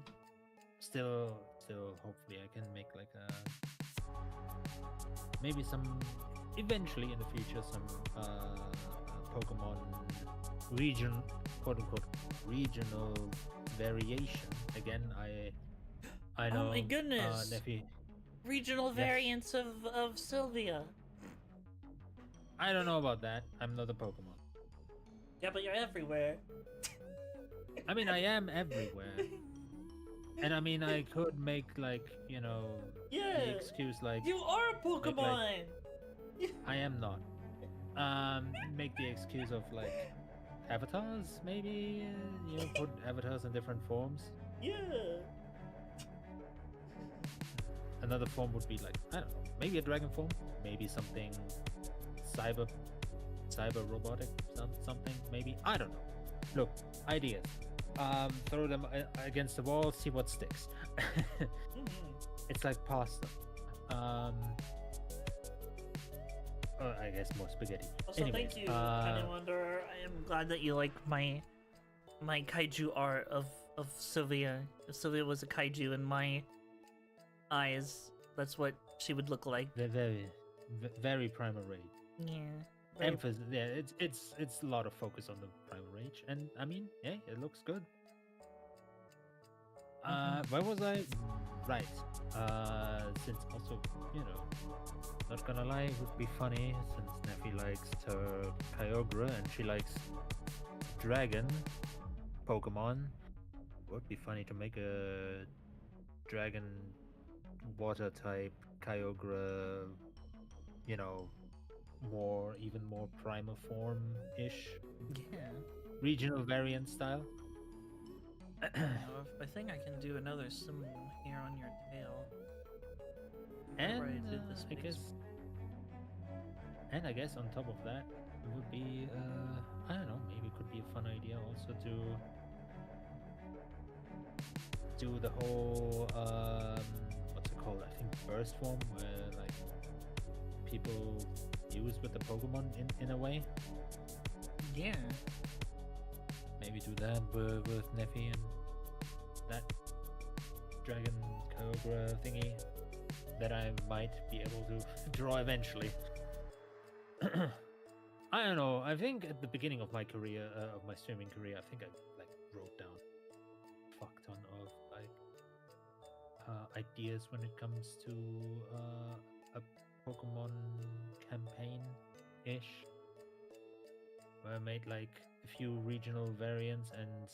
Still, hopefully I can make like maybe some, eventually in the future, some Pokemon quote unquote regional variation. Again, I know. Oh my goodness. Nephi, regional Yes. variants of Silvia. I don't know about that. I'm not a Pokemon. Yeah, but you're everywhere. I mean, I am everywhere. And I mean, I could make, like, you know, Yeah. the excuse, like, You are a Pokemon. I am not. Make the excuse of, like, avatars, maybe? You know, put avatars in different forms. Yeah. Another form would be, like, I don't know, maybe a dragon form? Maybe something cyber robotic, something, maybe? I don't know. Look, ideas. Throw them against the wall, see what sticks. It's like pasta. I guess more spaghetti. Also, Anyways, thank you, Honey Wanderer. I am glad that you like my kaiju art of Sylvia. If Sylvia was a kaiju in my eyes, that's what she would look like. They're very primal rage. Yeah. Emphasis, yeah, it's a lot of focus on the primal rage, and I mean, yeah, it looks good. Where was I? Right. Since also, you know, not gonna lie, it would be funny since Neffy likes her Kyogre and she likes dragon Pokemon. It would be funny to make a dragon water type Kyogre, you know, even more primal form ish. Yeah. Regional variant style. I think I can do another symbol here on your tail. And Right, did this I mix- guess, and I guess on top of that, it would be I don't know, maybe it could be a fun idea also to do the whole what's it called? I think burst form, where like people use with the Pokemon in a way. Yeah. Maybe do that with Neffy and that dragon Kyogre thingy that I might be able to draw eventually. I don't know. I think at the beginning of my career, of my streaming career, I think I like wrote down a fuck ton of like ideas when it comes to a Pokemon campaign ish, where I made like a few regional variants and.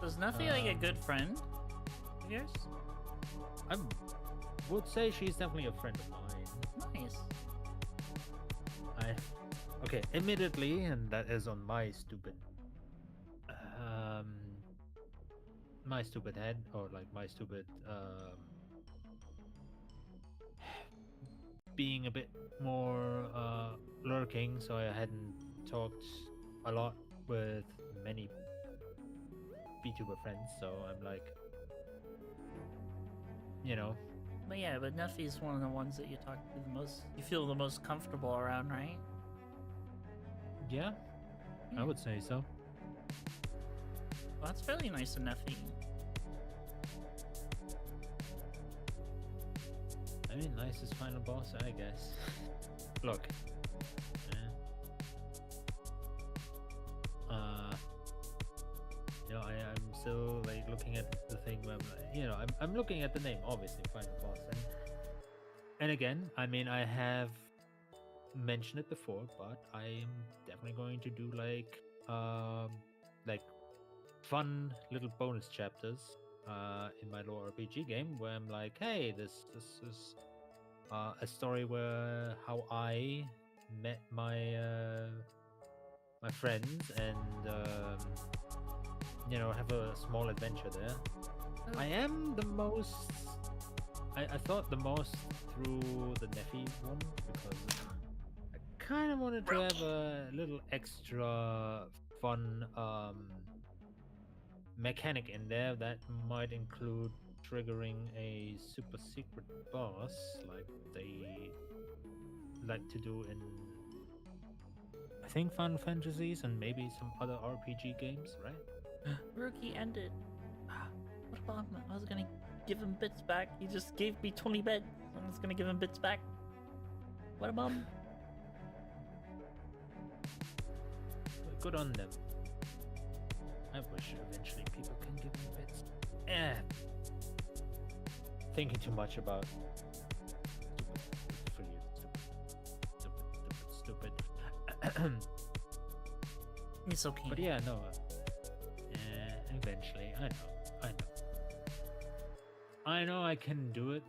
Was Nuffy like a good friend of yours? I would say she's definitely a friend of mine. Nice. Okay, admittedly, and that is on my stupid head, or like my stupid being a bit more lurking, so I hadn't talked a lot with many VTuber friends, so I'm like, you know. But yeah, but Nuffy's one of the ones that you talk to the most, you feel the most comfortable around, right? Yeah, I would say so. Well, that's fairly nice of Nuffy. I mean, nicest final boss, I guess. Look. You know, I'm still like looking at the thing where I'm like, you know, I'm looking at the name, obviously, final boss, and again, I mean, I have mentioned it before, but I am definitely going to do like fun little bonus chapters in my lore RPG game where I'm like, hey, this is a story where how I met my my friends and you know, have a small adventure there. I am the most I thought the most through the Neffy one because I kind of wanted to have a little extra fun mechanic in there that might include triggering a super secret boss like they like to do in I think Final Fantasies and maybe some other RPG games, right? Rookie ended. What about him? I was gonna give him bits back. He just gave me 20 bits. I'm just gonna give him bits back. What about him? Good on them. I wish eventually people can give me bits. Thinking too much about It's okay. But yeah, no. Eventually, I know I can do it.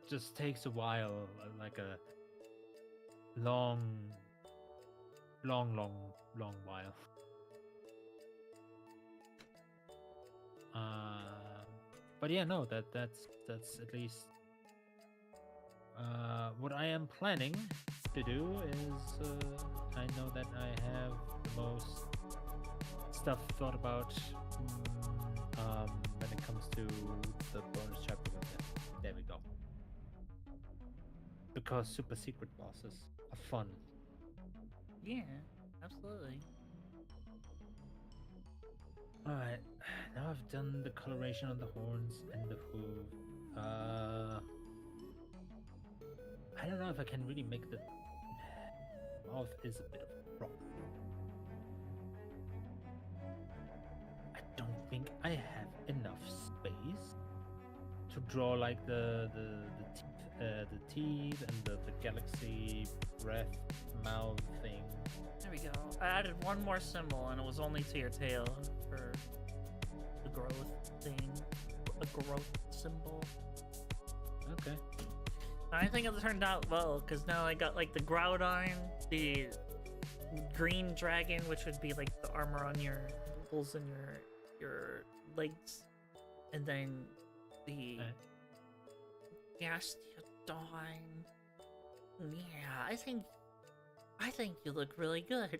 Just takes a while, like a long while. But yeah, no, that's at least what I am planning to do is I know that I have the most stuff thought about when it comes to the bonus chapter with it. There we go. Because super secret bosses are fun. Yeah, absolutely. Alright, now I've done the coloration on the horns and the hoof. I don't know if I can really make the mouth is a bit of a problem. I don't think I have enough space to draw like the teeth and the galaxy breath mouth thing. There we go. I added one more symbol, and it was only to your tail for the growth thing. A growth symbol. Okay. I think it turned out well, because now I got like the Groudon, the green dragon, which would be like the armor on your ankles and your legs, and then the Gastrodon. Yeah, I think you look really good.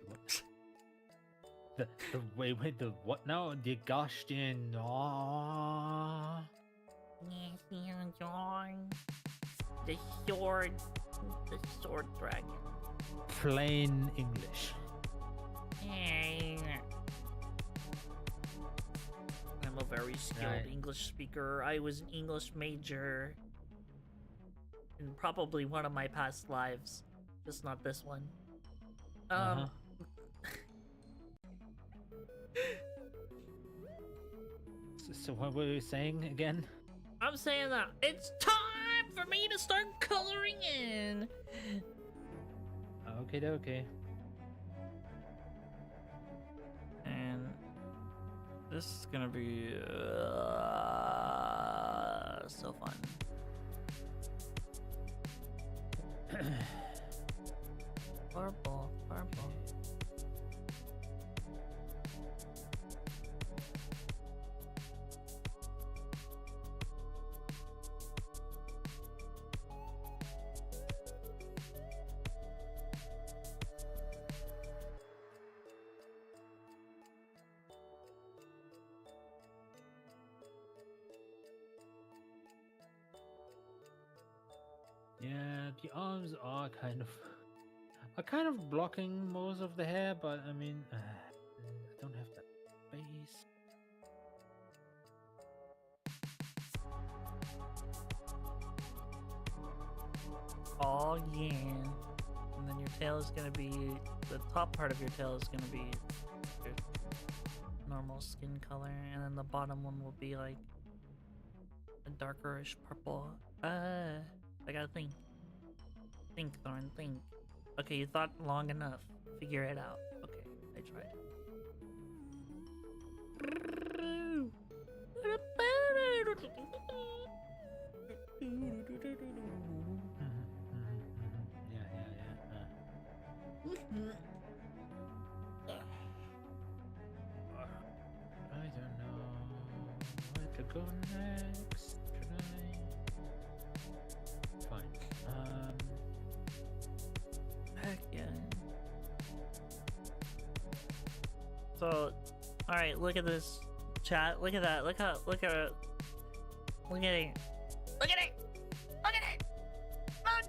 The wait, the what now? The Gashtin. The sword dragon. Plain English. I'm a very skilled English speaker. I was an English major in probably one of my past lives, just not this one. So what were you saying again? I'm saying that it's time for me to start coloring in. Okay. And this is gonna be so fun. Purple. Yeah, the arms are kind of blocking most of the hair, but I mean, I don't have that space. Oh yeah. And then your tail is gonna be, the top part of your tail is gonna be your normal skin color, and then the bottom one will be like a darkerish purple. I gotta think. Think, Thorn, think. Okay, you thought long enough. Figure it out. Okay, I tried. I don't know where to go next. Should I? Fine. Heck yeah. So, alright, look at this chat. Look at that. Look at it. Look at it! Look at it! Look at it! Look!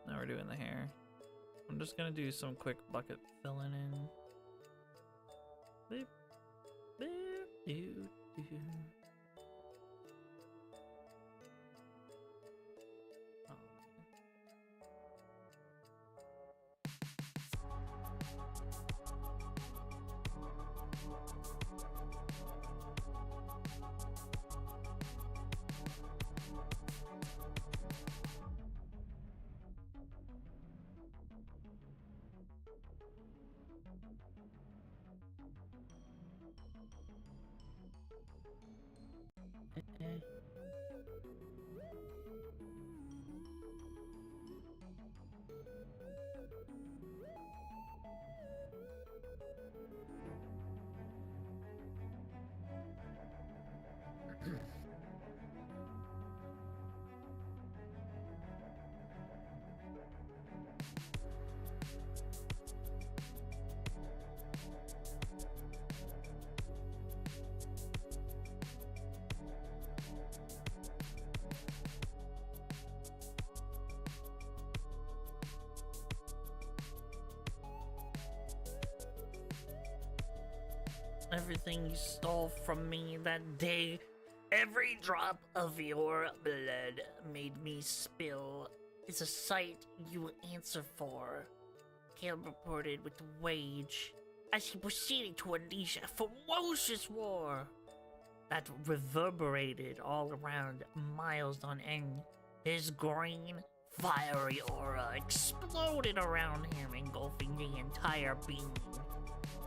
Now we're doing the hair. I'm just gonna do some quick bucket filling in. Boop. Boop. Doo, doo. Everything you stole from me that day, every drop of your blood made me spill, is a sight you will answer for. Caleb reported with rage as he proceeded to unleash a ferocious roar that reverberated all around, miles on end. His green, fiery aura exploded around him, engulfing the entire being,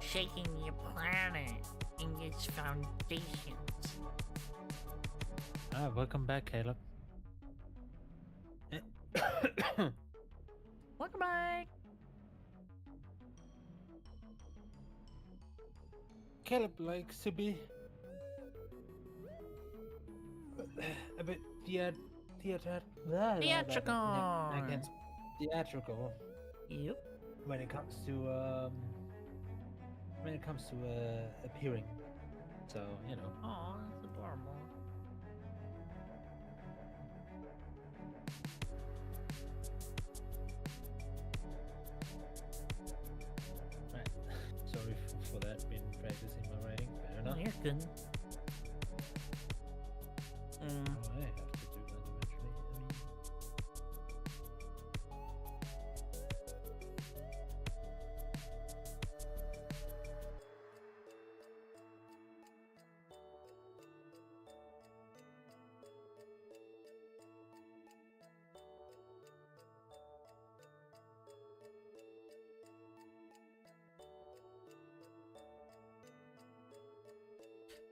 shaking the planet in its foundations. Welcome back, Caleb. Welcome back! Caleb likes to be a bit Theatrical! theatrical Yep. when it comes to appearing. So, you know. Aw, that's adorable. Right. Sorry for that. Been practicing my writing. Fair enough. You're good. Oh, I have to do that eventually.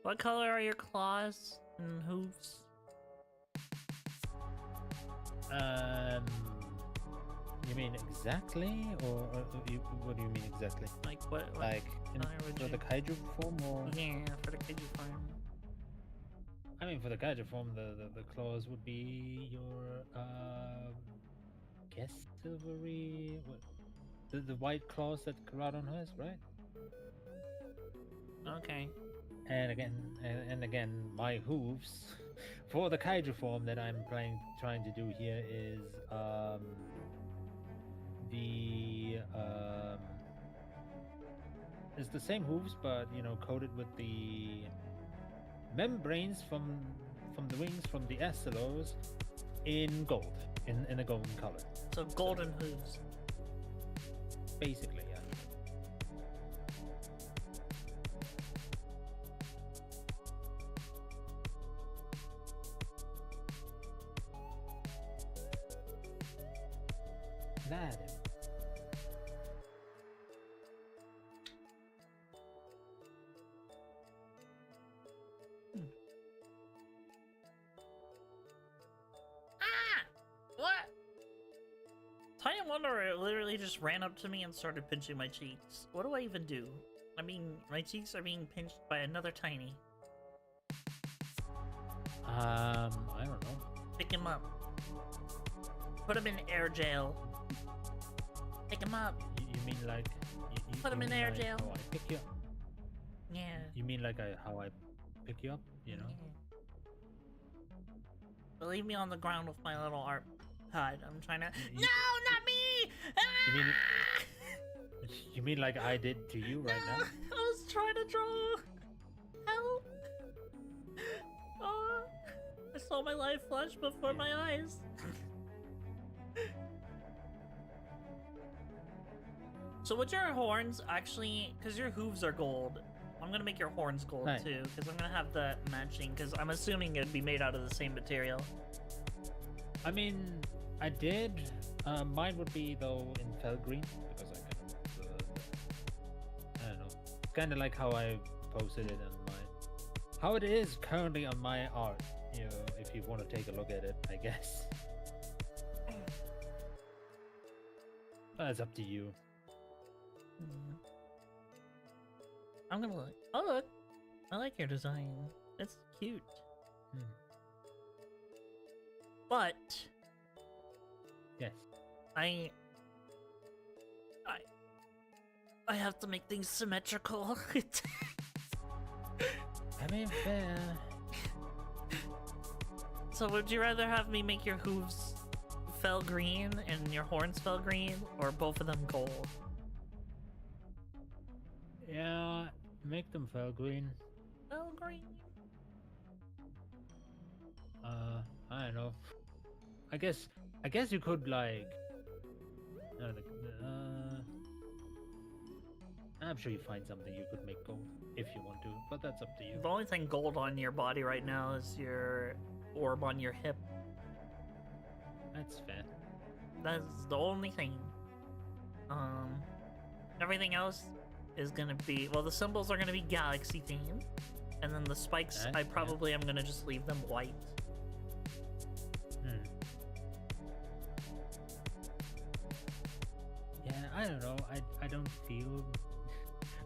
What color are your claws and hooves? You mean exactly, or what do you mean exactly? Like what? Like color would for the you- kaiju form, or Yeah, for the kaiju farm. I mean for the kaiju form, the claws would be your guess silvery, what, the white claws that Caradon has, right? Okay. And again, my hooves for the kaiju form that I'm trying to do here is it's the same hooves, but you know, coated with the membranes from the wings from the Astelos in gold, in a golden color, So golden hooves. basically. Yeah. That. What? Tiny Wanderer literally just ran up to me and started pinching my cheeks. What do I even do? I mean, my cheeks are being pinched by another Tiny. I don't know. Pick him up. Put him in air jail. Pick him up. You mean like Put him in mean air like jail. how I pick you up? Yeah. You mean like how I pick you up? You know. But leave me on the ground with my little art pad. I'm trying to. You- No, not me! You mean- Ah! You mean like I did to you right now? I was trying to draw. Help! Oh, I saw my life flash before my eyes. So would your horns actually, because your hooves are gold, I'm gonna make your horns gold Right. too, because I'm gonna have that matching, because I'm assuming it'd be made out of the same material. I mean, I did. Mine would be though in fell green because I kind of, I don't know, kind of like how I posted it on my, how it is currently on my art. You know, if you want to take a look at it, I guess. It's up to you. I'm gonna look. Oh look, I like your design. It's cute. But Yes. I have to make things symmetrical. I mean, fair. So would you rather have me make your hooves fell green and your horns fell green, or both of them gold? Yeah, make them fell green. Fell green. I don't know. I guess you could like. I'm sure you find something you could make gold if you want to, but that's up to you. The only thing gold on your body right now is your orb on your hip. That's fair. That's the only thing. Everything else is gonna be, well, the symbols are gonna be galaxy themed, and then the spikes, I probably am gonna just leave them white. Yeah, I don't know. I don't feel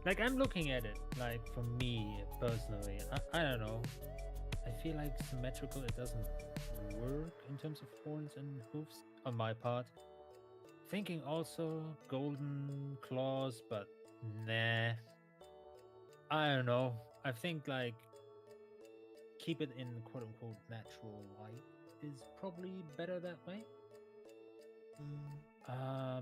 like I'm looking at it like for me personally. I don't know. I feel like symmetrical. It doesn't work in terms of horns and hooves on my part. Thinking also golden claws, but nah. I don't know. I think like keep it in quote unquote natural white is probably better that way. Yeah.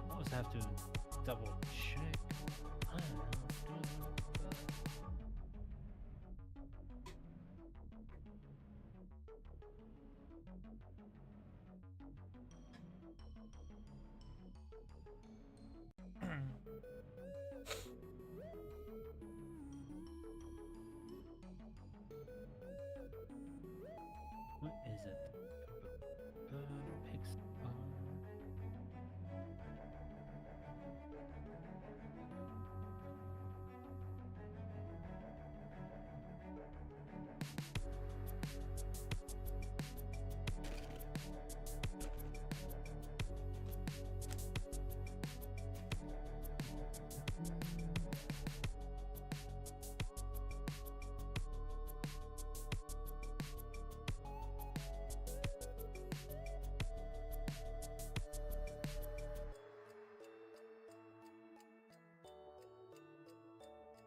I always have to double check. I don't know. What is it?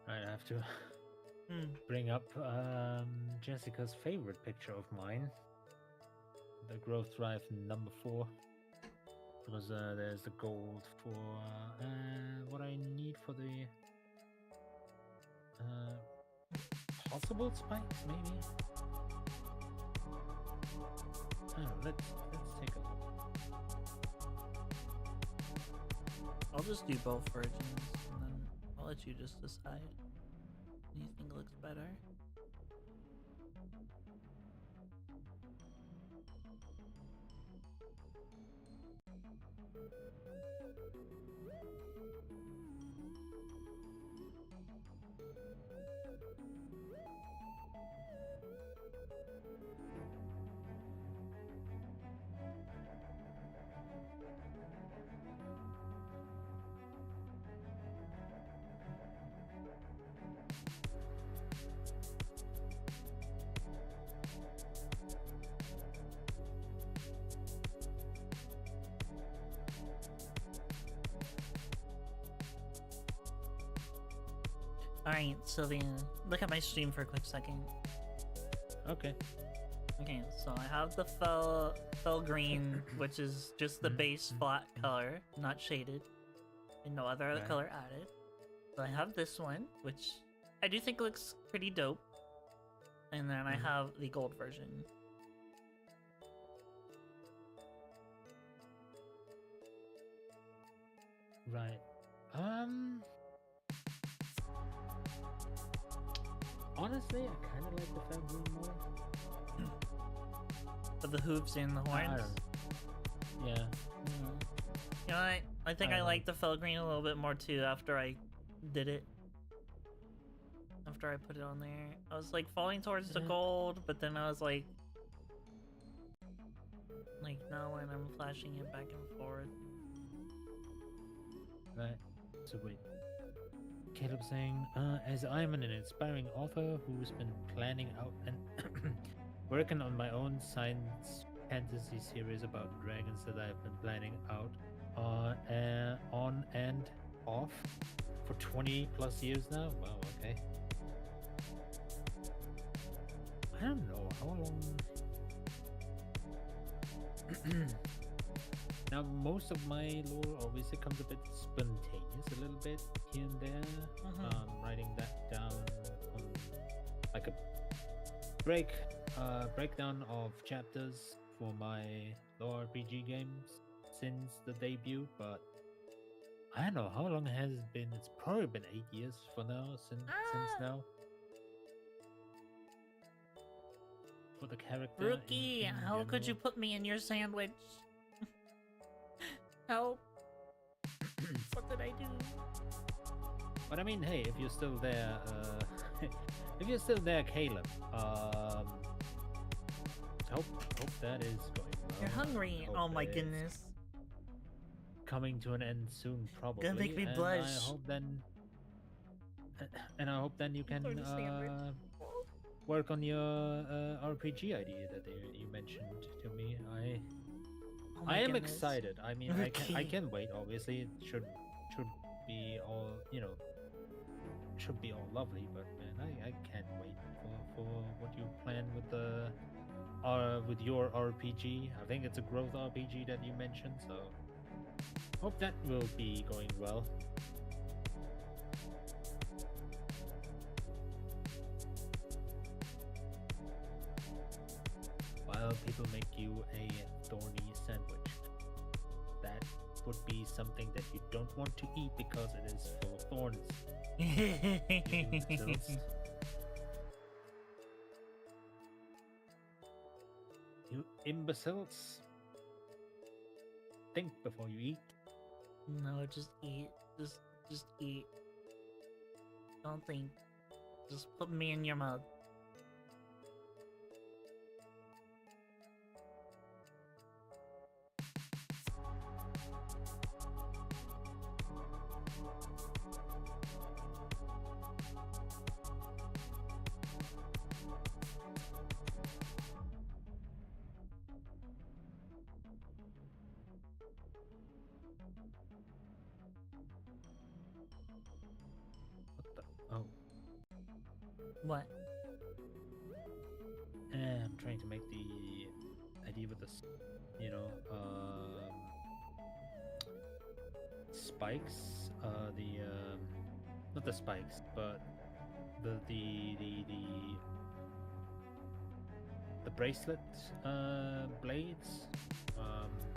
Right, I have to bring up Jessica's favorite picture of mine. The growth drive number 4. Because there's the gold for what I need for the possible spikes, maybe. I don't know, let's take a look. I'll just do both versions, and then I'll let you just decide. What do you think looks better? Alright, Sylvia, look at my stream for a quick second. Okay. Okay, so I have the fell green, which is just the base flat color, not shaded, and no other color added. So I have this one, which I do think looks pretty dope. And then I have the gold version. Right. Honestly, I kind of like the fell green more. For the hooves and the I horns. don't. Yeah. You know what? I think I I don't like the felt green a little bit more too after I did it. After I put it on there. I was like falling towards the gold, but then I was like now when I'm flashing it back and forth. Right. So wait. Caleb saying, as I'm an inspiring author who's been planning out and working on my own science fantasy series about dragons that I've been planning out on and off for 20 plus years now. Wow, okay. I don't know how long. Now, most of my lore obviously comes a bit spontaneous, a little bit here and there. Writing that down on like a breakdown of chapters for my lore RPG games since the debut, but I don't know how long has it been. It's probably been 8 years for now since now. For the character. Rookie, how could you put me in your sandwich? Help. What did I do? But I mean, hey, if you're still there, Caleb, hope that is going well. You're hungry. Hope Oh my that is goodness. coming to an end soon, probably. Gonna make me and blush. I hope then you can work on your RPG idea that you mentioned to me. I am excited. I mean, I can wait. Obviously, it should be all should be all lovely. But man, I can't wait for what you plan with your RPG. I think it's a growth RPG that you mentioned. So hope that will be going well. While people make you a thorny sandwich, that would be something that you don't want to eat because it is full of thorns. You imbeciles. Think before you eat. No, just eat. Just eat. Don't think. Just put me in your mouth. Oh. What? I'm trying to make the idea with the, spikes. Not the spikes, but the bracelet blades.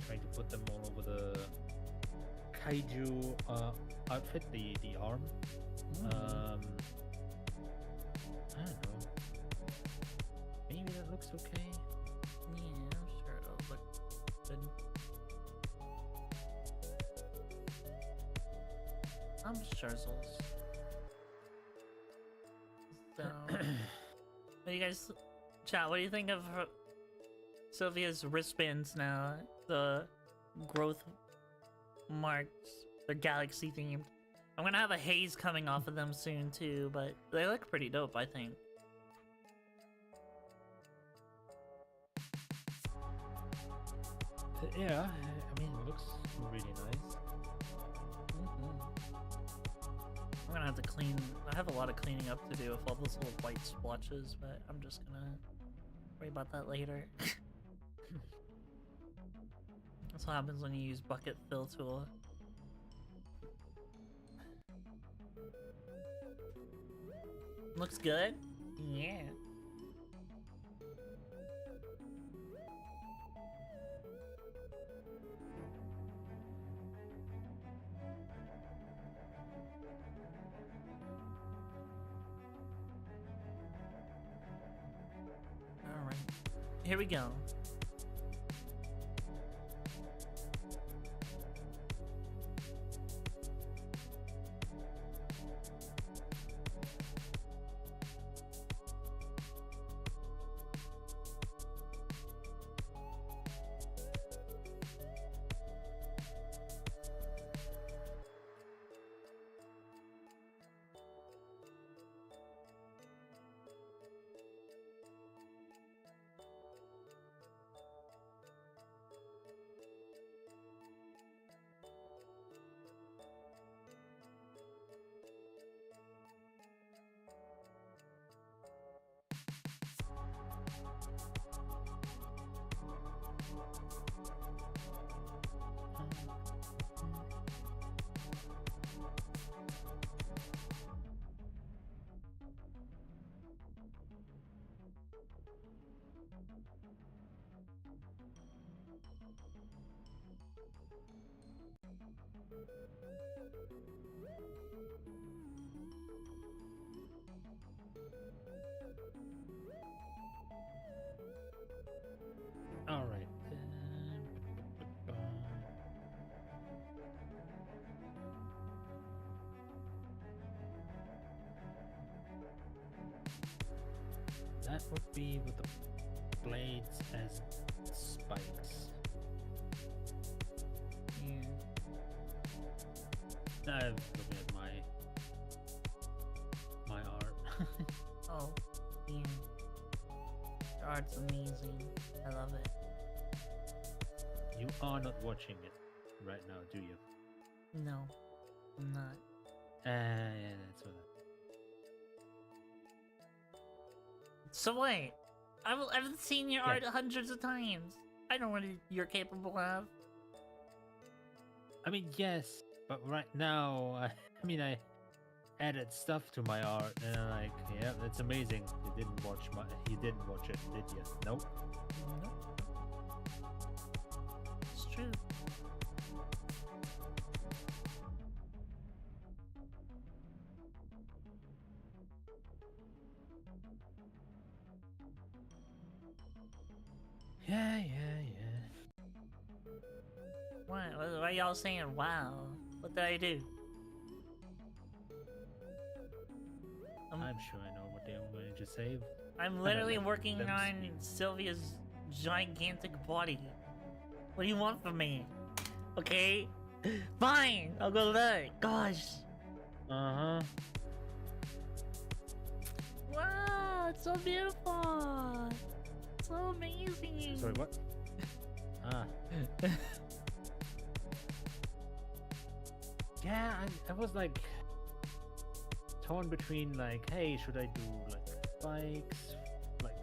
Trying to put them all over the kaiju outfit, the arm. I don't know. Maybe that looks okay. Yeah, I'm sure it'll look good. I'm Scherzel's. So, what do you guys, chat? What do you think of Silvia's wristbands now? The growth marks, they're galaxy themed. I'm gonna have a haze coming off of them soon too, but they look pretty dope, I think. Yeah, I mean, it looks really nice. I'm gonna have to clean. I have a lot of cleaning up to do with all those little white splotches, but I'm just gonna worry about that later. That's what happens when you use bucket fill tool. Looks good? Yeah. Alright. Here we go. All right. That would be with the blades as spikes. Yeah. I'm looking at my art. Oh, yeah. Your art's amazing. I love it. You are not watching it right now, do you? No, I'm not. Yeah, that's what. So wait, I've seen your Yeah. art hundreds of times. I know what you're capable of. I mean, yes, but right now, I added stuff to my art, and I'm like, yeah, that's amazing. You didn't watch it, did you? Nope. Nope. It's true. Yeah. Why y'all saying wow? What did I do? I'm sure I know what they're going to say. I'm literally let working them on speak. Silvia's gigantic body. What do you want from me? Okay? Fine! I'll go look. Gosh. Uh-huh. Wow, it's so beautiful. So amazing. Sorry, what? Ah. Yeah, I was like torn between like, hey, should I do like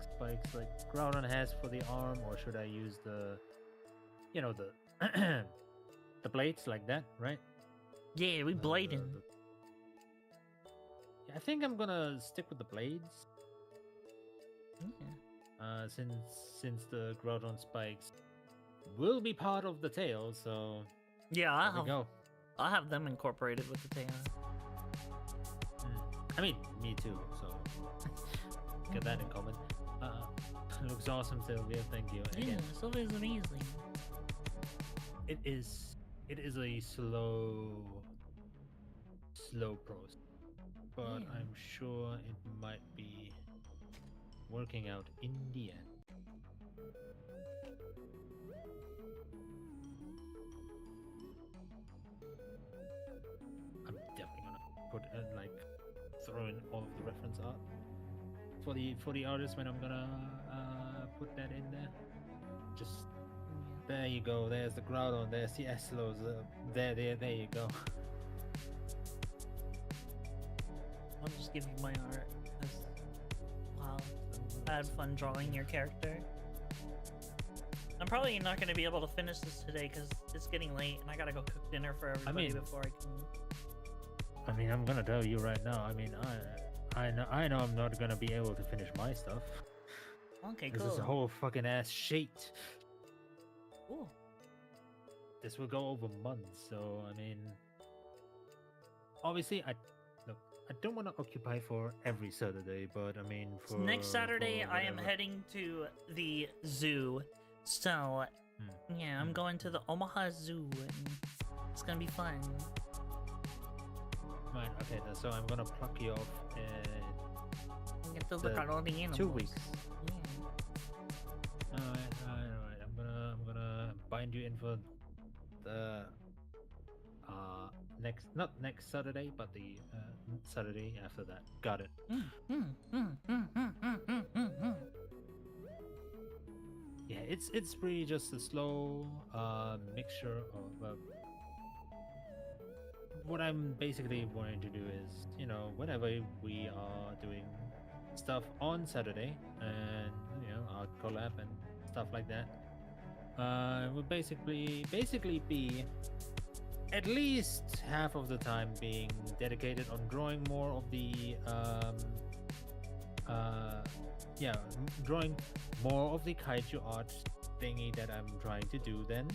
spikes like Groudon has for the arm, or should I use the, you know, the the blades like that, right? Yeah, we blading. Yeah, I think I'm gonna stick with the blades. Yeah. Since the Groudon spikes will be part of the tail, so Yeah, there we go. I'll have them incorporated with the tail. I mean, me too, so get that in common. Looks awesome, Silvia. Thank you. Yeah, Again, Silvia's amazing. it is a slow process, but Yeah. I'm sure it might be working out in the end. I'm definitely gonna put like throw in all of the reference art for the artist when I'm gonna put that in there. Just there you go. There's the Groudon. There's the Eslos. There you go. I'll just give you my art. 'Cause, wow, I had fun drawing your character. I'm probably not going to be able to finish this today because it's getting late and I gotta go cook dinner for everybody mean- before I can. I mean, I'm gonna tell you right now. I mean, I know I'm not gonna be able to finish my stuff. Okay, This cool. is a whole fucking ass sheet. Cool. This will go over months, so I mean, obviously, I don't want to occupy for every Saturday, but I mean, for Next Saturday, for I am whatever. heading to the zoo. So, yeah, I'm going to the Omaha Zoo and it's gonna be fun. Right, okay, so I'm gonna pluck you off You get to look The at all the animals. 2 weeks. Yeah. Alright. I'm gonna bind you in for the not next Saturday, but the Saturday after that. Got it. Yeah, it's really just a slow mixture of what I'm basically wanting to do is, you know, whenever we are doing stuff on Saturday and, you know, our collab and stuff like that, will basically be at least half of the time being dedicated on drawing more of the drawing more of the kaiju art thingy that I'm trying to do then.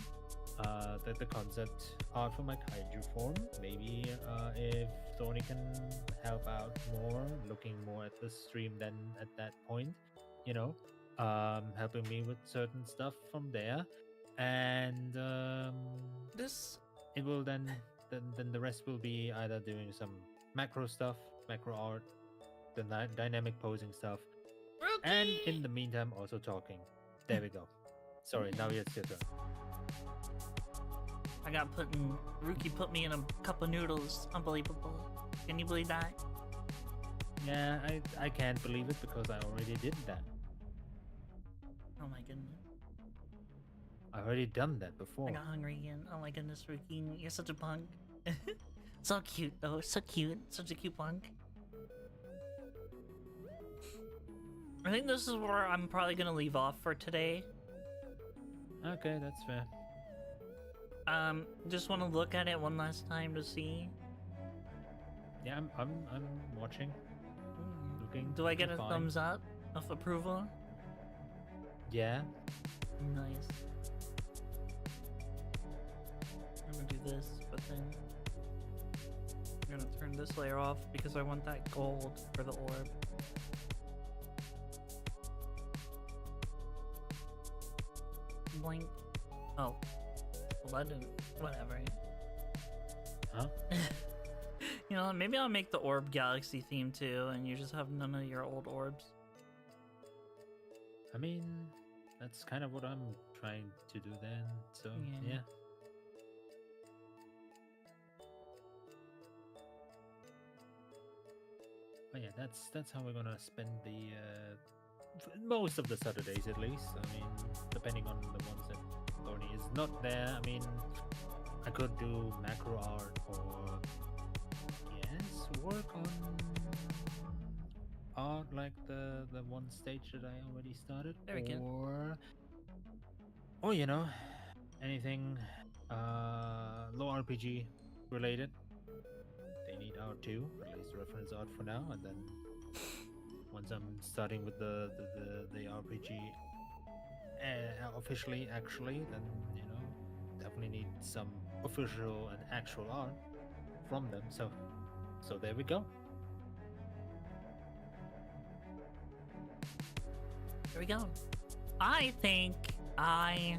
The concept art for my kaiju form. Maybe if Tony can help out more, looking more at the stream than at that point, you know, helping me with certain stuff from there, and This it will then the rest will be either doing some macro stuff, macro art, the dynamic posing stuff, and in the meantime also talking. There we go. Sorry, now it's your turn. I got Rookie put me in a cup of noodles. Unbelievable. Can you believe that? Yeah, I can't believe it because I already did that. Oh my goodness. I already done that before. I got hungry again. Oh my goodness, Rookie. You're such a punk. So cute though. So cute. Such a cute punk. I think this is where I'm probably gonna leave off for today. Okay, that's fair. Just want to look at it one last time to see. Yeah, I'm watching. Looking. Do I get a fine. thumbs up of approval? Yeah. Nice. I'm gonna do this, but then I'm gonna turn this layer off because I want that gold for the orb. Blink. Oh. Well, that didn't. Whatever. Huh? You know, maybe I'll make the orb galaxy theme too, and you just have none of your old orbs. I mean, that's kind of what I'm trying to do then. So Yeah. yeah. But yeah, that's how we're gonna spend the most of the Saturdays at least. I mean, depending on the ones that Tony is not there. I mean, I could do macro art or yes, work on art like the one stage that I already started. Very good. Or you know, anything low RPG related. They need art too, at least reference art for now, and then once I'm starting with the RPG officially, actually, then you know, definitely need some official and actual art from them. So there we go. There we go. I think I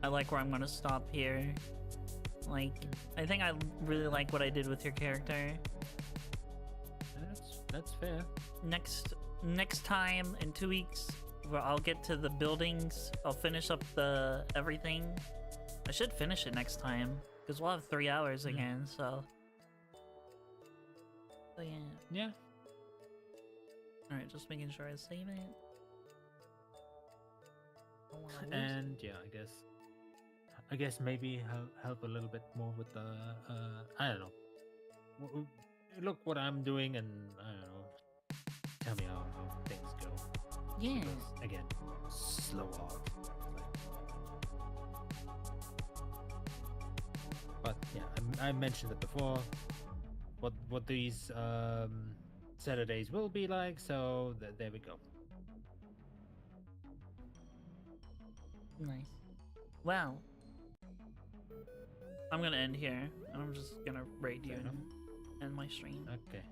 like where I'm gonna stop here. Like, I think I really like what I did with your character. That's fair. Next time in 2 weeks, where I'll get to the buildings. I'll finish up the everything. I should finish it next time because we'll have 3 hours again. So yeah. Yeah. All right, just making sure I save it. Don't wanna lose it. And yeah, I guess maybe help a little bit more with the I don't know. Look what I'm doing, and I don't know. Tell me how things go. Yeah. Because, again, slow art. But yeah, I mentioned it before. What these Saturdays will be like. So there we go. Nice. Well, I'm gonna end here. I'm just gonna raid you Fair enough. and end my stream. Okay.